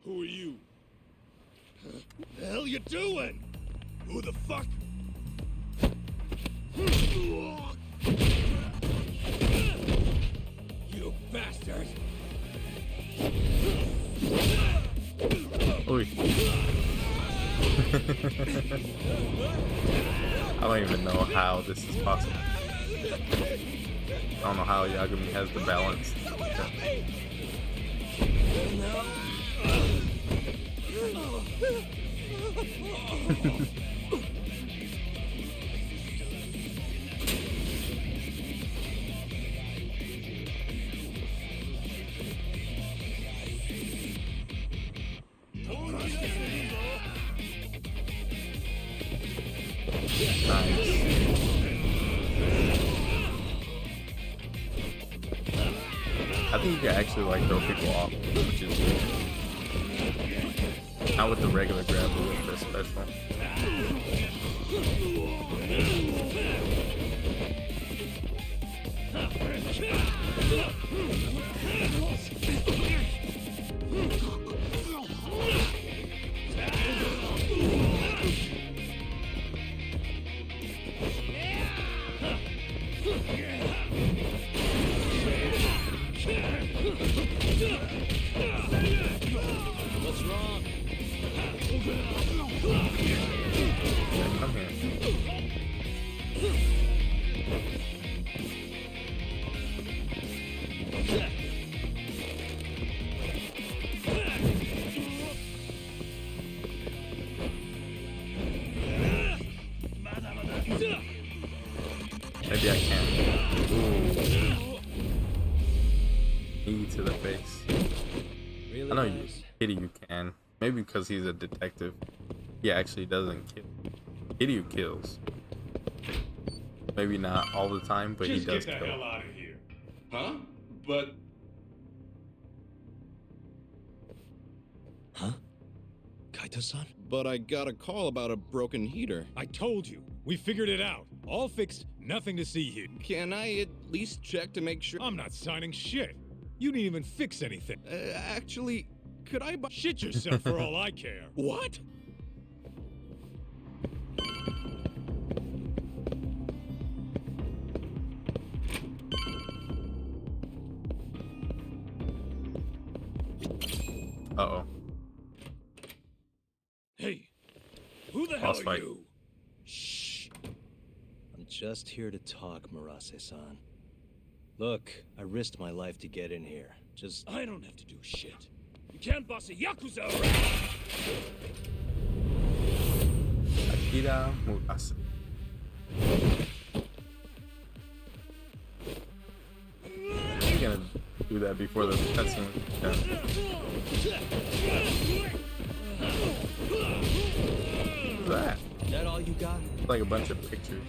Who are you? The hell you doing? Who the fuck? You bastard. Oi. I don't even know how this is possible. I don't know how Yagami has the balance. I think you can actually like throw people off, which is good. Not with the regular grab, but with the special. What's wrong? Come here. Maybe I can. Ooh. Knee to the face. Really I know nice. Kiryu can. Maybe because he's a detective. He actually doesn't kill. Kiryu kills. Maybe not all the time, but he does Get the kill. hell out of here. Huh? But Huh? Kaito-san? But I got a call about a broken heater. I told you. We figured it out. All fixed. Nothing to see here. Can I at least check to make sure? I'm not signing shit. You didn't even fix anything. Actually, could I buy? Shit yourself for all I care. What? Uh-oh. Hey, who the Boss hell are fight. you? Shh. I'm just here to talk, Murase-san. Look, I risked my life to get in here. Just... I don't have to do shit. You can't boss a Yakuza around. Akira Murase. I'm gonna do that before the cutscene. Yeah. What's that? Is that all you got? It's like a bunch of pictures.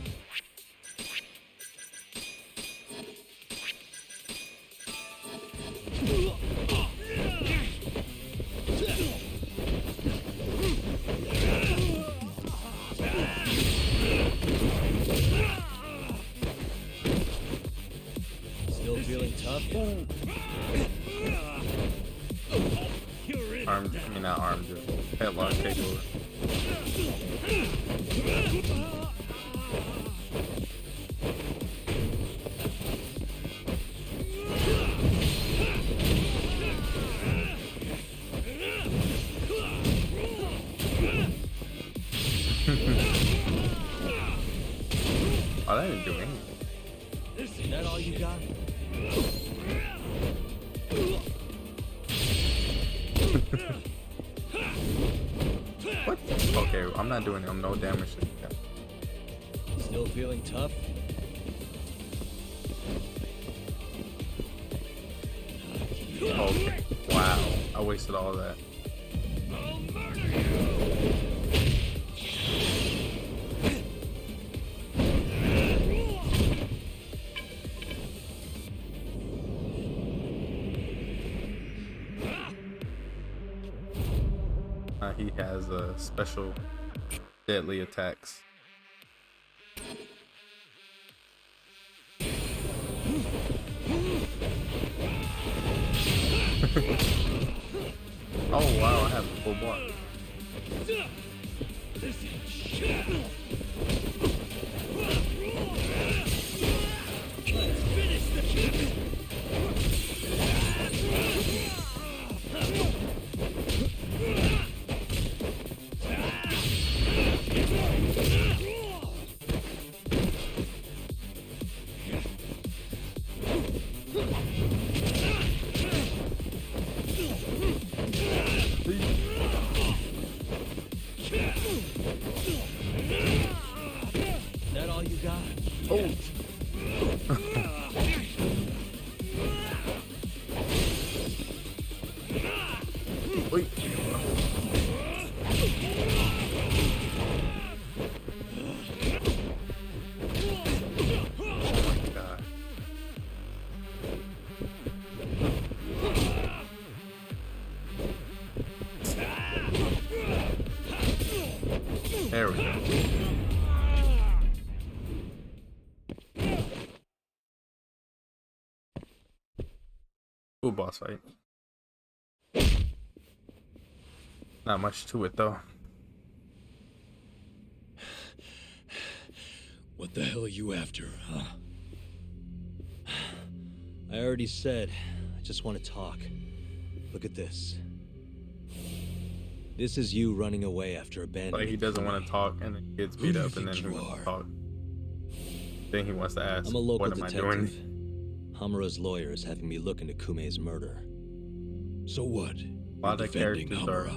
Still feeling tough? Armed, I mean not armed, just headlock takeover. Oh, that didn't do anything. Is that all you got? What? Okay, I'm not doing no damage to him. Still feeling tough? Okay. Wow. I wasted all of that. He has special deadly attacks. Oh wow, I have a full bar. That all you got? Oh. Wait. There we go. Cool boss fight. Not much to it though. What the hell are you after, huh? I already said, I just want to talk. Look at this. This is you running away after abandoning. Like he doesn't want to talk and then gets beat up and then he wants to talk. Then he wants to ask, I'm a local what am detective. I doing? Hamura's lawyer is having me look into Kume's murder. So what? A lot of characters are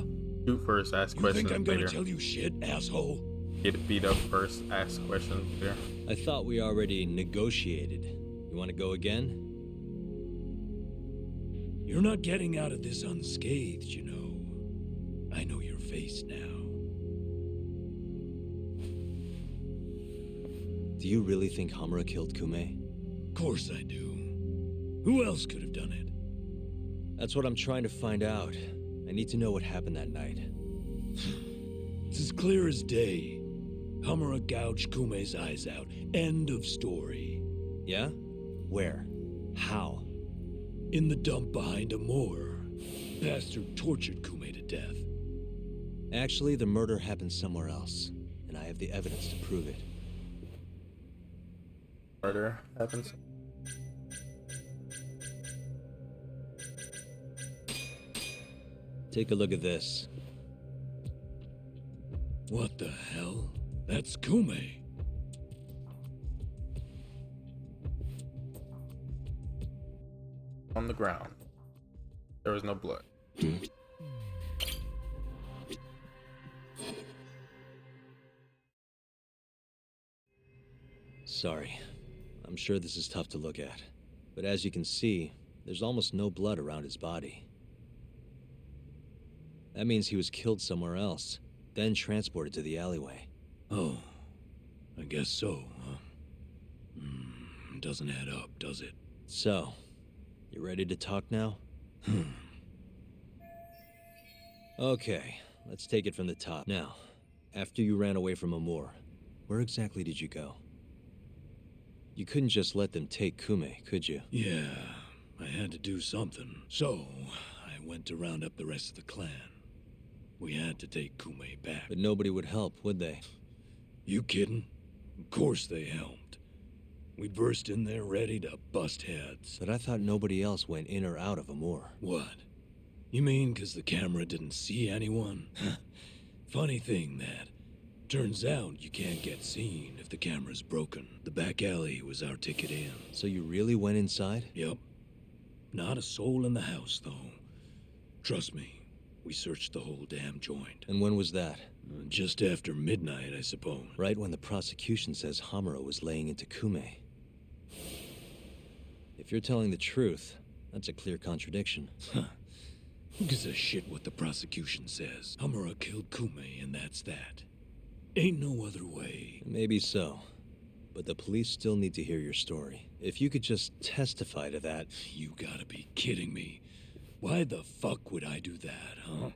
shoot first, ask You questions think I'm gonna later. tell you shit, asshole? Get beat up first, ask questions later. I thought we already negotiated. You want to go again? You're not getting out of this unscathed, you know. I know your face now. Do you really think Hamura killed Kume? Of course I do. Who else could have done it? That's what I'm trying to find out. I need to know what happened that night. It's as clear as day. Hamura gouged Kume's eyes out. End of story. Yeah? Where? How? In the dump behind a moor. Bastard tortured Kume to death. Actually, the murder happened somewhere else, and I have the evidence to prove it. Murder happens. Take a look at this. What the hell? That's Kume. On the ground. There was no blood. Sorry. I'm sure this is tough to look at. But as you can see, there's almost no blood around his body. That means he was killed somewhere else, then transported to the alleyway. Oh, I guess so, huh? Doesn't add up, does it? So, you ready to talk now? Okay, let's take it from the top. Now, after you ran away from Amur, where exactly did you go? You couldn't just let them take Kume, could you? Yeah, I had to do something. So, I went to round up the rest of the clan. We had to take Kume back. But nobody would help, would they? You kidding? Of course they helped. We burst in there ready to bust heads. But I thought nobody else went in or out of Amur. What? You mean because the camera didn't see anyone? Funny thing, that. Turns out you can't get seen if the camera's broken. The back alley was our ticket in. So you really went inside? Yep. Not a soul in the house, though. Trust me, we searched the whole damn joint. And when was that? Just after midnight, I suppose. Right when the prosecution says Hamura was laying into Kume. If you're telling the truth, that's a clear contradiction. Who gives a shit what the prosecution says? Hamura killed Kume, and that's that. Ain't no other way. Maybe so. But the police still need to hear your story. If you could just testify to that... You gotta be kidding me. Why the fuck would I do that, huh?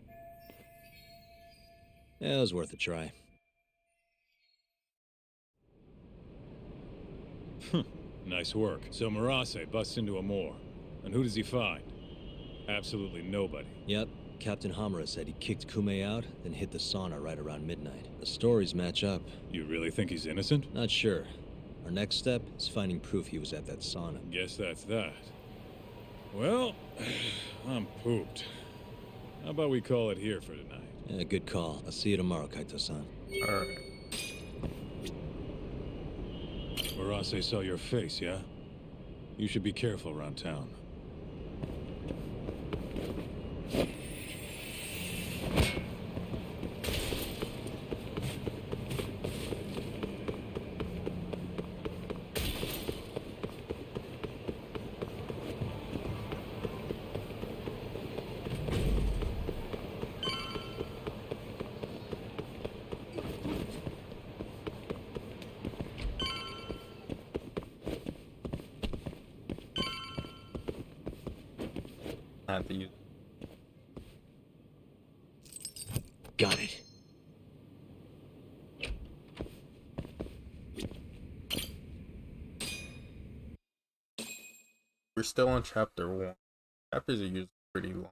Yeah, it was worth a try. Nice work. So Murase busts into a moor. And who does he find? Absolutely nobody. Yep. Captain Hamura said he kicked Kume out, then hit the sauna right around midnight. The stories match up. You really think he's innocent? Not sure. Our next step is finding proof he was at that sauna. Guess that's that. Well, I'm pooped. How about we call it here for tonight? Yeah, good call. I'll see you tomorrow, Kaito-san. Alright. Murase saw your face, yeah? You should be careful around town. I have to use. Got it. We're still on chapter 1. Chapters are usually pretty long.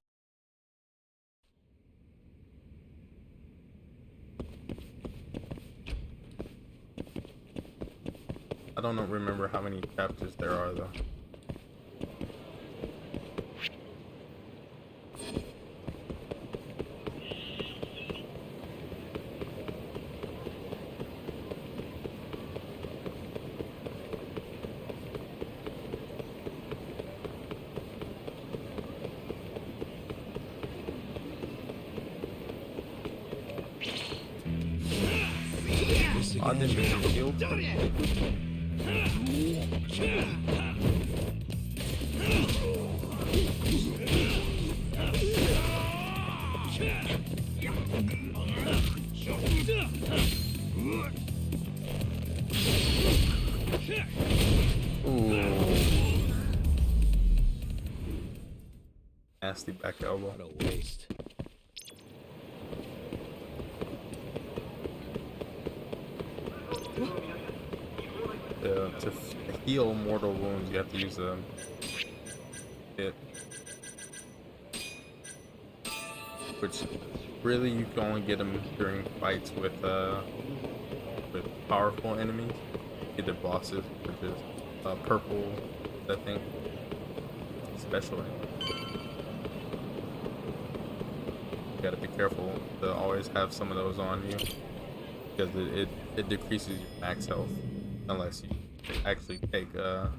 I don't remember how many chapters there are though. I didn't get killed. Ooh. Nasty back elbow. What a waste. To heal mortal wounds, you have to use a hit, which really you can only get them during fights with powerful enemies, either bosses, which is purple, I think, especially. You gotta be careful to always have some of those on you because it decreases your max health unless you actually take the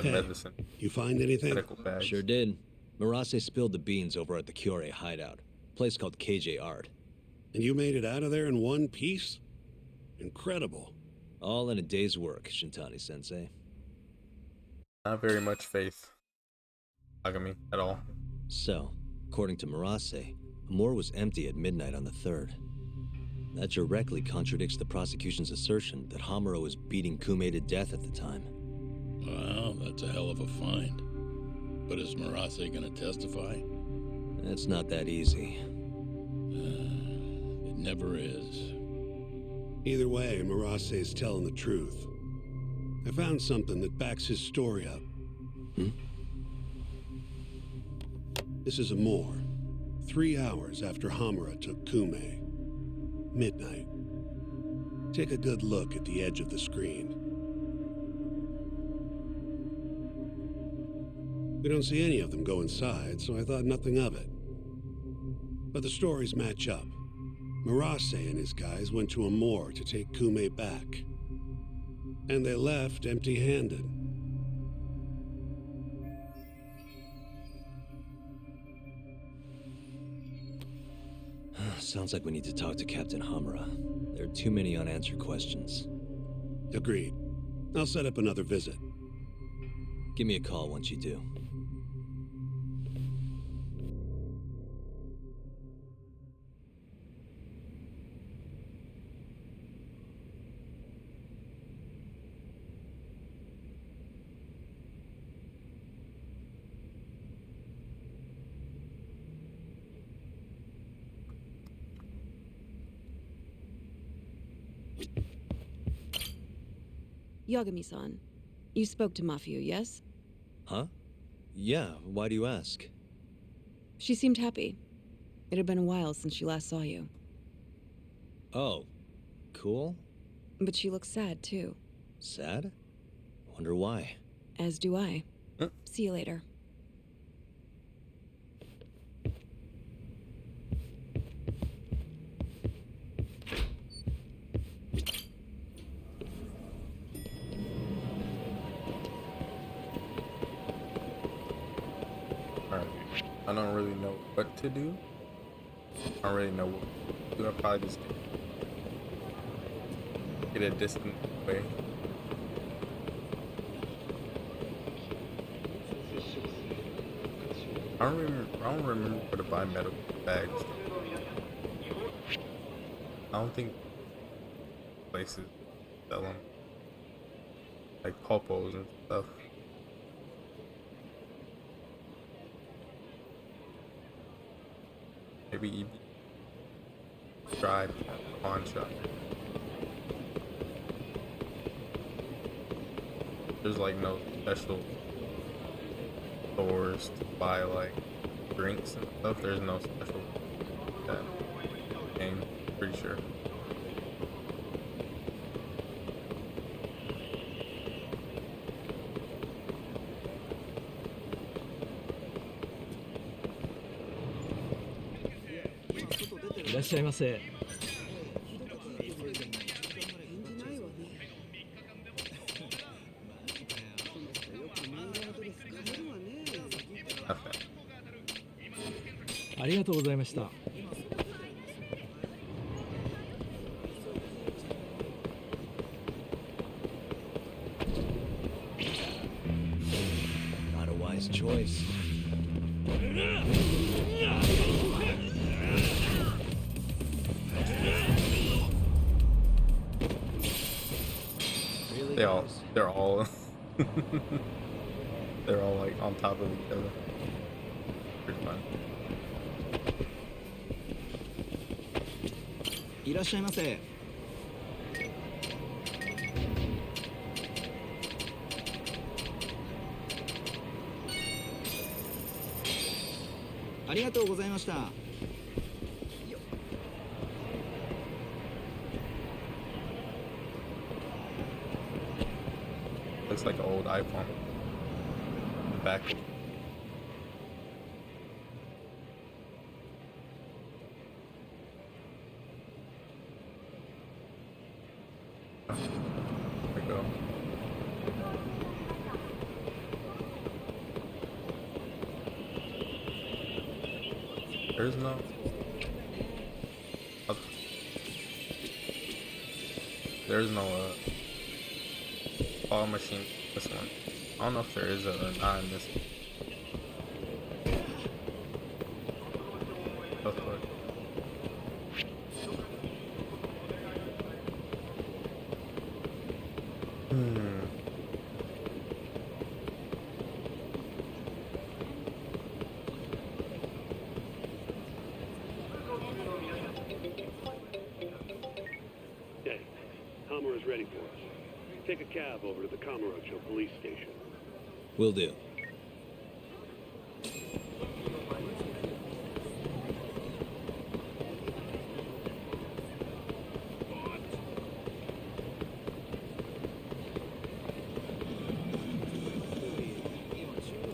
medicine. You find anything? Medical bags. Sure did. Marase spilled the beans over at the Kyorei hideout, a place called KJ Art. And you made it out of there in one piece? Incredible. All in a day's work, Shintani-sensei. Not very much faith, Yagami, at all. So, according to Marase, Amor was empty at midnight on the 3rd. That directly contradicts the prosecution's assertion that Hamura was beating Kume to death at the time. Well, that's a hell of a find. But is Marase gonna testify? It's not that easy. It never is. Either way, Marase is telling the truth. I found something that backs his story up. This is Amor. 3 hours after Hamura took Kume. Midnight. Take a good look at the edge of the screen. We don't see any of them go inside, so I thought nothing of it. But the stories match up. Marase and his guys went to Amor to take Kume back. And they left empty-handed. Sounds like we need to talk to Captain Hamura. There are too many unanswered questions. Agreed. I'll set up another visit. Give me a call once you do. Yagami-san, you spoke to Mafio, yes? Huh? Yeah, why do you ask? She seemed happy. It had been a while since she last saw you. Oh, cool. But she looks sad, too. Sad? Wonder why. As do I. See you later. I don't really know what to do. I don't really know what to do. I'll probably just get a distant way. I don't remember where to buy medical bags. I don't think places sell them, like popos and stuff. Maybe even try pawn shop. There's like no special stores to buy like drinks and stuff. There's no special that game, pretty sure. Not a wise choice. Really? They're all they're all like on top of each other. Pretty fun. いらっしゃいませ。ありがとうございました。 Looks like an old iPhone. The back. There we go. There's no. There's no claw machine. This one. I don't know if there is or not in this. Hey, Hammer is ready for us. Take a cab over to the Kamurocho police station. Will do.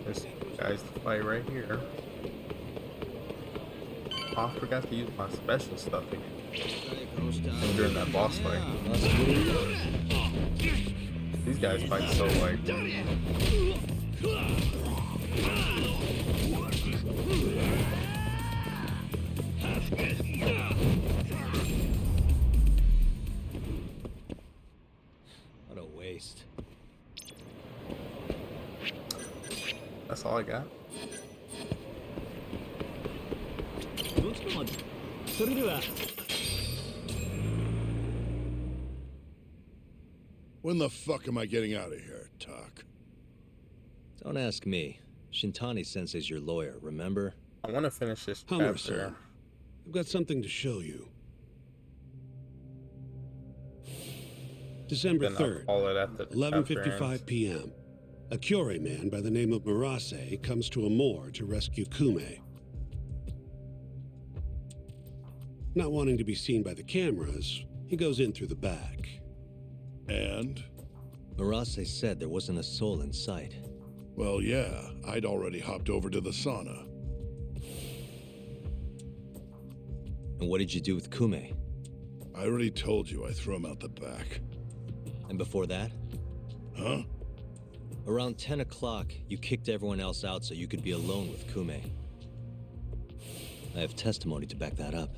This guy's the fight right here. Oh, I forgot to use my special stuff again. During that boss fight. These guys fight so like. What a waste. That's all I got. When the fuck am I getting out of here, Tak? Don't ask me. Shintani Sensei's your lawyer, remember? I want to finish this Hammer, chapter. sir. I've got something to show you. December Then I'll 3rd, call it at the chapter 11:55 ends. p.m. A Kyorei man by the name of Murase comes to a moor to rescue Kume. Not wanting to be seen by the cameras, he goes in through the back. And? Murase said there wasn't a soul in sight. Well, yeah, I'd already hopped over to the sauna. And what did you do with Kume? I already told you I threw him out the back. And before that? Huh? Around 10 o'clock, you kicked everyone else out so you could be alone with Kume. I have testimony to back that up.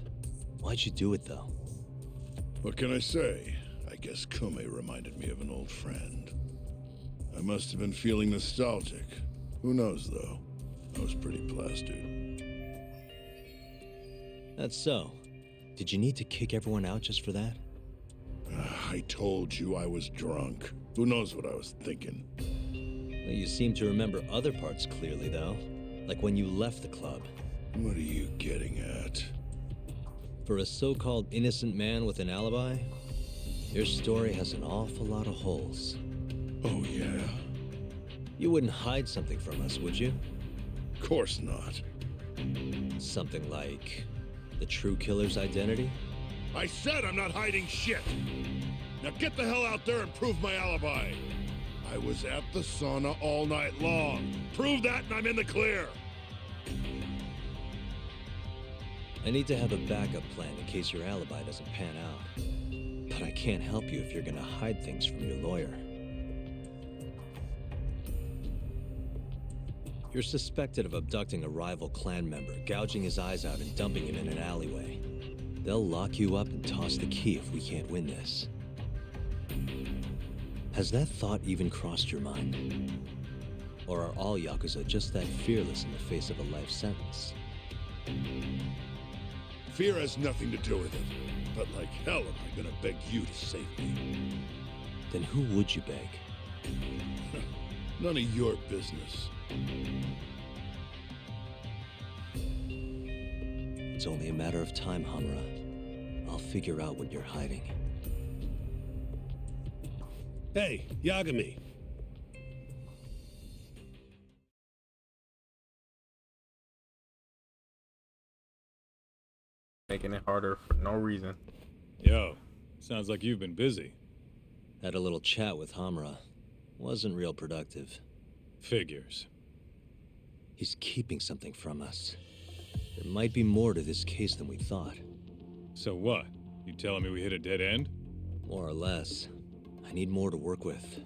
Why'd you do it, though? What can I say? I guess Kume reminded me of an old friend. I must have been feeling nostalgic. Who knows, though? I was pretty plastered. That's so. Did you need to kick everyone out just for that? I told you I was drunk. Who knows what I was thinking? Well, you seem to remember other parts clearly, though. Like when you left the club. What are you getting at? For a so-called innocent man with an alibi, your story has an awful lot of holes. Oh, yeah? You wouldn't hide something from us, would you? Of course not. Something like the true killer's identity? I said I'm not hiding shit! Now get the hell out there and prove my alibi! I was at the sauna all night long. Prove that and I'm in the clear! I need to have a backup plan in case your alibi doesn't pan out. But I can't help you if you're gonna hide things from your lawyer. You're suspected of abducting a rival clan member, gouging his eyes out and dumping him in an alleyway. They'll lock you up and toss the key if we can't win this. Has that thought even crossed your mind? Or are all Yakuza just that fearless in the face of a life sentence? Fear has nothing to do with it. But like hell am I gonna beg you to save me? Then who would you beg? None of your business. It's only a matter of time, Hamura. I'll figure out what you're hiding. Hey, Yagami. Making it harder for no reason. Yo, sounds like you've been busy. Had a little chat with Hamura. Wasn't real productive. Figures. He's keeping something from us. There might be more to this case than we thought. So what? You telling me we hit a dead end? More or less. I need more to work with.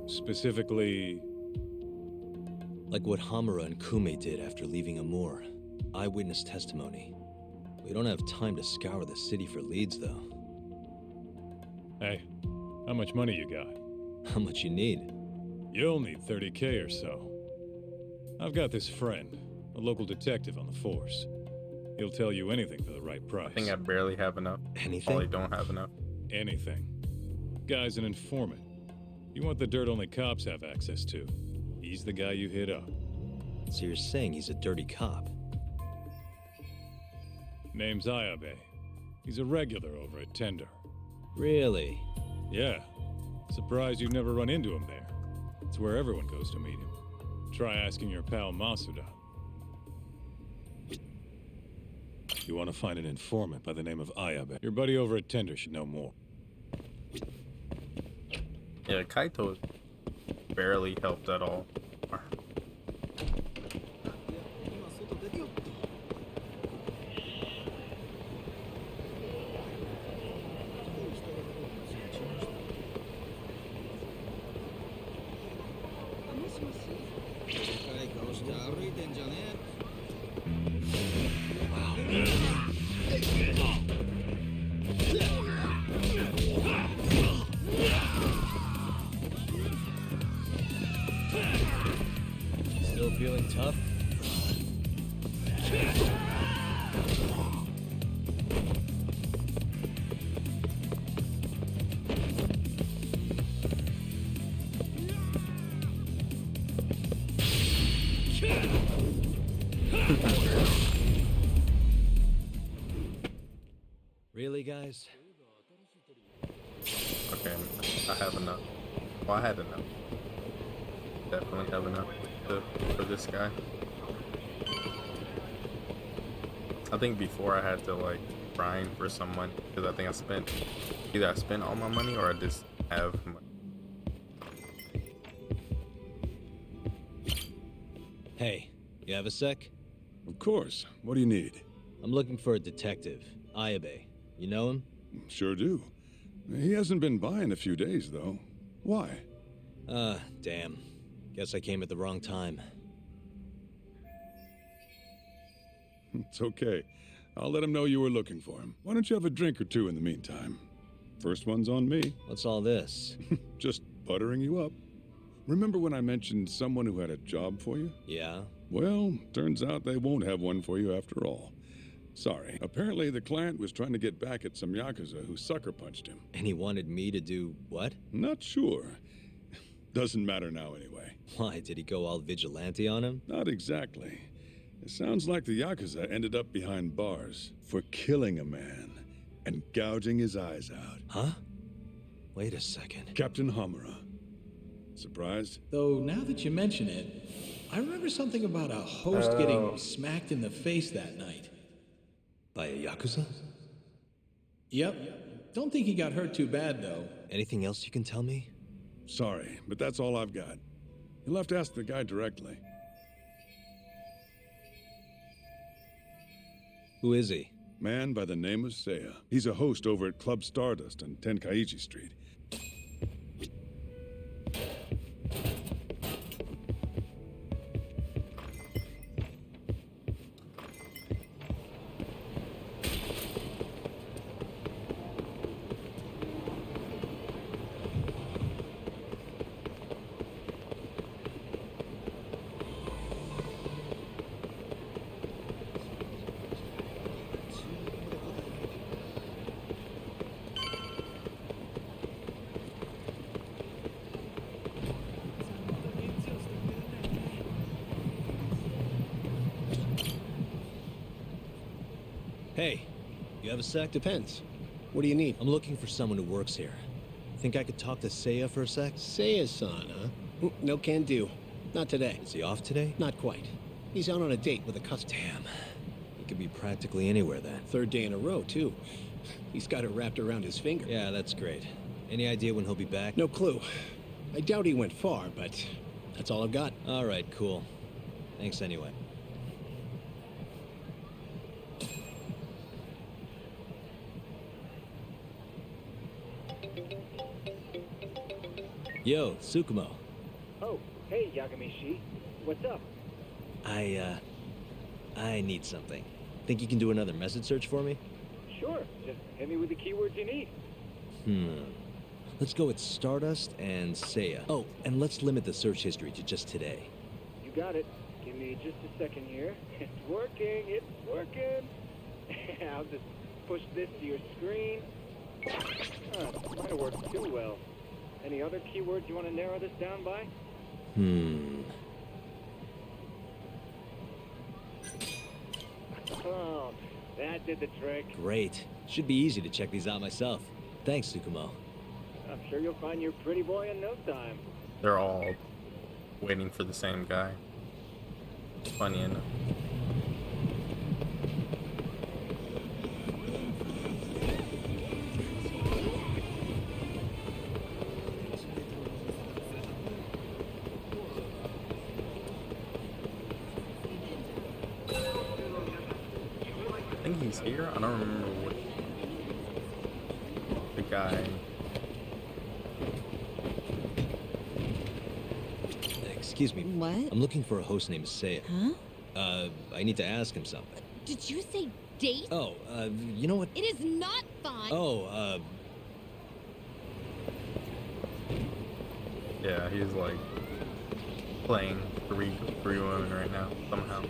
Specifically... Like what Hamura and Kume did after leaving Amur. Eyewitness testimony. We don't have time to scour the city for leads, though. Hey, how much money you got? How much you need? You'll need 30K or so. I've got this friend, a local detective on the force. He'll tell you anything for the right price. I think I barely have enough. Anything? Probably don't have enough. Anything. Guy's an informant. You want the dirt only cops have access to. He's the guy you hit up. So you're saying he's a dirty cop? Name's Ayabe. He's a regular over at Tender. Really? Yeah. Surprised you've never run into him there. It's where everyone goes to meet him. Try asking your pal Masuda. You want to find an informant by the name of Ayabe. Your buddy over at Tender should know more. Yeah, Kaito barely helped at all. Still feeling tough? Really, guys? Okay, I have enough. Well, I had enough. Definitely have enough for this guy. I think before I had to like grind for some money because I think I spent all my money or I just have money. Hey, you have a sec? Of course. What do you need? I'm looking for a detective, Ayabe. You know him? Sure do. He hasn't been by in a few days, though. Why? Damn. Guess I came at the wrong time. It's okay. I'll let him know you were looking for him. Why don't you have a drink or two in the meantime? First one's on me. What's all this? Just buttering you up. Remember when I mentioned someone who had a job for you? Yeah? Well, turns out they won't have one for you after all. Sorry. Apparently the client was trying to get back at some Yakuza who sucker punched him. And he wanted me to do what? Not sure. Doesn't matter now anyway. Why, did he go all vigilante on him? Not exactly. It sounds like the Yakuza ended up behind bars for killing a man and gouging his eyes out. Huh? Wait a second. Captain Hamura. Surprised? Though now that you mention it, I remember something about a host getting smacked in the face that night. By a Yakuza? Yep. Don't think he got hurt too bad, though. Anything else you can tell me? Sorry, but that's all I've got. You'll have to ask the guy directly. Who is he? Man by the name of Seiya. He's a host over at Club Stardust on Tenkaichi Street. Hey, you have a sec? Depends. What do you need? I'm looking for someone who works here. Think I could talk to Seiya for a sec? Seiya-san, huh? No can do. Not today. Is he off today? Not quite. He's out on a date with a customer. Damn. He could be practically anywhere then. Third day in a row, too. He's got it wrapped around his finger. Yeah, that's great. Any idea when he'll be back? No clue. I doubt he went far, but that's all I've got. All right, cool. Thanks anyway. Yo, Tsukumo. Oh, hey, Yagami-shi. What's up? I need something. Think you can do another message search for me? Sure. Just hit me with the keywords you need. Let's go with Stardust and Seiya. Oh, and let's limit the search history to just today. You got it. Give me just a second here. It's working. It's working. I'll just push this to your screen. Might have worked too well. Any other keywords you want to narrow this down by? Oh, that did the trick. Great. Should be easy to check these out myself. Thanks, Tsukumo. I'm sure you'll find your pretty boy in no time. They're all waiting for the same guy. Funny enough. I think he's here. I don't remember what the guy. Excuse me. What? I'm looking for a host named Seiya. Huh? I need to ask him something. Did you say date? Oh, you know what? It is not fun. Oh, Yeah, he's like playing three women right now somehow.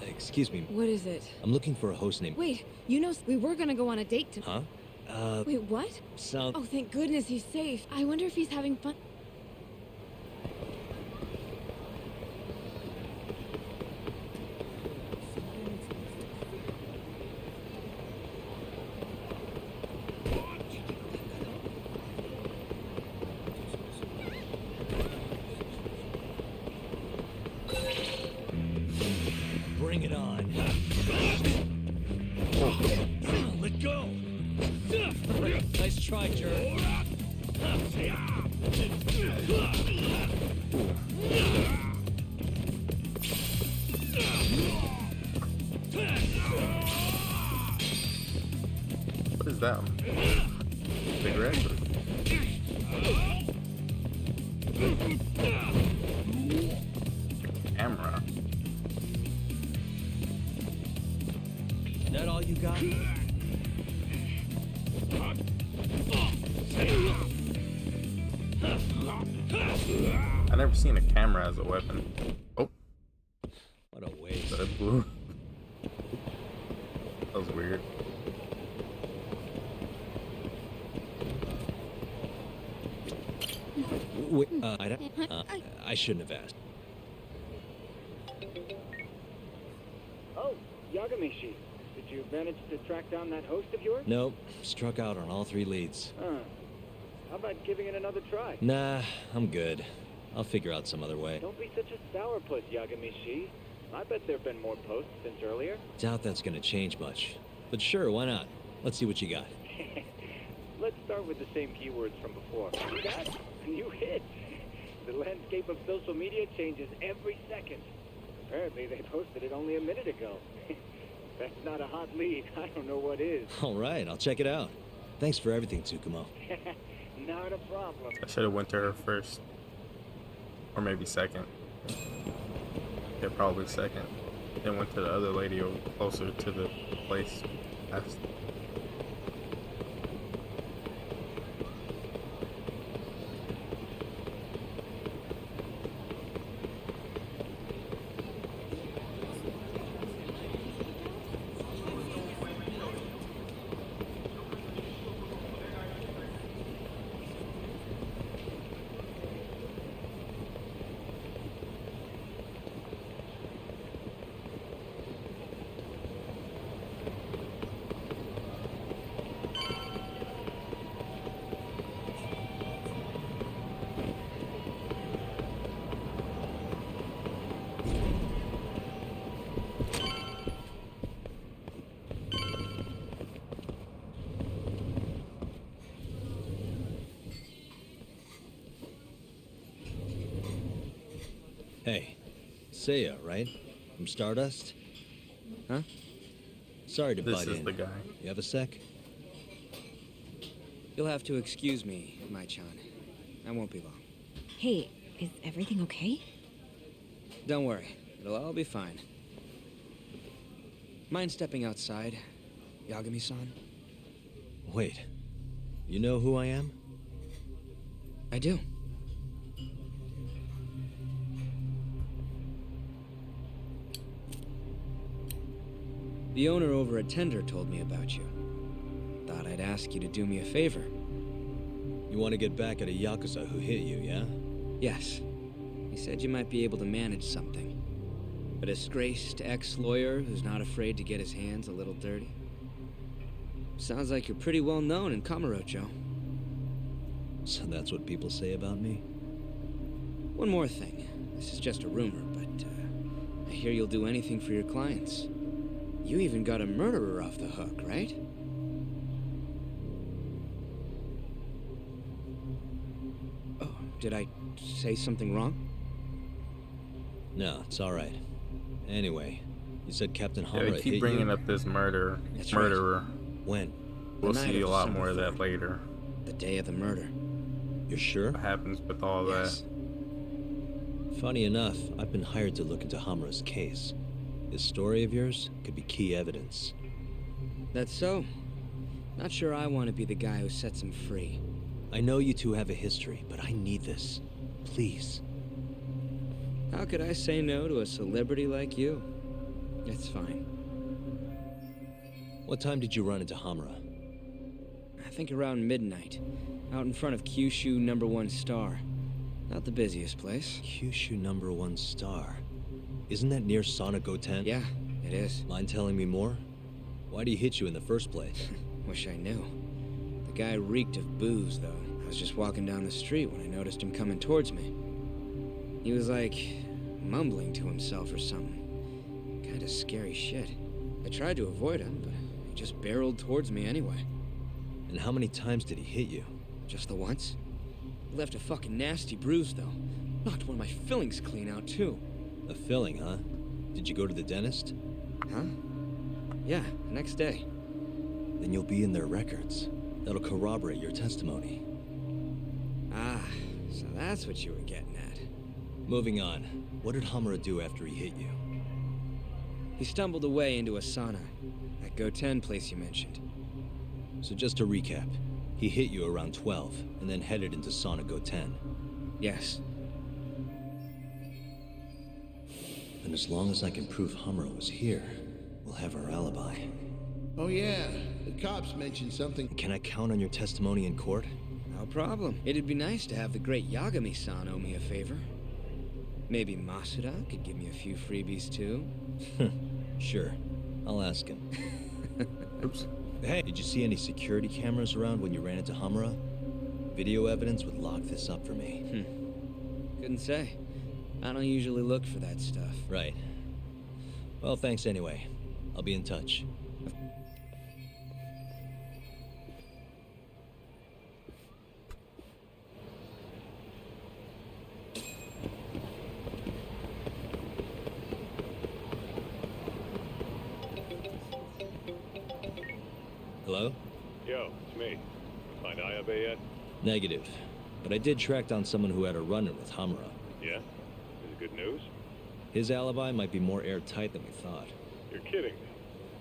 Excuse me. What is it? I'm looking for a host named... Wait, you know, we were gonna go on a date Huh? Wait, what? Sound... Oh, thank goodness he's safe. I wonder if he's having fun. Bring it on. Let go! Nice try, jerk. that? Cigarette? Camera. That all you got? I never seen a camera as a weapon. Oh. What a waste. That blew. That was weird. Wait, I shouldn't have asked. Oh, Yagami-shi. Did you manage to track down that host of yours? Nope, struck out on all 3 leads. Huh. How about giving it another try? Nah, I'm good. I'll figure out some other way. Don't be such a sourpuss, Yagami-shi. I bet there have been more posts since earlier. Doubt that's gonna change much. But sure, why not? Let's see what you got. Let's start with the same keywords from before. See that? A new hit. The landscape of social media changes every second. Apparently, they posted it only a minute ago. That's not a hot lead. I don't know what is. All right, I'll check it out. Thanks for everything, Tsukumo. Not a problem. I should have went to her first. Or maybe second. Yeah, probably second. Then went to the other lady over closer to the place. Asked. Hey, Seiya, right? From Stardust? Huh? Sorry to This butt is in. the guy. You have a sec? You'll have to excuse me, Mai-chan. I won't be long. Hey, is everything okay? Don't worry. It'll all be fine. Mind stepping outside, Yagami-san? Wait. You know who I am? I do. The owner over at Tender told me about you. Thought I'd ask you to do me a favor. You want to get back at a Yakuza who hit you, yeah? Yes. He said you might be able to manage something. A disgraced ex-lawyer who's not afraid to get his hands a little dirty. Sounds like you're pretty well known in Kamurocho. So that's what people say about me? One more thing. This is just a rumor, but I hear you'll do anything for your clients. You even got a murderer off the hook, right? Oh, did I say something wrong? No, it's all right. Anyway, you said Captain Yeah, Hamura they keep hit bringing you? up this murderer. That's Murderer. right. When? We'll The night see a of lot December more of that 3rd. later. The day of the murder. You're sure? What happens with all Yes. that? Funny enough, I've been hired to look into Hamura's case. This story of yours could be key evidence. That's so. Not sure I want to be the guy who sets him free. I know you two have a history, but I need this. Please. How could I say no to a celebrity like you? It's fine. What time did you run into Hamura? I think around midnight. Out in front of Kyushu #1 Star. Not the busiest place. Kyushu #1 Star. Isn't that near Sonic-Goten? Yeah, it is. Mind telling me more? Why'd he hit you in the first place? Wish I knew. The guy reeked of booze, though. I was just walking down the street when I noticed him coming towards me. He was like mumbling to himself or something. Kinda scary shit. I tried to avoid him, but he just barreled towards me anyway. And how many times did he hit you? Just the once. He left a fucking nasty bruise, though. Knocked one of my fillings clean out, too. A filling, huh? Did you go to the dentist? Huh? Yeah, the next day. then you'll be in their records. That'll corroborate your testimony. Ah, so that's what you were getting at. Moving on. What did Hamura do after he hit you? He stumbled away into a sauna. That Go-10 place you mentioned. So just to recap, he hit you around 12, and then headed into sauna Go-10. Yes. And as long as I can prove Hamura was here, we'll have our alibi. Oh yeah, the cops mentioned something. Can I count on your testimony in court? No problem. It'd be nice to have the great Yagami-san owe me a favor. Maybe Masuda could give me a few freebies too. Sure. I'll ask him. Oops. Hey, did you see any security cameras around when you ran into Hamura? Video evidence would lock this up for me. Couldn't say. I don't usually look for that stuff. Right. Well, thanks anyway. I'll be in touch. Hello? Yo, it's me. Find Ayabe yet? Negative. But I did track down someone who had a run-in with Hamura. Yeah? Is it good news? His alibi might be more airtight than we thought. You're kidding me.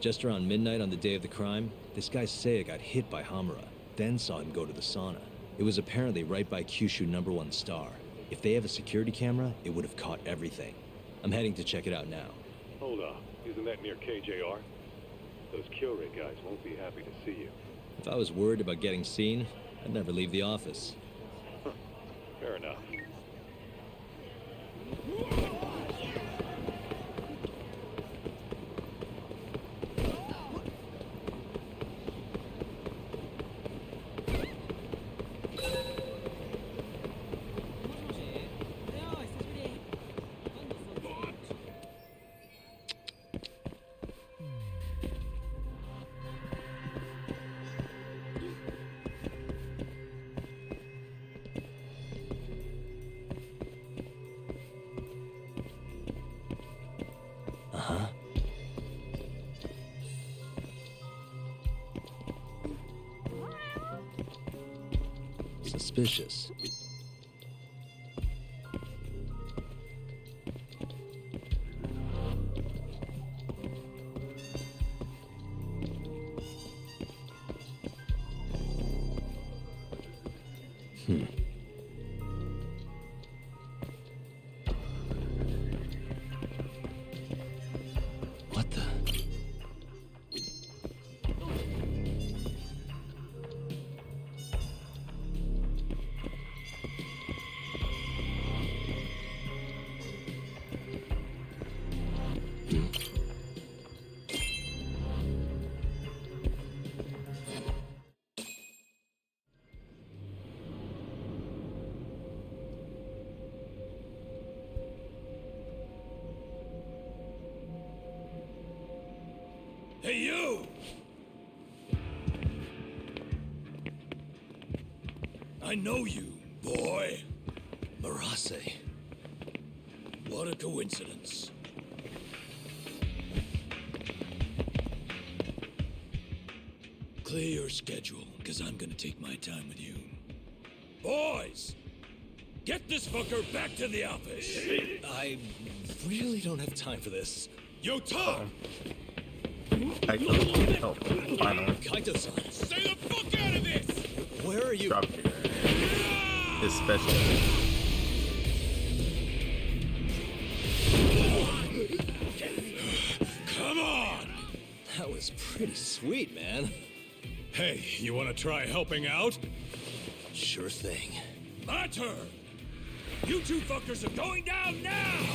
Just around midnight on the day of the crime, this guy Seiya got hit by Hamura, then saw him go to the sauna. It was apparently right by Kyushu #1 Star. If they have a security camera, it would have caught everything. I'm heading to check it out now. Hold up. Isn't that near KJR? Those Kyorei guys won't be happy to see you. If I was worried about getting seen, I'd never leave the office. Fair enough. Suspicious. What the? Hey, you! I know you, boy. Marase. What a coincidence. Clear your schedule, because I'm gonna take my time with you. Boys! Get this fucker back to the office! I really don't have time for this. Yo, Tom! Oh, finally. Kaito-san. Stay the fuck out of this! Where are you? Drop kick. His special. Come on! That was pretty sweet, man. Hey, you wanna try helping out? Sure thing. My turn! You two fuckers are going down now!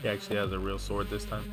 He actually has a real sword this time.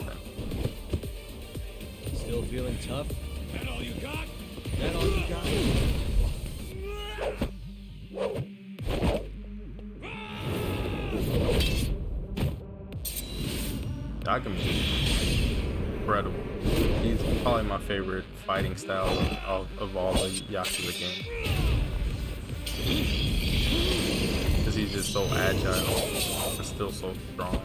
nothing. Still feeling tough? That all you got? That all you got? Yagami is incredible. He's probably my favorite fighting style of all the Yakuza games. Because he's just so agile and still so strong.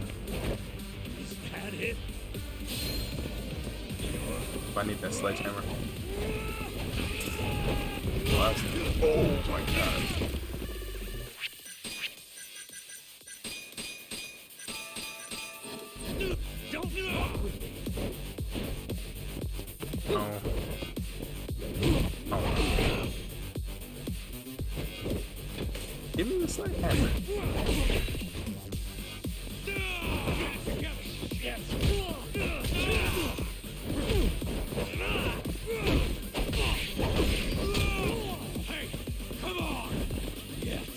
If I need that sledgehammer. Oh my god. No. Oh. Give me the sledgehammer. Hey, come on! Yes.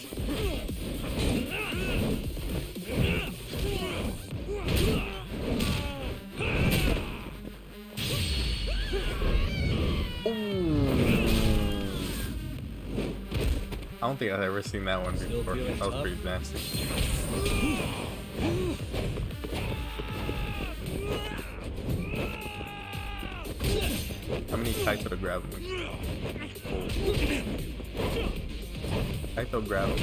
I don't think I've ever seen that one before. That was pretty nasty. How many Kaito to grab him? Oh. Kaito grab him.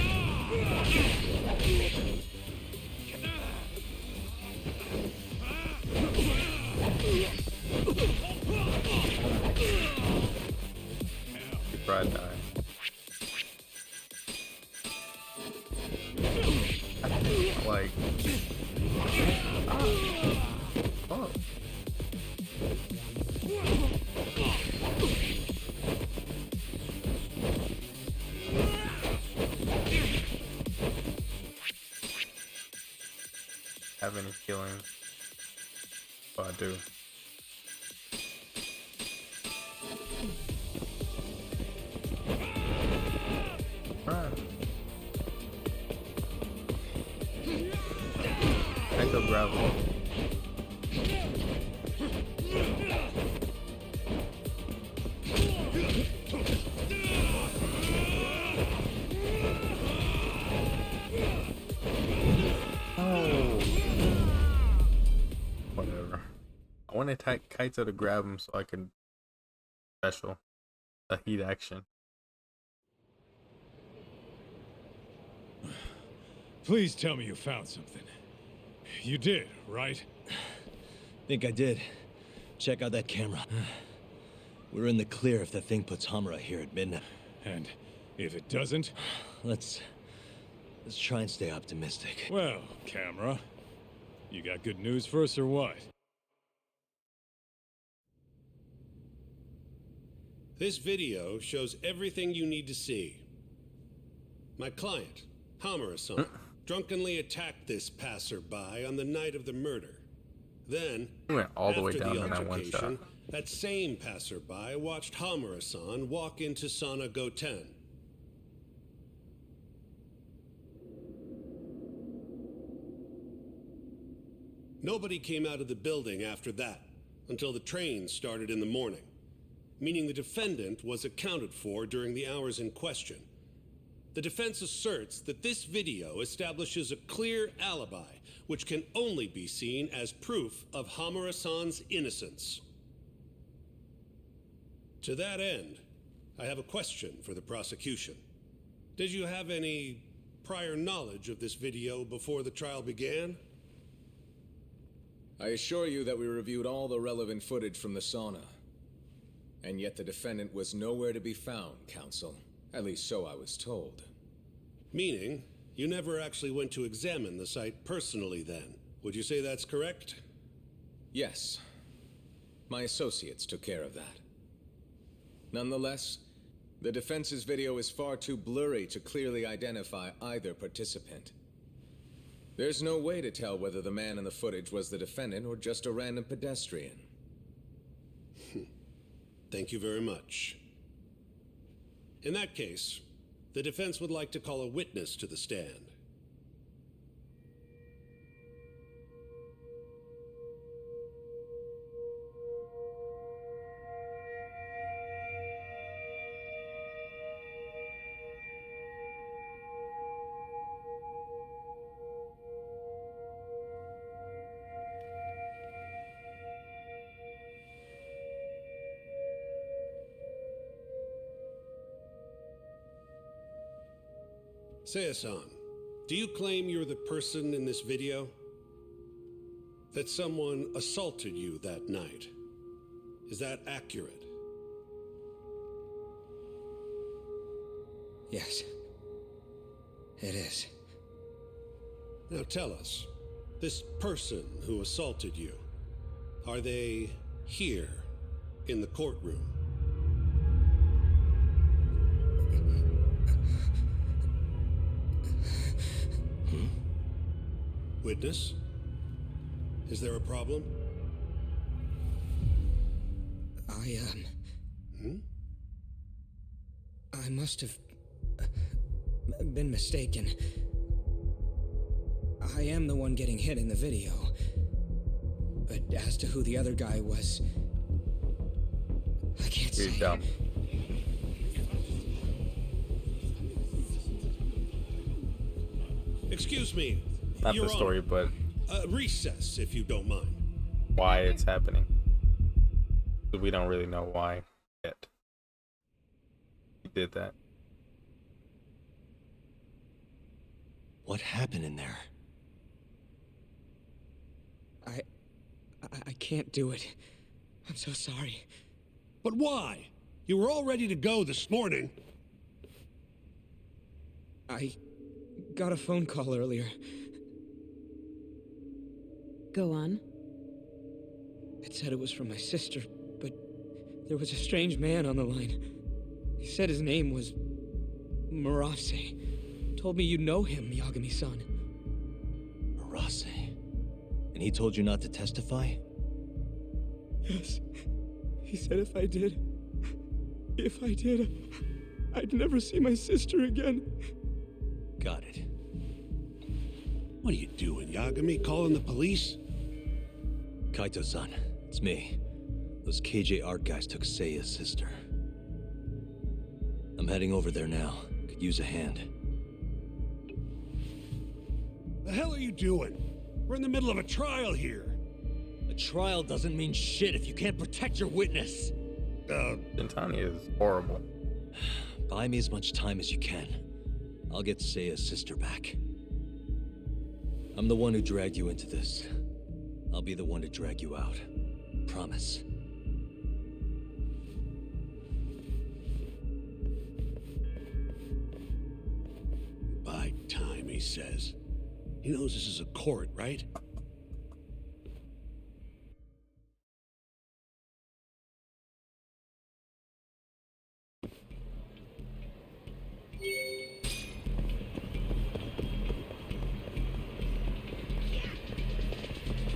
He probably died. Like, oh. Have any feeling? But I do. Alright. I go gravel. Oh. Whatever. I want to attack Kaito to grab him so I can special a heat action. Please tell me you found something. You did, right? Think I did. Check out that camera. We're in the clear if the thing puts Hamura here at midnight. And if it doesn't? Let's try and stay optimistic. Well, camera, you got good news for us or what? This video shows everything you need to see. My client, Hamura-san, drunkenly attacked this passerby on the night of the murder. Then, He went all the way after down the in that one shot. altercation, that same passerby watched Hamura-san walk into Sana Goten. Nobody came out of the building after that, until the train started in the morning, meaning the defendant was accounted for during the hours in question. The defense asserts that this video establishes a clear alibi, which can only be seen as proof of Hamura-san's innocence. To that end, I have a question for the prosecution. Did you have any prior knowledge of this video before the trial began? I assure you that we reviewed all the relevant footage from the sauna. And yet the defendant was nowhere to be found, counsel. At least so I was told. Meaning, you never actually went to examine the site personally then. Would you say that's correct? Yes. My associates took care of that. Nonetheless, the defense's video is far too blurry to clearly identify either participant. There's no way to tell whether the man in the footage was the defendant or just a random pedestrian. Thank you very much. In that case, the defense would like to call a witness to the stand. Seiya-san, do you claim you're the person in this video? That someone assaulted you that night? Is that accurate? Yes. It is. Now tell us, this person who assaulted you, are they here in the courtroom? Witness? Is there a problem? I must have been mistaken. I am the one getting hit in the video. But as to who the other guy was, I can't say. Dumb. Excuse me. Not Your the story, Honor. but Recess, if you don't mind. why it's happening. We don't really know why yet. He did that. What happened in there? I can't do it. I'm so sorry. But why? You were all ready to go this morning. I got a phone call earlier. Go on. It said it was from my sister, but there was a strange man on the line. He said his name was Murase. Told me you know him, Yagami-san. Murase? And he told you not to testify? Yes. He said if I did, I'd never see my sister again. Got it. What are you doing, Yagami? Calling the police? Kaito-san, it's me. Those KJ art guys took Seiya's sister. I'm heading over there now. Could use a hand. The hell are you doing? We're in the middle of a trial here. A trial doesn't mean shit if you can't protect your witness. Shintani is horrible. Buy me as much time as you can. I'll get Seiya's sister back. I'm the one who dragged you into this. I'll be the one to drag you out. Promise. Buy time, he says. He knows this is a court, right?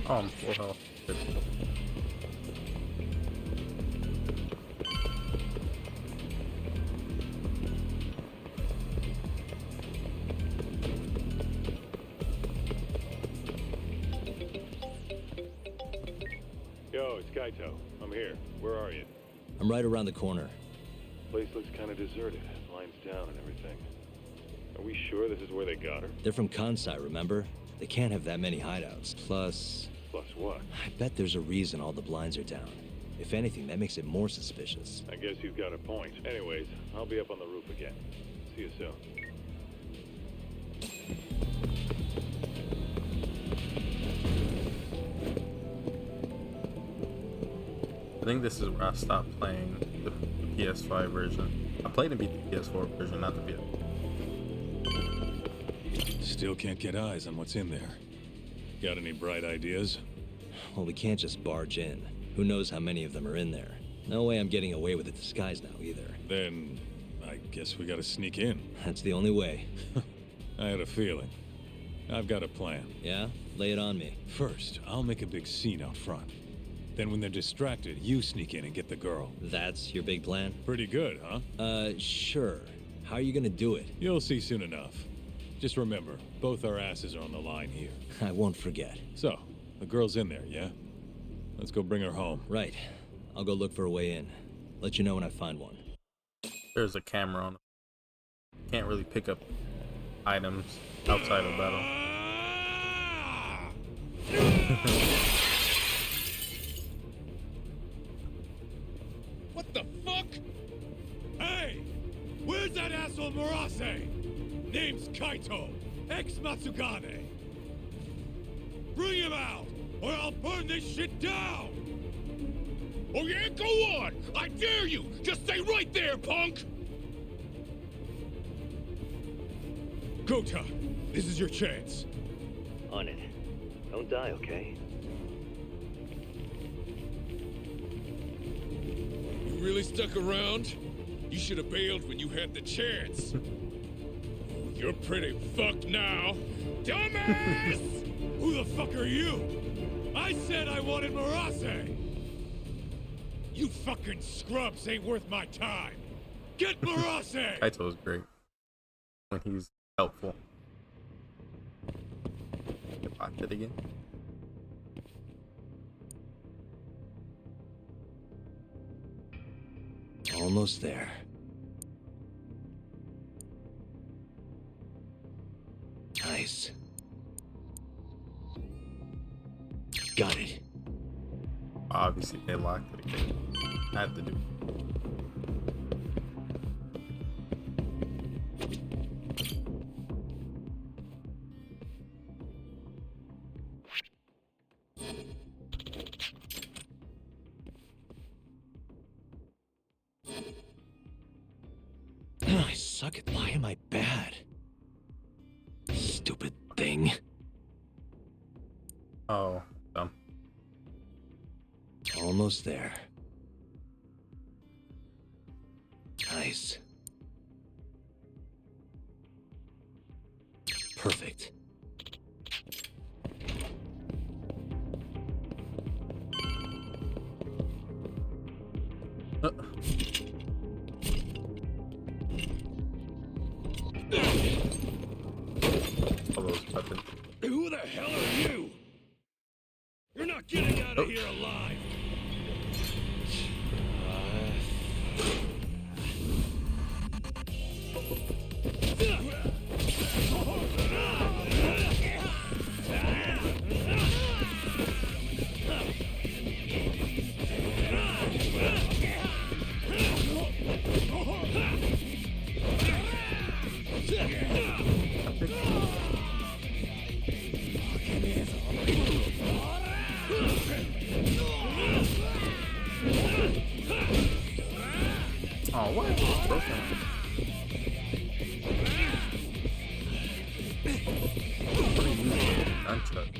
Oh, I'm full health. Good. Yo, it's Kaito. I'm here. Where are you? I'm right around the corner. Place looks kind of deserted. Lines down and everything. Are we sure this is where they got her? They're from Kansai, remember? They can't have that many hideouts. Plus what? I bet there's a reason all the blinds are down. If anything, that makes it more suspicious. I guess you've got a point. Anyways, I'll be up on the roof again. See you soon. I think this is where I stopped playing the PS5 version. I played the PS4 version, not the PS. Still can't get eyes on what's in there. Got any bright ideas? Well, we can't just barge in. Who knows how many of them are in there? No way I'm getting away with a disguise now, either. Then, I guess we gotta sneak in. That's the only way. I had a feeling. I've got a plan. Yeah? Lay it on me. First, I'll make a big scene out front. Then when they're distracted, you sneak in and get the girl. That's your big plan? Pretty good, huh? Sure. How are you gonna do it? You'll see soon enough. Just remember, both our asses are on the line here. I won't forget. So, the girl's in there, yeah? Let's go bring her home. Right. I'll go look for a way in. Let you know when I find one. There's a camera on. Can't really pick up items outside of battle. What the fuck? Hey! Where's that asshole Murase? Name's Kaito. Kaito, ex-Matsugane! Bring him out, or I'll burn this shit down! Oh yeah, go on! I dare you! Just stay right there, punk! Kota, this is your chance. On it. Don't die, okay? You really stuck around? You should have bailed when you had the chance. You're pretty fucked now. Dumbass! Who the fuck are you? I said I wanted Marase! You fucking scrubs ain't worth my time. Get Marase! Kaito is great when he's helpful. Get popped it again. Almost there. Nice. Got it. Obviously, they locked it again. I had to do. I suck at why am I bad? Stupid thing. Oh, dumb. Almost there. Nice. Perfect. All those weapons. Who the hell are you? You're not getting out of here alive. Oh, what? Broken. What are you using? Nunchuck.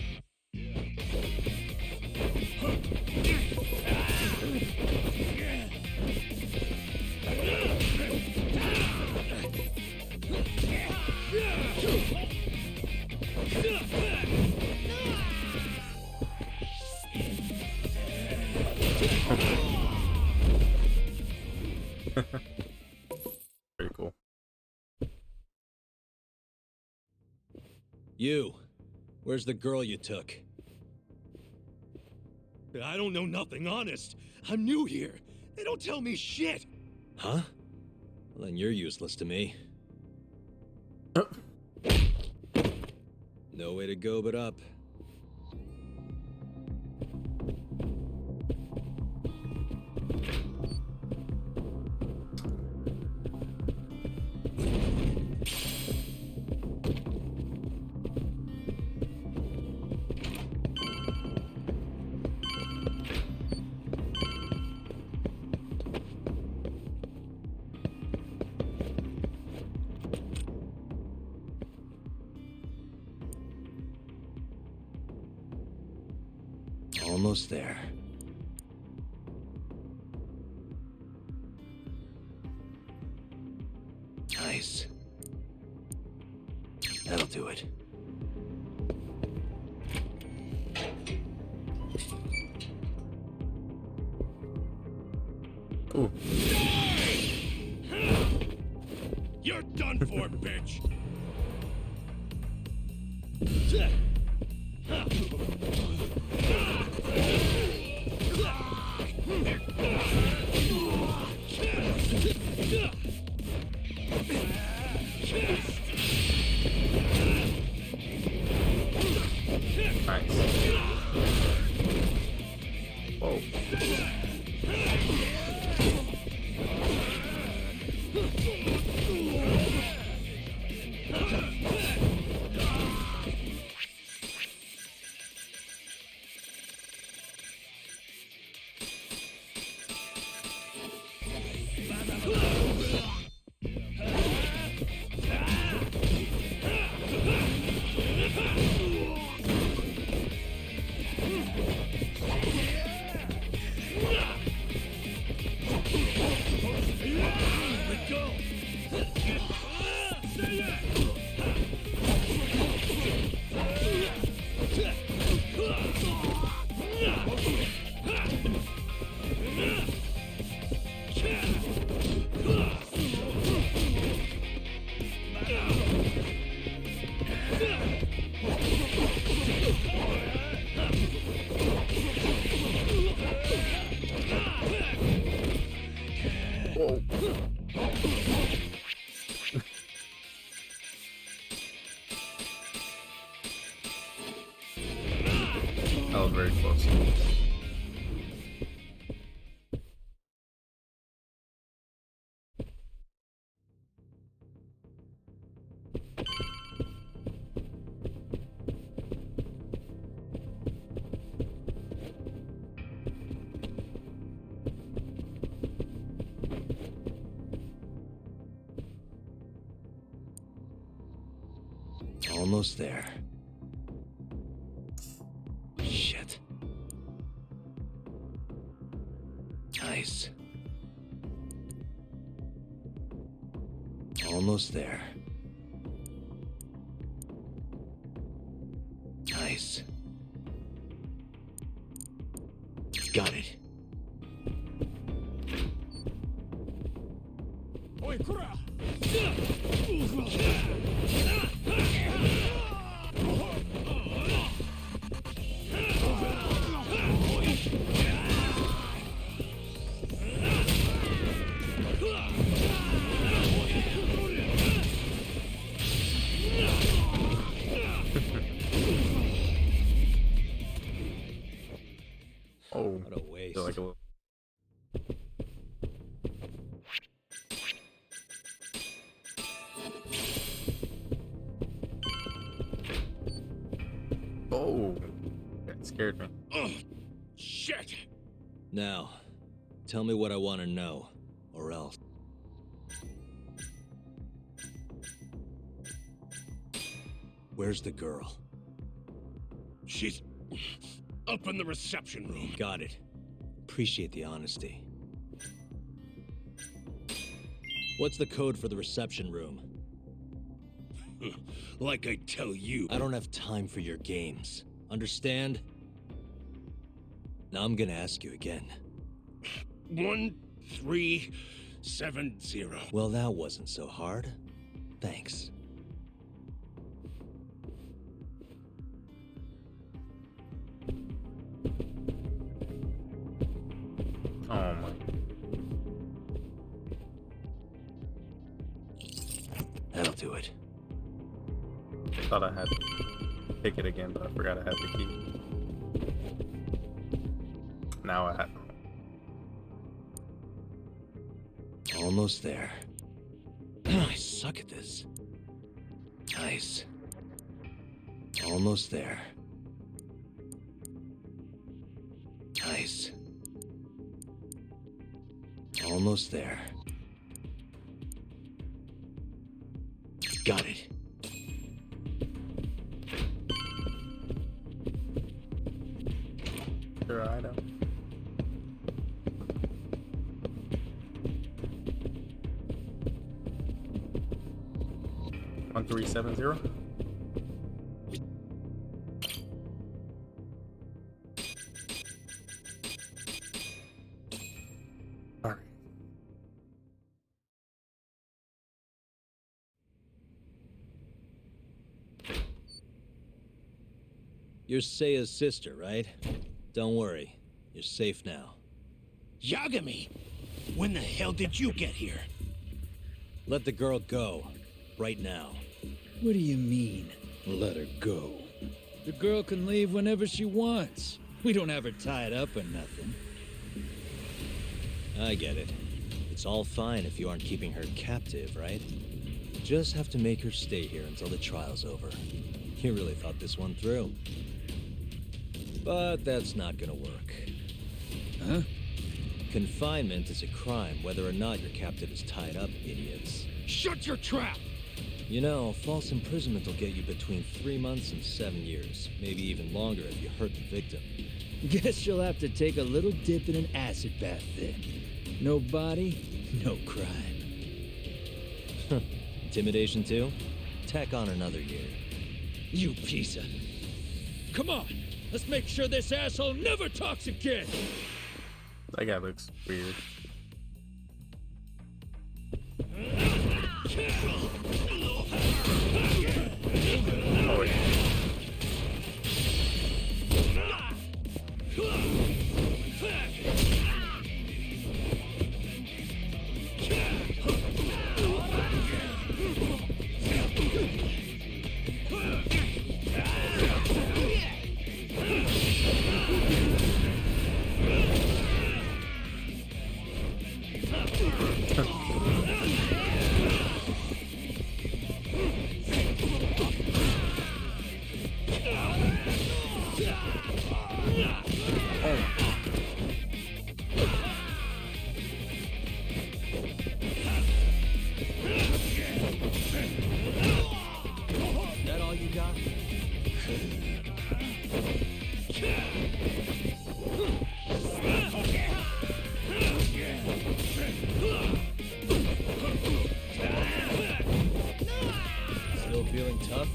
Pretty cool. You. Where's the girl you took? I don't know nothing, honest. I'm new here. They don't tell me shit. Huh? Well, then you're useless to me. No way to go but up. Almost there. Nice. That'll do it. Ooh. You're done for, bitch. Nice. Whoa. was very close. Almost there. Shit. Nice. Almost there. Nice. Got it. Oh, what a waste. Feel like a... Oh, that scared me. Oh, shit! Now, tell me what I want to know, or else. Where's the girl? She's up in the reception room. Got it. Appreciate the honesty. What's the code for the reception room? Like I tell you. I don't have time for your games. Understand? Now I'm gonna ask you again. 1370. Well, that wasn't so hard. Thanks. Oh my. That'll do it. Thought I had to pick it again, but I forgot I had the key. Now I have. Almost there. I suck at this. Nice. Almost there. Nice. Almost there. Got it. Sure, I know. One 1370. All right. You're Seiya's sister, right? Don't worry. You're safe now. Yagami! When the hell did you get here? Let the girl go. Right now. What do you mean, let her go? The girl can leave whenever she wants. We don't have her tied up or nothing. I get it. It's all fine if you aren't keeping her captive, right? Just have to make her stay here until the trial's over. You really thought this one through. But that's not gonna work. Huh? Confinement is a crime whether or not your captive is tied up, idiots. Shut your trap! You know, false imprisonment will get you between 3 months and 7 years. Maybe even longer if you hurt the victim. Guess you'll have to take a little dip in an acid bath then. No body, no crime. Intimidation too? Tack on another year. You piece of... Come on! Let's make sure this asshole never talks again! That guy looks weird. Oh, wait. Still feeling tough?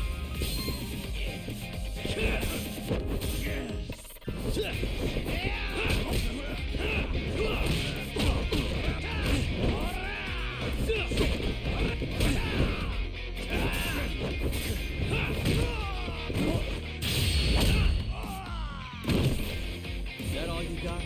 Is that all you got?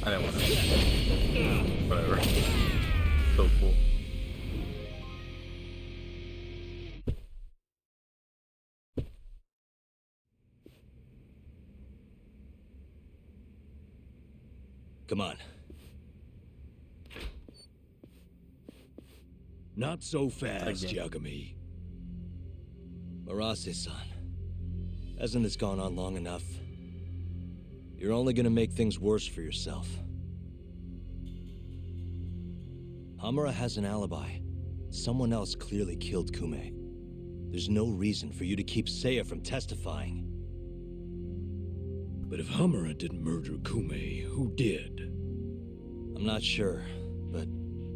I didn't want to. Whatever. So cool. Come on. Not so fast, Yagami. Marase-san, hasn't this gone on long enough? You're only gonna make things worse for yourself. Hamura has an alibi. Someone else clearly killed Kume. There's no reason for you to keep Seiya from testifying. But if Hamura didn't murder Kume, who did? I'm not sure, but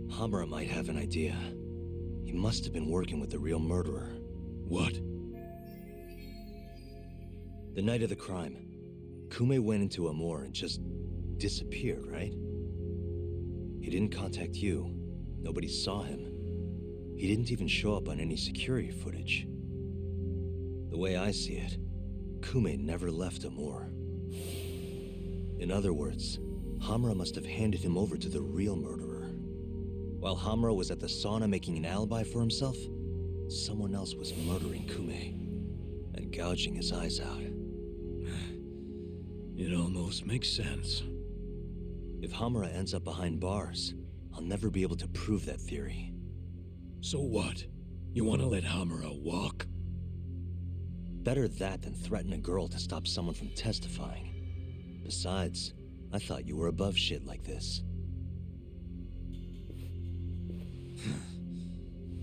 Hamura might have an idea. He must have been working with the real murderer. What? The night of the crime, Kume went into Amor and just disappeared, right? He didn't contact you. Nobody saw him. He didn't even show up on any security footage. The way I see it, Kume never left Amor. In other words, Hamura must have handed him over to the real murderer. While Hamura was at the sauna making an alibi for himself, someone else was murdering Kume and gouging his eyes out. It almost makes sense. If Hamura ends up behind bars, I'll never be able to prove that theory. So what? You want to let Hamura walk? Better that than threaten a girl to stop someone from testifying. Besides, I thought you were above shit like this.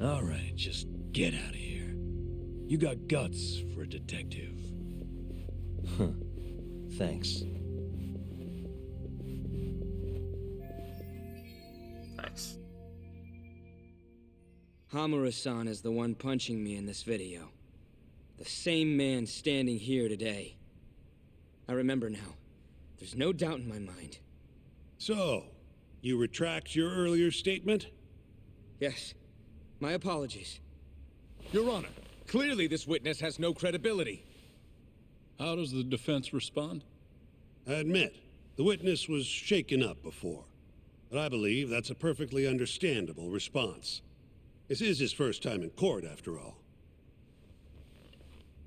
All right, just get out of here. You got guts for a detective. Huh. Thanks. Nice. Hamura-san is the one punching me in this video. The same man standing here today. I remember now. There's no doubt in my mind. So, you retract your earlier statement? Yes. My apologies. Your Honor, clearly this witness has no credibility. How does the defense respond? I admit, the witness was shaken up before. But I believe that's a perfectly understandable response. This is his first time in court, after all.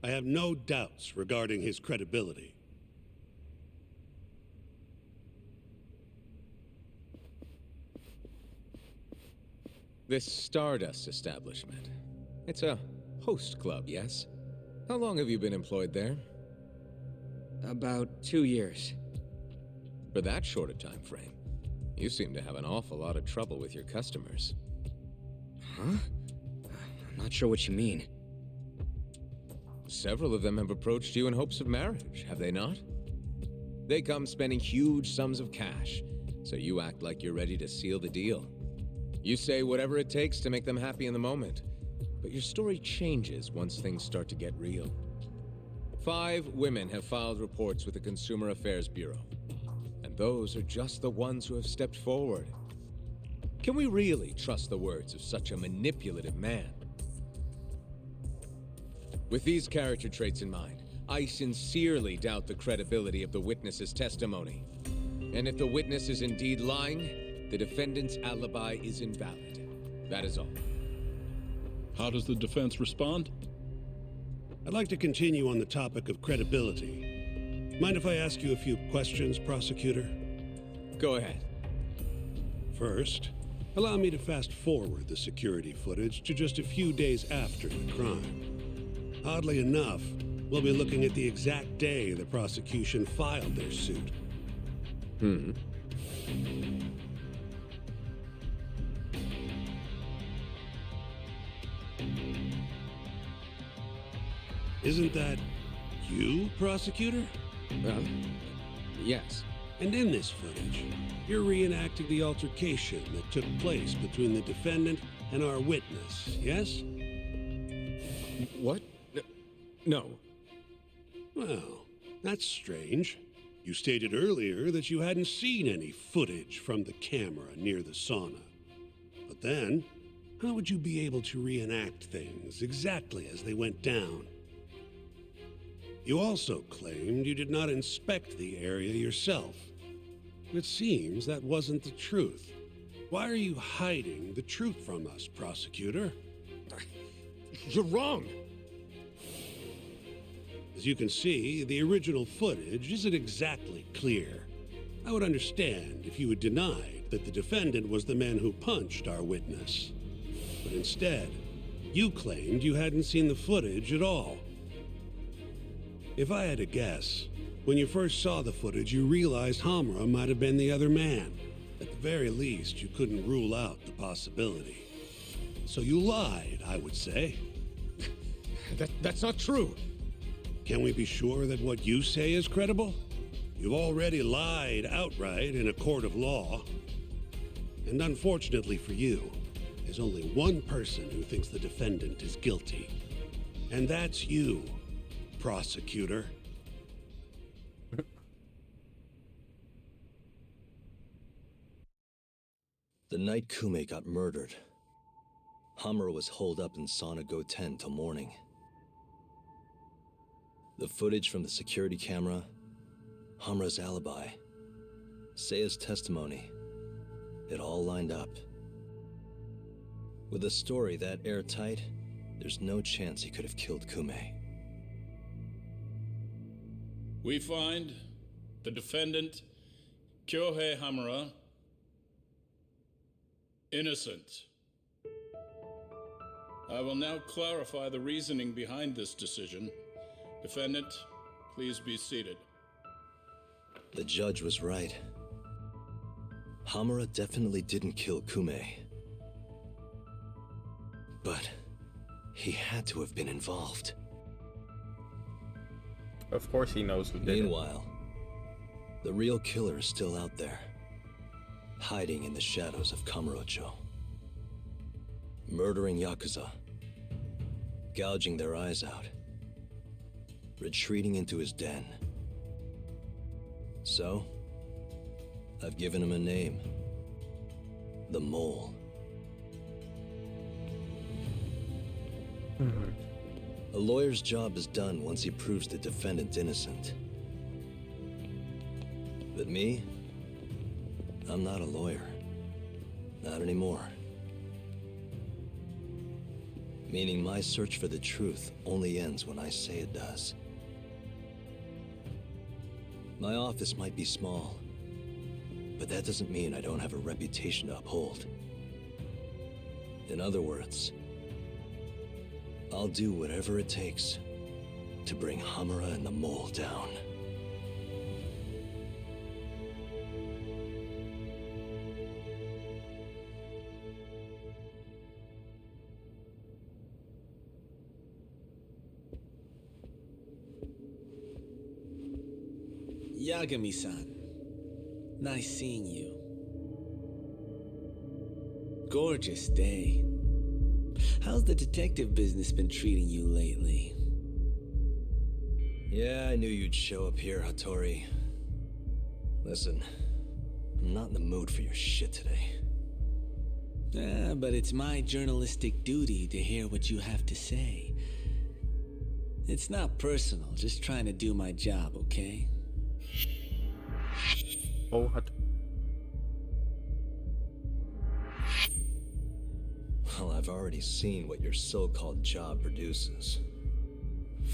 I have no doubts regarding his credibility. This Stardust establishment. It's a host club, yes? How long have you been employed there? About 2 years. For that short a time frame, you seem to have an awful lot of trouble with your customers. Huh? I'm not sure what you mean. Several of them have approached you in hopes of marriage, have they not? They come spending huge sums of cash, so you act like you're ready to seal the deal. You say whatever it takes to make them happy in the moment, but your story changes once things start to get real. 5 women have filed reports with the Consumer Affairs Bureau, and those are just the ones who have stepped forward. Can we really trust the words of such a manipulative man? With these character traits in mind, I sincerely doubt the credibility of the witness's testimony. And if the witness is indeed lying, the defendant's alibi is invalid. That is all. How does the defense respond? I'd like to continue on the topic of credibility. Mind if I ask you a few questions, prosecutor? Go ahead. First, allow me to fast forward the security footage to just a few days after the crime. Oddly enough, we'll be looking at the exact day the prosecution filed their suit. Isn't that you, prosecutor? Yes. And in this footage, you're reenacting the altercation that took place between the defendant and our witness, yes? What? No. Well, that's strange. You stated earlier that you hadn't seen any footage from the camera near the sauna. But then, how would you be able to reenact things exactly as they went down? You also claimed you did not inspect the area yourself. It seems that wasn't the truth. Why are you hiding the truth from us, prosecutor? You're wrong! As you can see, the original footage isn't exactly clear. I would understand if you had denied that the defendant was the man who punched our witness. But instead, you claimed you hadn't seen the footage at all. If I had to guess, when you first saw the footage, you realized Hamura might have been the other man. At the very least, you couldn't rule out the possibility. So you lied, I would say. That's not true. Can we be sure that what you say is credible? You've already lied outright in a court of law. And unfortunately for you, there's only one person who thinks the defendant is guilty. And that's you, prosecutor. The night Kume got murdered, Hamura was holed up in Sauna Go 10 till morning. The footage from the security camera, Hamura's alibi, Seiya's testimony, it all lined up. With a story that airtight, there's no chance he could have killed Kume. We find the defendant, Kyohei Hamura, innocent. I will now clarify the reasoning behind this decision. Defendant, please be seated. The judge was right. Hamura definitely didn't kill Kume. But he had to have been involved. Of course he knows who did it. Meanwhile, the real killer is still out there, hiding in the shadows of Kamurocho. Murdering Yakuza, gouging their eyes out, retreating into his den. So, I've given him a name. The Mole. A lawyer's job is done once he proves the defendant innocent. But me? I'm not a lawyer. Not anymore. Meaning my search for the truth only ends when I say it does. My office might be small, but that doesn't mean I don't have a reputation to uphold. In other words, I'll do whatever it takes to bring Hamura and the Mole down. Yagami-san, nice seeing you. Gorgeous day. How's the detective business been treating you lately? Yeah, I knew you'd show up here, Hattori. Listen, I'm not in the mood for your shit today. But it's my journalistic duty to hear what you have to say. It's not personal, just trying to do my job, okay? Oh, Well, I've already seen what your so-called job produces.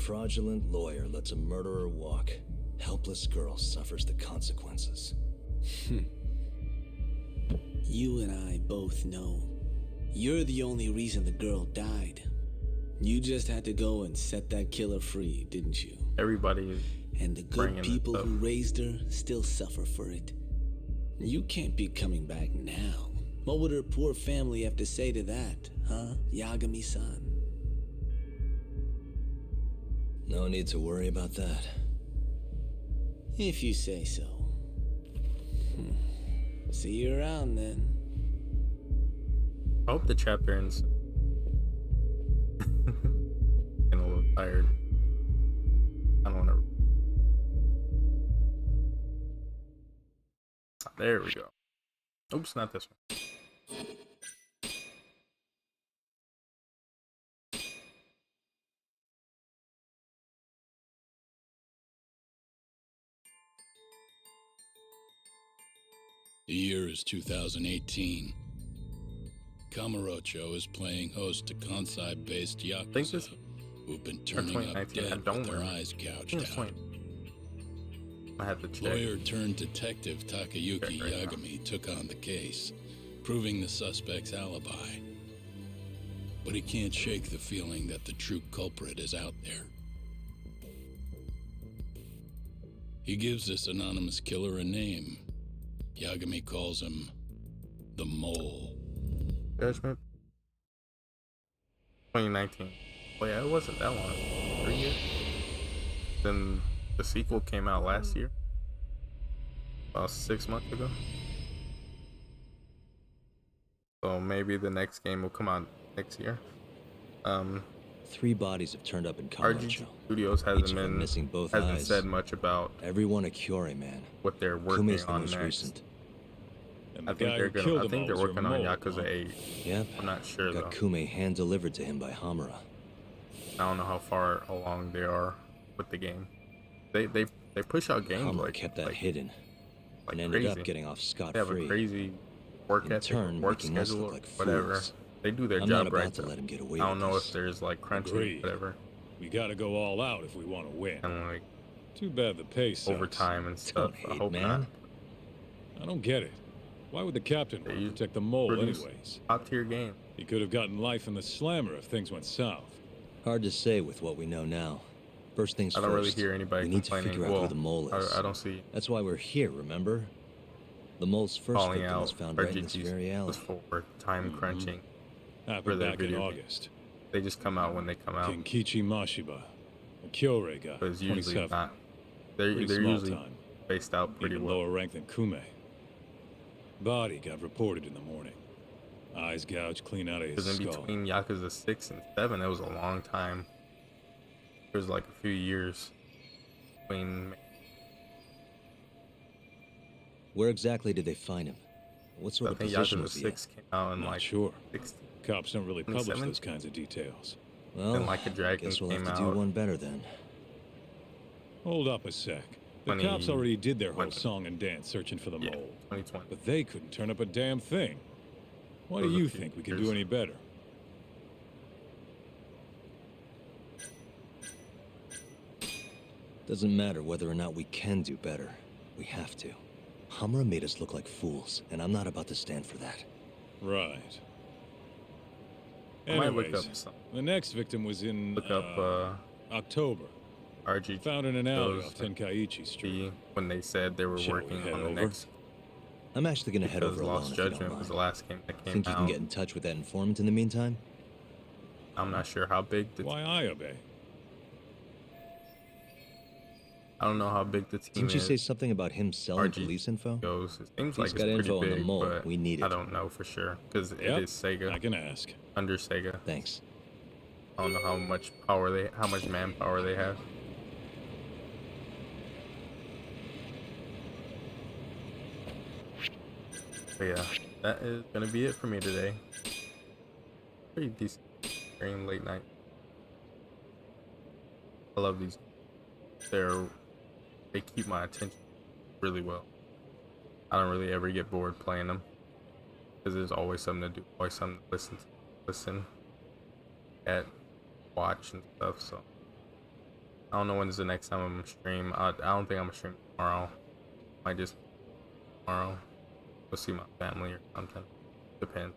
Fraudulent lawyer lets a murderer walk. Helpless girl suffers the consequences. You and I both know. You're the only reason the girl died. You just had to go and set that killer free, didn't you? Everybody is. And the good people who raised her still suffer for it. You can't be coming back now. What would her poor family have to say to that, huh, Yagami-san? No need to worry about that. If you say so. See you around then. I hope the chapter ends. Getting a little tired. I don't want to. There we go. Oops, not this one. The year is 2018. Kamurocho is playing host to Kansai-based Yakuza, who've been turning up dead with their eyes gouged out. I had to check. Lawyer-turned-detective Takayuki Yagami took on the case, proving the suspect's alibi. But he can't shake the feeling that the true culprit is out there. He gives this anonymous killer a name. Yagami calls him the Mole. Judgment. 2019. Well, yeah, it wasn't that long. 3 years. Then the sequel came out last year. About 6 months ago. So maybe the next game will come out next year. 3 bodies have turned up in RG Kamurocho. Studios hasn't missing both hasn't eyes. said much about Everyone a Curie, man. what they're working Kume's the on most next. recent. And I think they're gonna. I think they're working on Yakuza 8. Yep. I'm not sure Got though. Kume hand-delivered to him by Hamura. I don't know how far along they are with the game. They push out games Hamura like kept that like, hidden like and ended crazy. up getting off They have a scot-free. crazy work In ethic, turn, work making us schedule, look like whatever. fools. They do their I'm job not about right. to let him get away I don't with know this. if there's like crunching, Agreed. whatever, We gotta go all out if we want to win. and like Too bad the pay sucks. overtime and stuff. Don't I hope hate, not. man. I don't get it. Why would the captain want to protect the mole Produce anyways? top tier game. He could have gotten life in the slammer if things went south. Hard to say with what we know now. First things I don't first, really hear anybody we need to complaining. figure out Well, who the mole is. I don't see That's why we're here, remember? The mole's first calling victim was out found right in this RGT very alley. for time crunching for Happened their back in video game. August. They just come out when they come out, Kinkichi Mashiba, a Kyorei guy, but it's usually 27. not. They're Pretty they're small usually time. spaced out pretty Even well. lower rank than Kume. Body got reported in the morning. Eyes gouged clean out of his Because in skull. between Yakuza 6 and 7, it was a long time. There was like a few years between. Where exactly did they find him? What sort I of think position Yakuza was he in? 6 came out in Not like sure. 16. Cops don't really publish 27? those kinds of details. Well, Then Like a Dragon guess we'll came have to do out. one better then. Hold up a sec. The 20 cops already did their whole when- song and dance searching for the Yeah, mole. 2020. But they couldn't turn up a damn thing. Why do Those are you few think we can years. do any better? Doesn't matter whether or not we can do better. We have to. Hamura made us look like fools, and I'm not about to stand for that. Right. I might look Anyways, up some. the next victim was in Look up October. RG. Found in an alley shows off Tenkaichi Street. when they said they were Shall we working head on the over? next. I'm actually gonna head Because over alone Lost if you don't Judgment was mind. the last game that came Think you out. can get in touch with that informant in the meantime? I'm not sure how big the. Why I obey? I don't know how big the team Didn't you is. say something about him selling RG police info? goes. It seems He's like it's got pretty info on the big, mole. but We need I it. don't know for sure because Yep, it is Sega. I can ask. Under Sega. Thanks. I don't know how much manpower they have. But yeah, that is gonna be it for me today. Pretty decent stream late night. I love these. They keep my attention really well. I don't really ever get bored playing them because there's always something to do, always something to listen at, watch and stuff. So I don't know when's the next time I'm gonna stream. I don't think I'm gonna stream tomorrow. Might just tomorrow go see my family or something. Depends.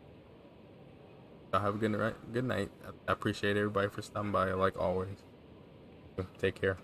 Y'all have a good night. I appreciate everybody for stopping by like always. Take care.